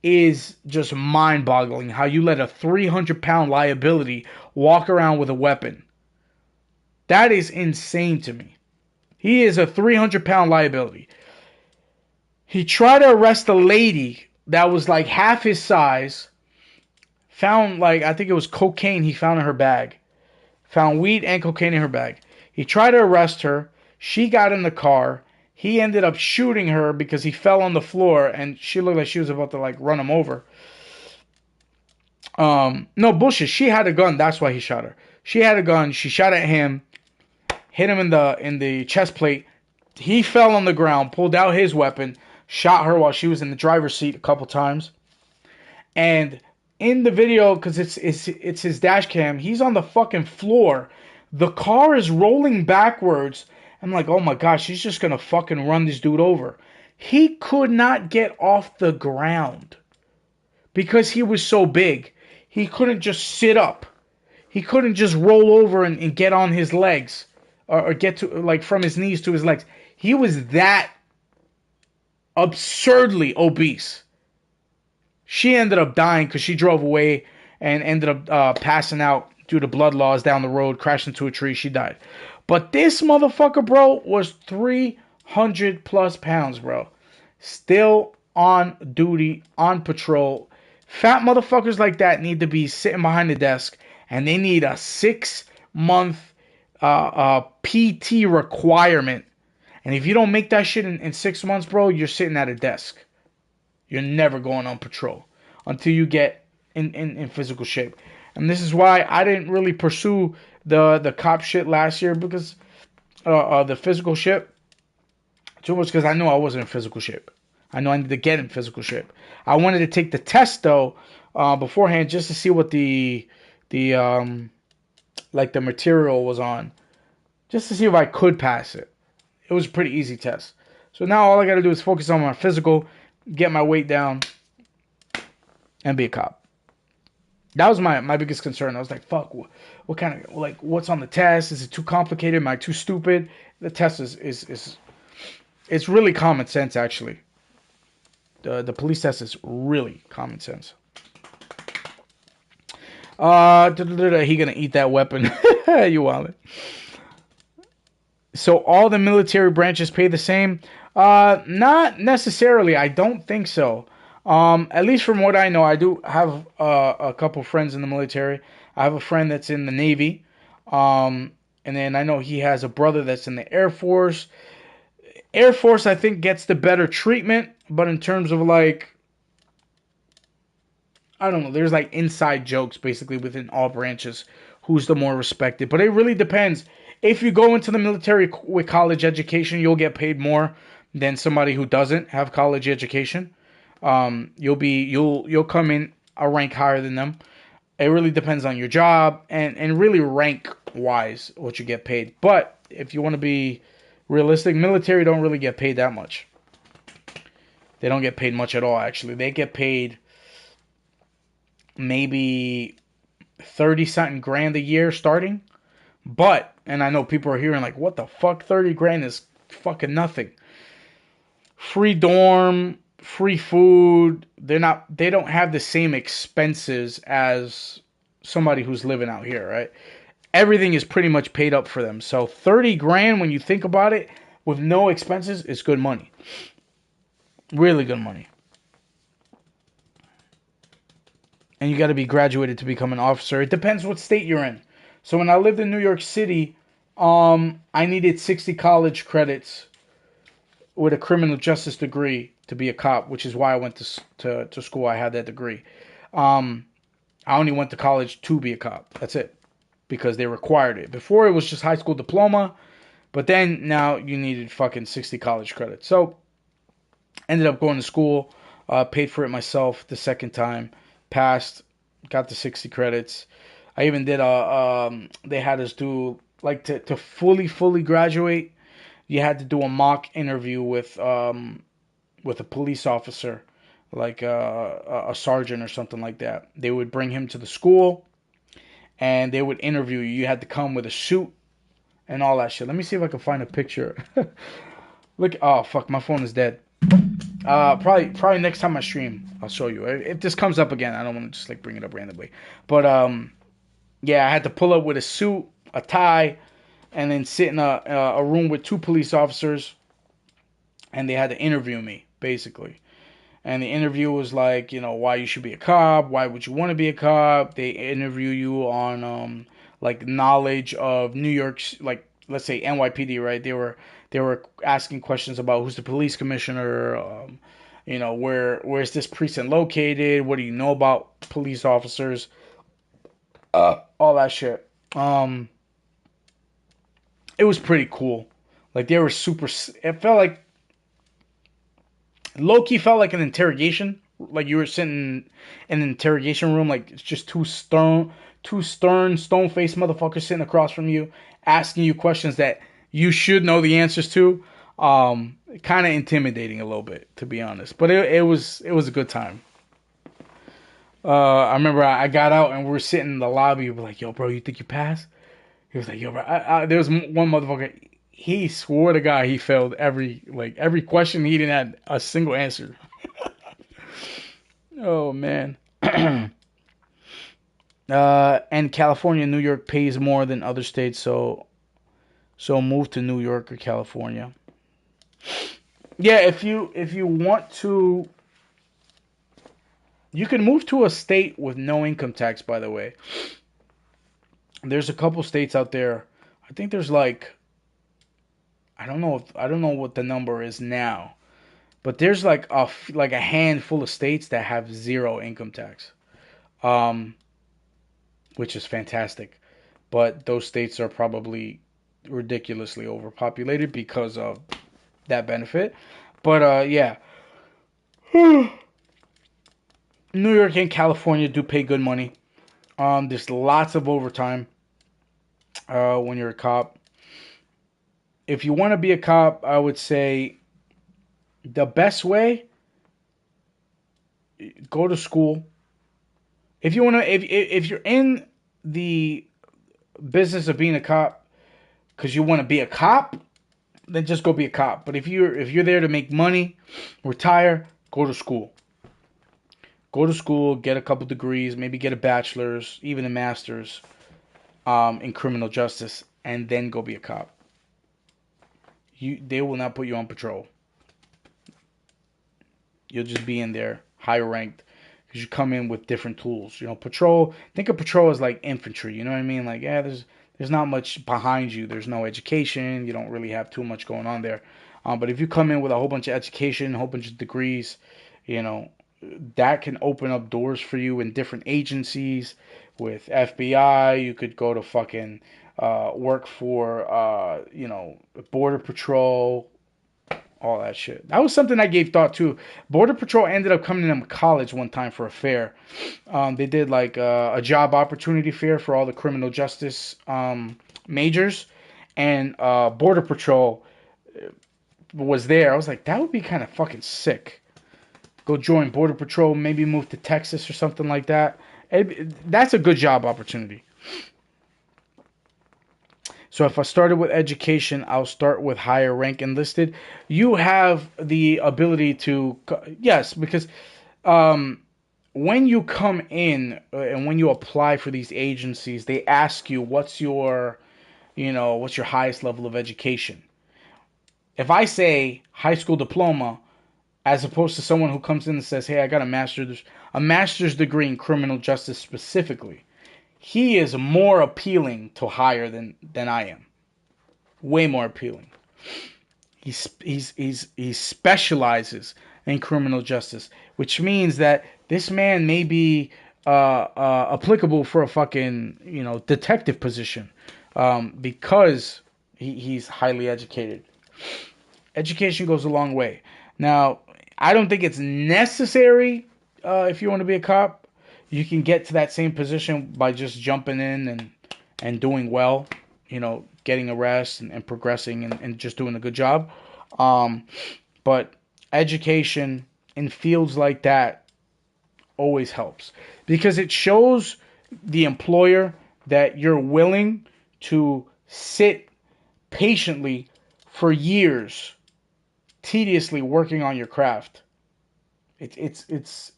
is just mind-boggling. How you let a 300-pound liability walk around with a weapon. That is insane to me. He is a 300-pound liability. He tried to arrest a lady that was like half his size. Found, like, I think it was cocaine he found in her bag. Found weed and cocaine in her bag. He tried to arrest her. She got in the car. He ended up shooting her because he fell on the floor and she looked like she was about to like run him over. No bullshit. She had a gun. That's why he shot her. She had a gun. She shot at him, hit him in the chest plate. He fell on the ground, pulled out his weapon, shot her while she was in the driver's seat a couple times. And in the video, because it's his dash cam, he's on the fucking floor. The car is rolling backwards. I'm like, oh my gosh, she's just going to fucking run this dude over. He could not get off the ground because he was so big. He couldn't just sit up. He couldn't just roll over and get on his legs or get to, like, from his knees to his legs. He was that absurdly obese. She ended up dying because she drove away and ended up passing out due to blood loss down the road, crashed into a tree. She died. But this motherfucker, bro, was 300 plus pounds, bro. Still on duty, on patrol. Fat motherfuckers like that need to be sitting behind the desk, and they need a 6-month PT requirement. And if you don't make that shit in 6 months, bro, you're sitting at a desk. You're never going on patrol until you get in physical shape. And this is why I didn't really pursue the cop shit last year, because the physical shit too much, because I knew I wasn't in physical shape. I know I need to get in physical shape. I wanted to take the test though beforehand just to see what the material was on, just to see if I could pass it. It was a pretty easy test. So now all I got to do is focus on my physical, get my weight down, and be a cop. That was my biggest concern. I was like, fuck, what kind of, like, what's on the test? Is it too complicated? Am I too stupid? The test is it's really common sense, actually. The police test is really common sense. He gonna eat that weapon. You want it. So all the military branches pay the same? Not necessarily. I don't think so. At least from what I know, I do have a couple friends in the military. I have a friend that's in the Navy. And then I know he has a brother that's in the Air Force. Air Force, I think, gets the better treatment. But in terms of, like, I don't know, there's like inside jokes basically within all branches. Who's the more respected? But it really depends. If you go into the military with college education, you'll get paid more than somebody who doesn't have college education. You'll come in a rank higher than them. It really depends on your job and really rank wise what you get paid. But if you want to be realistic, military don't really get paid that much. They don't get paid much at all, actually. They get paid maybe 30-something grand a year starting. But, and I know people are hearing like, what the fuck? 30 grand is fucking nothing. Free dorm, free food. They don't have the same expenses as somebody who's living out here, right? Everything is pretty much paid up for them. So 30 grand, when you think about it, with no expenses, is good money. Really good money. And you got to be graduated to become an officer. It depends what state you're in. So when I lived in New York City, I needed 60 college credits with a criminal justice degree to be a cop, which is why I went to school. I had that degree. I only went to college to be a cop. That's it. Because they required it. Before it was just high school diploma. But then now you needed fucking 60 college credits. So ended up going to school. Paid for it myself the second time. Passed. Got the 60 credits. I even did they had us do, like, to fully graduate, you had to do a mock interview with a police officer, like a sergeant or something like that. They would bring him to the school, and they would interview you. You had to come with a suit and all that shit. Let me see if I can find a picture. Look, oh fuck, my phone is dead. Probably next time I stream, I'll show you. If this comes up again, I don't want to just like bring it up randomly. But yeah, I had to pull up with a suit, a tie, and then sit in a room with 2 police officers, and they had to interview me, basically. And the interview was like, why you should be a cop, why would you want to be a cop. They interview you on like knowledge of New York's, like, let's say NYPD, right? They were asking questions about who's the police commissioner, where's this precinct located, what do you know about police officers, all that shit. It was pretty cool. Like, they were super. It felt like, low-key felt like an interrogation. Like you were sitting in an interrogation room. Like, it's just two stern, stone-faced motherfuckers sitting across from you, asking you questions that you should know the answers to. Kind of intimidating a little bit, to be honest. But it was a good time. I remember I got out and we were sitting in the lobby. We were like, yo, bro, you think you passed? He was like, yo, bro. There was one motherfucker. He swore to God he failed every question. He didn't have a single answer. Oh, man. And California and New York pays more than other states, so move to New York or California. Yeah, if you want to, you can move to a state with no income tax, by the way. There's a couple states out there. I think there's like, I don't know what the number is now, but there's like a handful of states that have zero income tax, which is fantastic. But those states are probably ridiculously overpopulated because of that benefit. But yeah, New York and California do pay good money. There's lots of overtime when you're a cop. If you want to be a cop, I would say the best way, go to school. If you want to, if you're in the business of being a cop because you want to be a cop, then just go be a cop. But if you're there to make money, retire, go to school. Go to school, get a couple degrees, maybe get a bachelor's, even a master's in criminal justice, and then go be a cop. They will not put you on patrol. You'll just be in there, higher ranked, because you come in with different tools. Patrol. Think of patrol as like infantry. You know what I mean? Like, yeah, there's not much behind you. There's no education. You don't really have too much going on there. But if you come in with a whole bunch of education, a whole bunch of degrees, that can open up doors for you in different agencies. With FBI, you could go to fucking work for, Border Patrol, all that shit. That was something I gave thought to. Border Patrol ended up coming to college one time for a fair. They did like a job opportunity fair for all the criminal justice majors. And Border Patrol was there. I was like, that would be kind of fucking sick. Go join Border Patrol, maybe move to Texas or something like that. That's a good job opportunity. So if I started with education, I'll start with higher rank enlisted. You have the ability to, yes, because when you come in and when you apply for these agencies, they ask you what's your highest level of education. If I say high school diploma, as opposed to someone who comes in and says, hey, I got a master's degree in criminal justice specifically, he is more appealing to hire than I am. Way more appealing. He specializes in criminal justice, which means that this man may be applicable for a fucking, detective position, because he's highly educated. Education goes a long way. Now, I don't think it's necessary if you want to be a cop. You can get to that same position by just jumping in and doing well, getting arrests and progressing and just doing a good job. But education in fields like that always helps, because it shows the employer that you're willing to sit patiently for years, tediously working on your craft. It's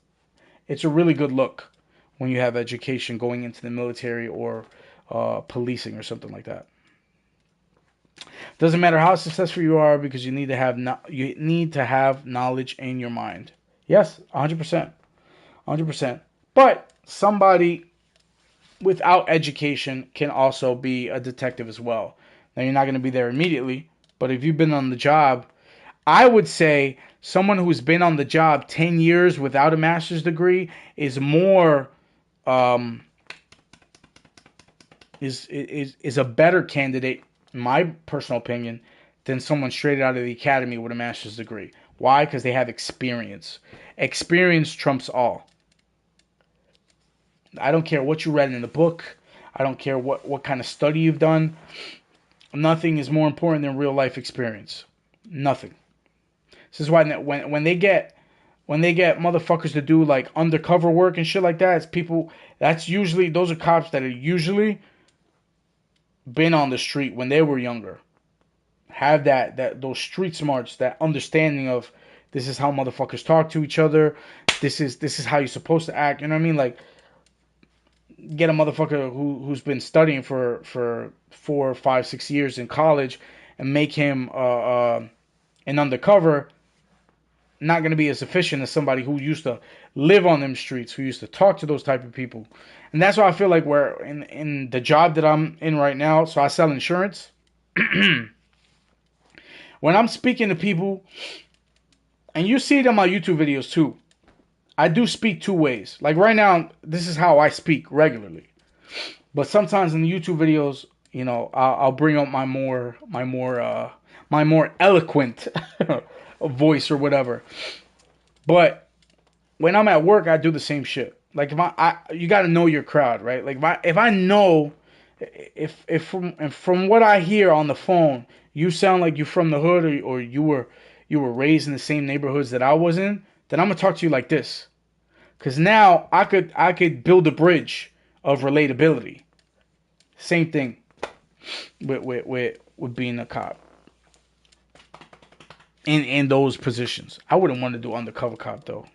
a really good look when you have education going into the military or policing or something like that. Doesn't matter how successful you are, because you need to have knowledge in your mind. Yes, 100%. 100%. But somebody without education can also be a detective as well. Now, you're not going to be there immediately, but if you've been on the job, I would say someone who's been on the job 10 years without a master's degree is more is a better candidate, in my personal opinion, than someone straight out of the academy with a master's degree. Why? Because they have experience. Experience trumps all. I don't care what you read in the book. I don't care what kind of study you've done. Nothing is more important than real life experience. Nothing. This is why when they get motherfuckers to do like undercover work and shit like that, it's people. Those are cops that are usually been on the street when they were younger. Have those street smarts, that understanding of this is how motherfuckers talk to each other. This is how you're supposed to act. You know what I mean? Like, get a motherfucker who's been studying for 4, 5, 6 years in college and make him an undercover. Not going to be as efficient as somebody who used to live on them streets, who used to talk to those type of people. And that's why I feel like we're in the job that I'm in right now. So I sell insurance. When I'm speaking to people, and you see it in my YouTube videos too, I do speak two ways. Like right now, this is how I speak regularly. But sometimes in the YouTube videos, I'll bring up my more eloquent voice or whatever. But when I'm at work, I do the same shit. Like you got to know your crowd, right? Like if I know, if from what I hear on the phone, you sound like you're from the hood, or you were raised in the same neighborhoods that I was in, then I'm gonna talk to you like this. Cause now I could build a bridge of relatability. Same thing with being a cop. In those positions. I wouldn't want to do undercover cop though.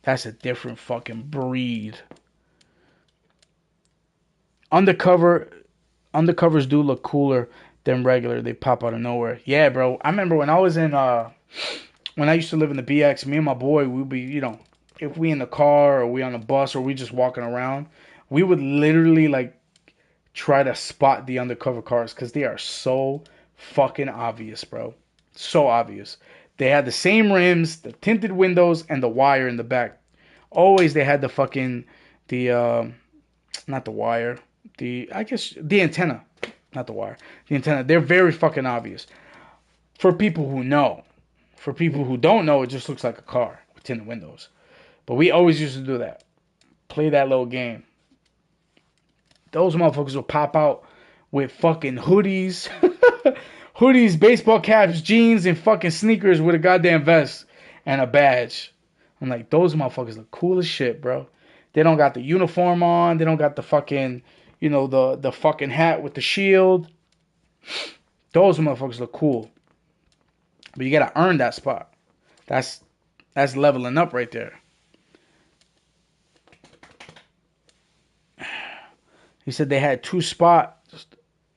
That's a different fucking breed. Undercovers do look cooler than regular. They pop out of nowhere. Yeah, bro. I remember when I was in when I used to live in the BX, me and my boy, we'd be, if we in the car or we on a bus or we just walking around, we would literally like try to spot the undercover cars because they are so fucking obvious, bro. So obvious. They had the same rims, the tinted windows, and the wire in the back. Always they had not the wire, the antenna. Not the wire. The antenna. They're very fucking obvious. For people who know. For people who don't know, it just looks like a car with tinted windows. But we always used to do that. Play that little game. Those motherfuckers will pop out with fucking hoodies. Hoodies, baseball caps, jeans, and fucking sneakers with a goddamn vest and a badge. I'm like, those motherfuckers look cool as shit, bro. They don't got the uniform on. They don't got the fucking, the fucking hat with the shield. Those motherfuckers look cool. But you gotta earn that spot. That's leveling up right there. He said they had two spots.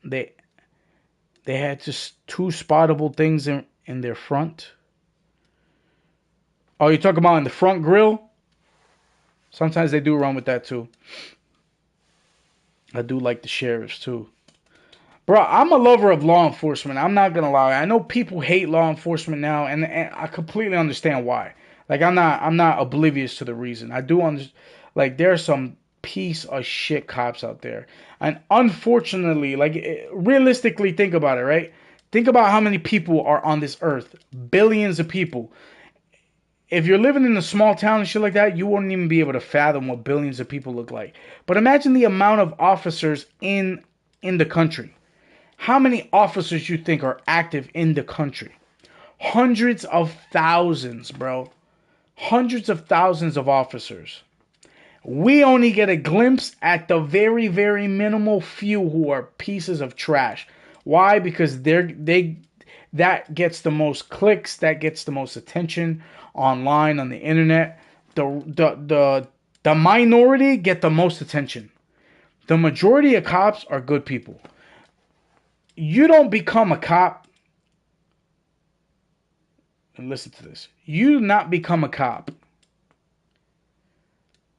They had just two spottable things in their front. Oh, you talking about in the front grill? Sometimes they do run with that too. I do like the sheriffs too. Bro, I'm a lover of law enforcement. I'm not going to lie. I know people hate law enforcement now, and I completely understand why. Like, I'm not oblivious to the reason. I do understand. Like, there are some piece of shit cops out there. And unfortunately, like, realistically, think about it, right? Think about how many people are on this earth. Billions of people. If you're living in a small town and shit like that, you won't even be able to fathom what billions of people look like. But imagine the amount of officers in the country. How many officers you think are active in the country? Hundreds of thousands, bro. Hundreds of thousands of officers. We only get a glimpse at the very, very minimal few who are pieces of trash. Why? Because that gets the most clicks, that gets the most attention online on the internet. The minority get the most attention. The majority of cops are good people. You don't become a cop. And listen to this. You do not become a cop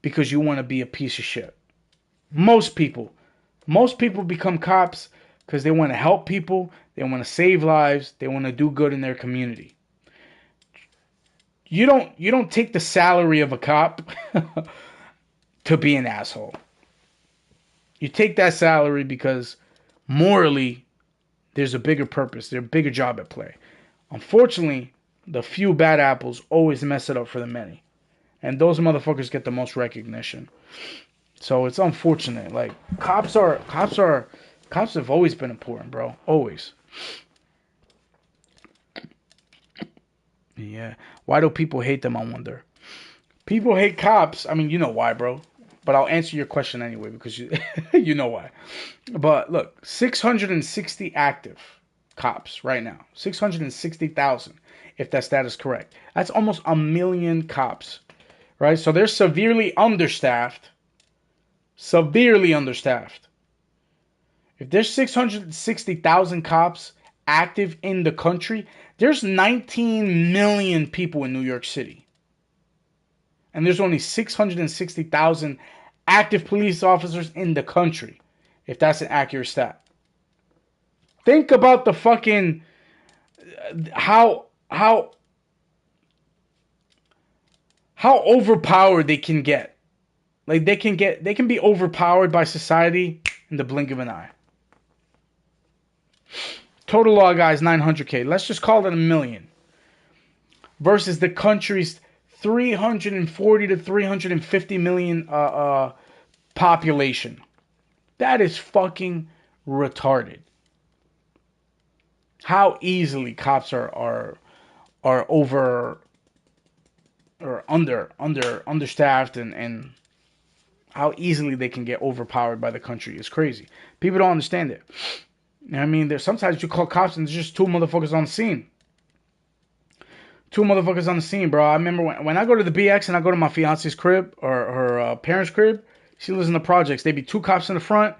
because you want to be a piece of shit. Most people become cops because they want to help people, they want to save lives, they want to do good in their community. You don't take the salary of a cop to be an asshole. You take that salary because morally there's a bigger purpose, there's a bigger job at play. Unfortunately, the few bad apples always mess it up for the many. And those motherfuckers get the most recognition. So it's unfortunate. Like, cops have always been important, bro. Always. Yeah. Why do people hate them, I wonder? People hate cops. I mean, you know why, bro. But I'll answer your question anyway because you know why. But look, 660 active cops right now. 660,000, if that stat is correct. That's almost 1 million cops. Right? So they're severely understaffed. Severely understaffed. If there's 660,000 cops active in the country, there's 19 million people in New York City. And there's only 660,000 active police officers in the country, if that's an accurate stat. Think about the fucking how overpowered they can get. Like, they can be overpowered by society in the blink of an eye. Total law guys, 900K. Let's just call it 1 million. Versus the country's 340 to 350 million population. That is fucking retarded. How easily cops are over or understaffed and how easily they can get overpowered by the country is crazy. People don't understand it. I mean, there's sometimes you call cops and there's just two motherfuckers on the scene. Two motherfuckers on the scene, bro. I remember when I go to the BX and I go to my fiance's crib or her parents' crib, she lives in the projects. They be two cops in the front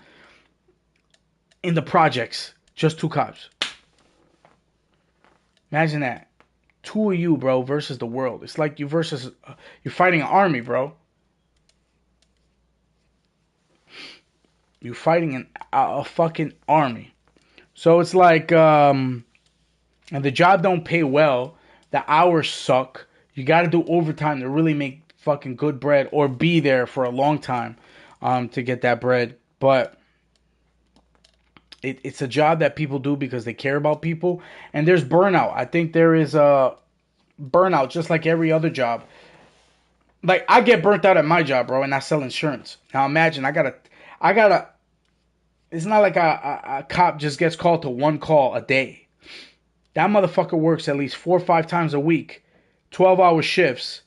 in the projects. Just two cops. Imagine that. Two of you, bro, versus the world. It's like you're fighting an army, bro. You're fighting a fucking army. So it's like, and the job don't pay well. The hours suck. You got to do overtime to really make fucking good bread or be there for a long time to get that bread. But it's a job that people do because they care about people. And there's burnout. I think there is a burnout just like every other job. Like, I get burnt out at my job, bro, and I sell insurance. Now imagine, I gotta, it's not like a cop just gets called to one call a day. That motherfucker works at least 4 or 5 times a week, 12-hour shifts,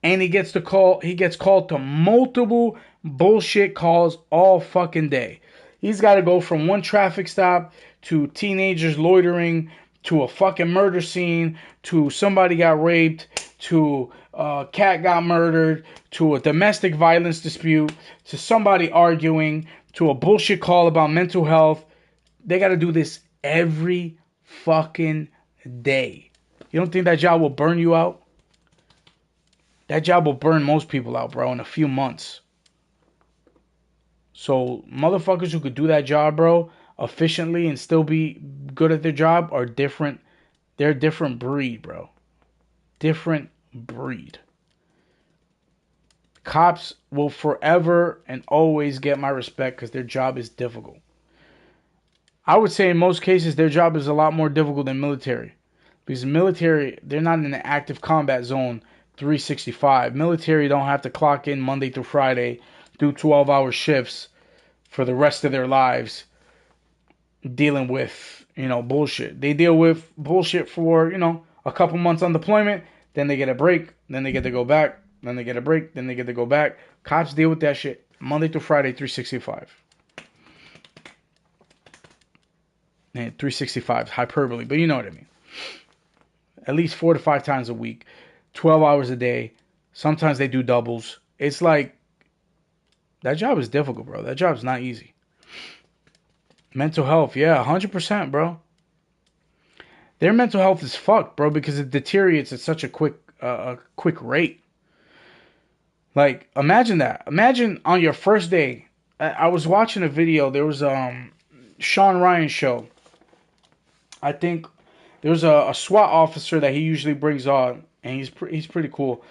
and he gets called to multiple bullshit calls all fucking day. He's got to go from one traffic stop to teenagers loitering to a fucking murder scene to somebody got raped to a cat got murdered to a domestic violence dispute to somebody arguing to a bullshit call about mental health. They got to do this every fucking day. You don't think that job will burn you out? That job will burn most people out, bro, in a few months. So motherfuckers who could do that job, bro, efficiently and still be good at their job are different. They're a different breed, bro. Different breed. Cops will forever and always get my respect because their job is difficult. I would say in most cases their job is a lot more difficult than military. Because military, they're not in an active combat zone 365. Military don't have to clock in Monday through Friday, do 12-hour shifts for the rest of their lives dealing with, bullshit. They deal with bullshit for, a couple months on deployment, then they get a break, then they get to go back, then they get a break, then they get to go back. Cops deal with that shit Monday through Friday, 365. And 365 is hyperbole, but you know what I mean. At least 4 to 5 times a week, 12 hours a day. Sometimes they do doubles. It's like, that job is difficult, bro. That job's not easy. Mental health, yeah, 100%, bro. Their mental health is fucked, bro, because it deteriorates at such a quick rate. Like, imagine that. Imagine on your first day. I was watching a video. There was Sean Ryan show. I think there's a SWAT officer that he usually brings on, and he's pretty cool.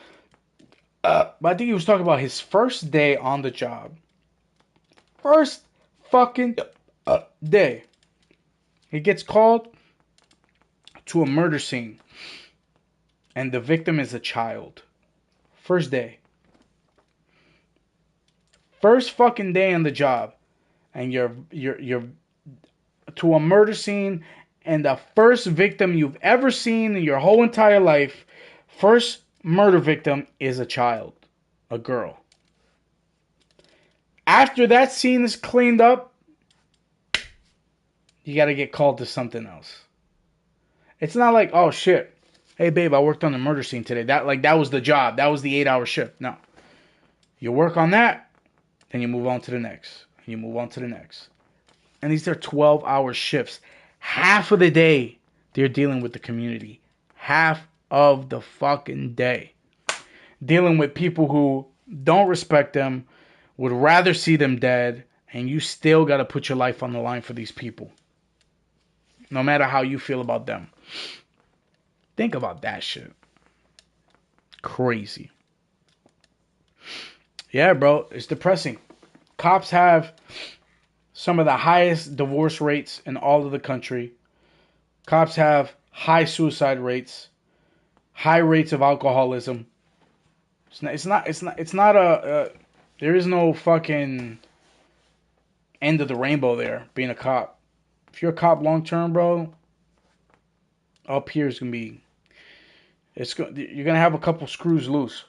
But I think he was talking about his first day on the job. First fucking day. He gets called to a murder scene, and the victim is a child. First day. First fucking day on the job, and you're to a murder scene, and the first victim you've ever seen in your whole entire life, first murder victim is a child, a girl. After that scene is cleaned up, you got to get called to something else. It's not like, oh shit, hey babe, I worked on the murder scene today. That was the job. That was the 8-hour shift. No. You work on that, then you move on to the next. You move on to the next. And these are 12-hour shifts. Half of the day, they're dealing with the community. Half of the fucking day. Dealing with people who don't respect them, would rather see them dead, and you still got to put your life on the line for these people. No matter how you feel about them. Think about that shit. Crazy. Yeah, bro, it's depressing. Cops have some of the highest divorce rates in all of the country. Cops have high suicide rates, high rates of alcoholism. It's not there is no fucking end of the rainbow there being a cop. If you're a cop long term, bro, up here is gonna be you're gonna have a couple screws loose.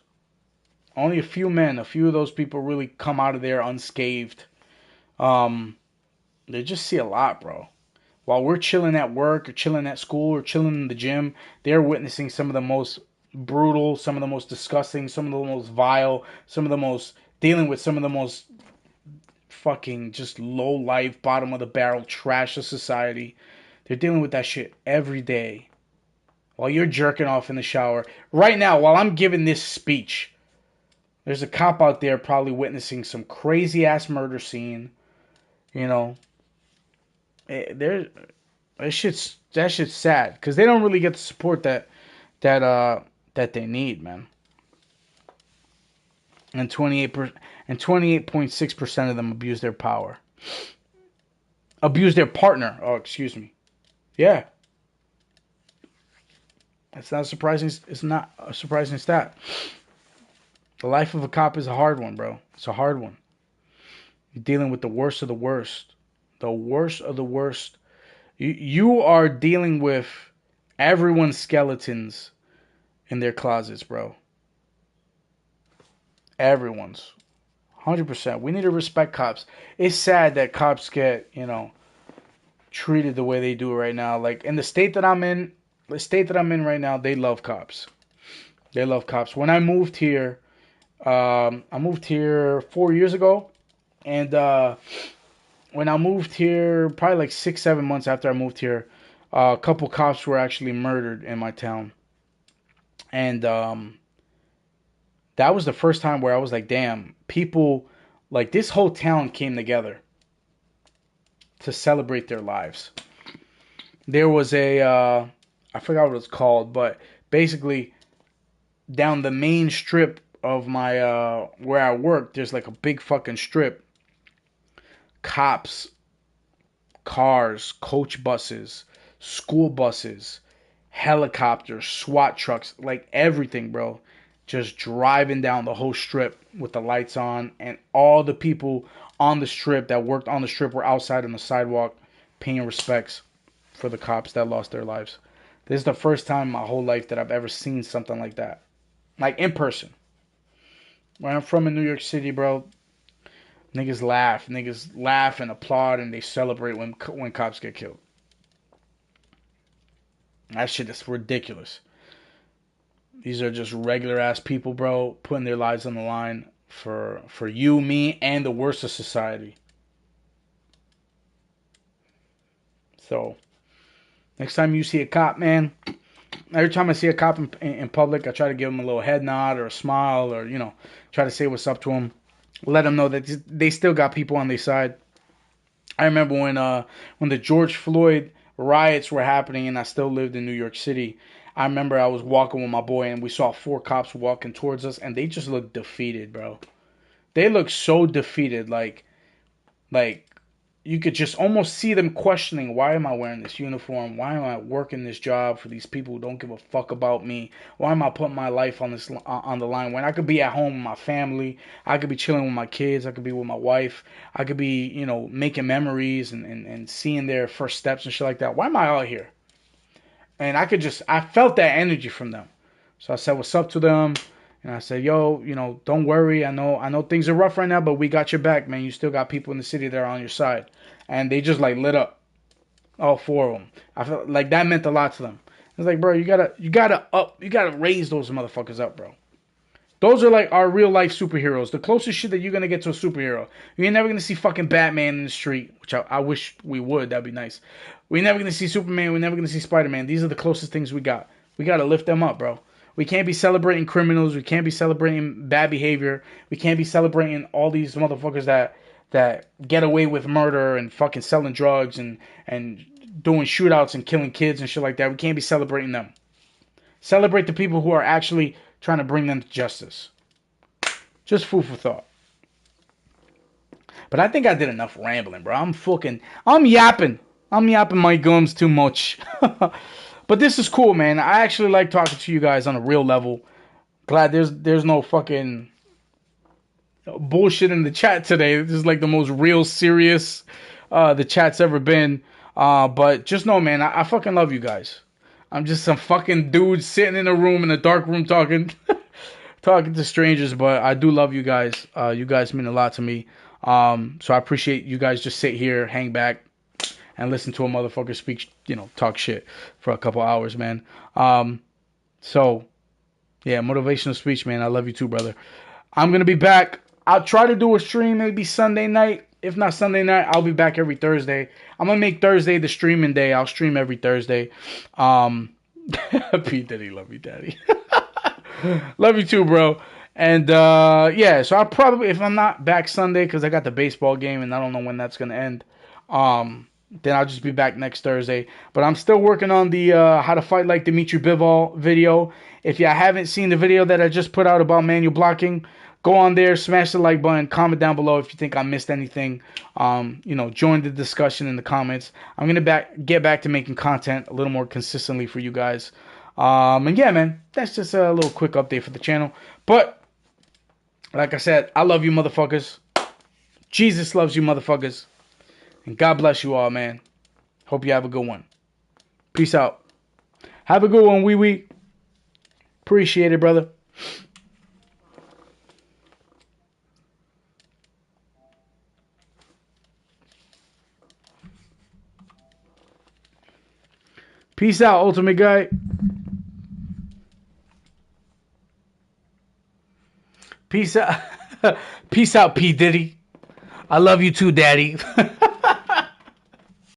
Only a few of those people really come out of there unscathed. They just see a lot, bro. While we're chilling at work or chilling at school or chilling in the gym, they're witnessing some of the most brutal, some of the most disgusting, some of the most vile, dealing with some of the most fucking just low life, bottom of the barrel trash of society. They're dealing with that shit every day. While you're jerking off in the shower. Right now, while I'm giving this speech, there's a cop out there probably witnessing some crazy ass murder scene. That shit's sad because they don't really get the support that they need, man. And 28.6% of them abuse their power, abuse their partner. Oh, excuse me. Yeah, it's not surprising. It's not a surprising stat. The life of a cop is a hard one, bro. It's a hard one. You're dealing with the worst of the worst. The worst of the worst. You are dealing with everyone's skeletons in their closets, bro. Everyone's. 100%. We need to respect cops. It's sad that cops get, treated the way they do right now. Like, in the state that I'm in right now, they love cops. They love cops. When I moved here, I moved here 4 years ago. And when I moved here, probably like 6-7 months after I moved here, a couple cops were actually murdered in my town. And that was the first time where I was like, damn, people, like this whole town came together to celebrate their lives. There was I forgot what it's called, but basically down the main strip of my where I work, there's like a big fucking strip. Cops, cars, coach buses, school buses, helicopters, SWAT trucks, like everything, bro. Just driving down the whole strip with the lights on, and all the people on the strip that worked on the strip were outside on the sidewalk paying respects for the cops that lost their lives. This is the first time in my whole life that I've ever seen something like that. Like in person. Where I'm from in New York City, bro, niggas laugh and applaud and they celebrate when cops get killed. That shit is ridiculous. These are just regular ass people, bro, putting their lives on the line for you, me, and the worst of society. So, next time you see a cop, man, every time I see a cop in public, I try to give him a little head nod or a smile or, try to say what's up to him. Let them know that they still got people on their side. I remember when the George Floyd riots were happening and I still lived in New York City. I remember I was walking with my boy and we saw 4 cops walking towards us and they just looked defeated, bro. They looked so defeated, like you could just almost see them questioning, why am I wearing this uniform? Why am I working this job for these people who don't give a fuck about me? Why am I putting my life on the line when I could be at home with my family? I could be chilling with my kids. I could be with my wife. I could be, making memories and seeing their first steps and shit like that. Why am I out here? And I felt that energy from them. So I said, what's up to them? And I said, yo, don't worry. I know things are rough right now, but we got your back, man. You still got people in the city that are on your side. And they just like lit up. All 4 of them. I felt like that meant a lot to them. It's like, bro, you gotta raise those motherfuckers up, bro. Those are like our real life superheroes. The closest shit that you're gonna get to a superhero. You ain't never gonna see fucking Batman in the street, which I wish we would. That'd be nice. We're never gonna see Superman. We're never gonna see Spider-Man. These are the closest things we got. We gotta lift them up, bro. We can't be celebrating criminals. We can't be celebrating bad behavior. We can't be celebrating all these motherfuckers that get away with murder and fucking selling drugs and doing shootouts and killing kids and shit like that. We can't be celebrating them. Celebrate the people who are actually trying to bring them to justice. Just food for thought. But I think I did enough rambling, bro. I'm yapping. I'm yapping my gums too much. But this is cool, man. I actually like talking to you guys on a real level. Glad there's no fucking bullshit in the chat today. This is like the most real serious the chat's ever been. But just know, man, I fucking love you guys. I'm just some fucking dude sitting in a room, in a dark room, talking to strangers. But I do love you guys. You guys mean a lot to me. So I appreciate you guys just sit here, hang back, and listen to a motherfucker speak, talk shit for a couple hours, man. So, yeah, motivational speech, man. I love you too, brother. I'm going to be back. I'll try to do a stream maybe Sunday night. If not Sunday night, I'll be back every Thursday. I'm going to make Thursday the streaming day. I'll stream every Thursday. P. Diddy, love you, daddy. Love you too, bro. And, yeah, so I'll probably, if I'm not back Sunday, because I got the baseball game and I don't know when that's going to end, then I'll just be back next Thursday. But I'm still working on the How to Fight Like Dimitri Bivol video. If you haven't seen the video that I just put out about manual blocking, go on there, smash the like button, comment down below if you think I missed anything. Join the discussion in the comments. I'm going to get back to making content a little more consistently for you guys. And yeah, man, that's just a little quick update for the channel. But, like I said, I love you motherfuckers. Jesus loves you motherfuckers. And God bless you all, man. Hope you have a good one. Peace out. Have a good one, wee wee. Appreciate it, brother. Peace out, ultimate guy. Peace out. Peace out, P. Diddy. I love you too, daddy.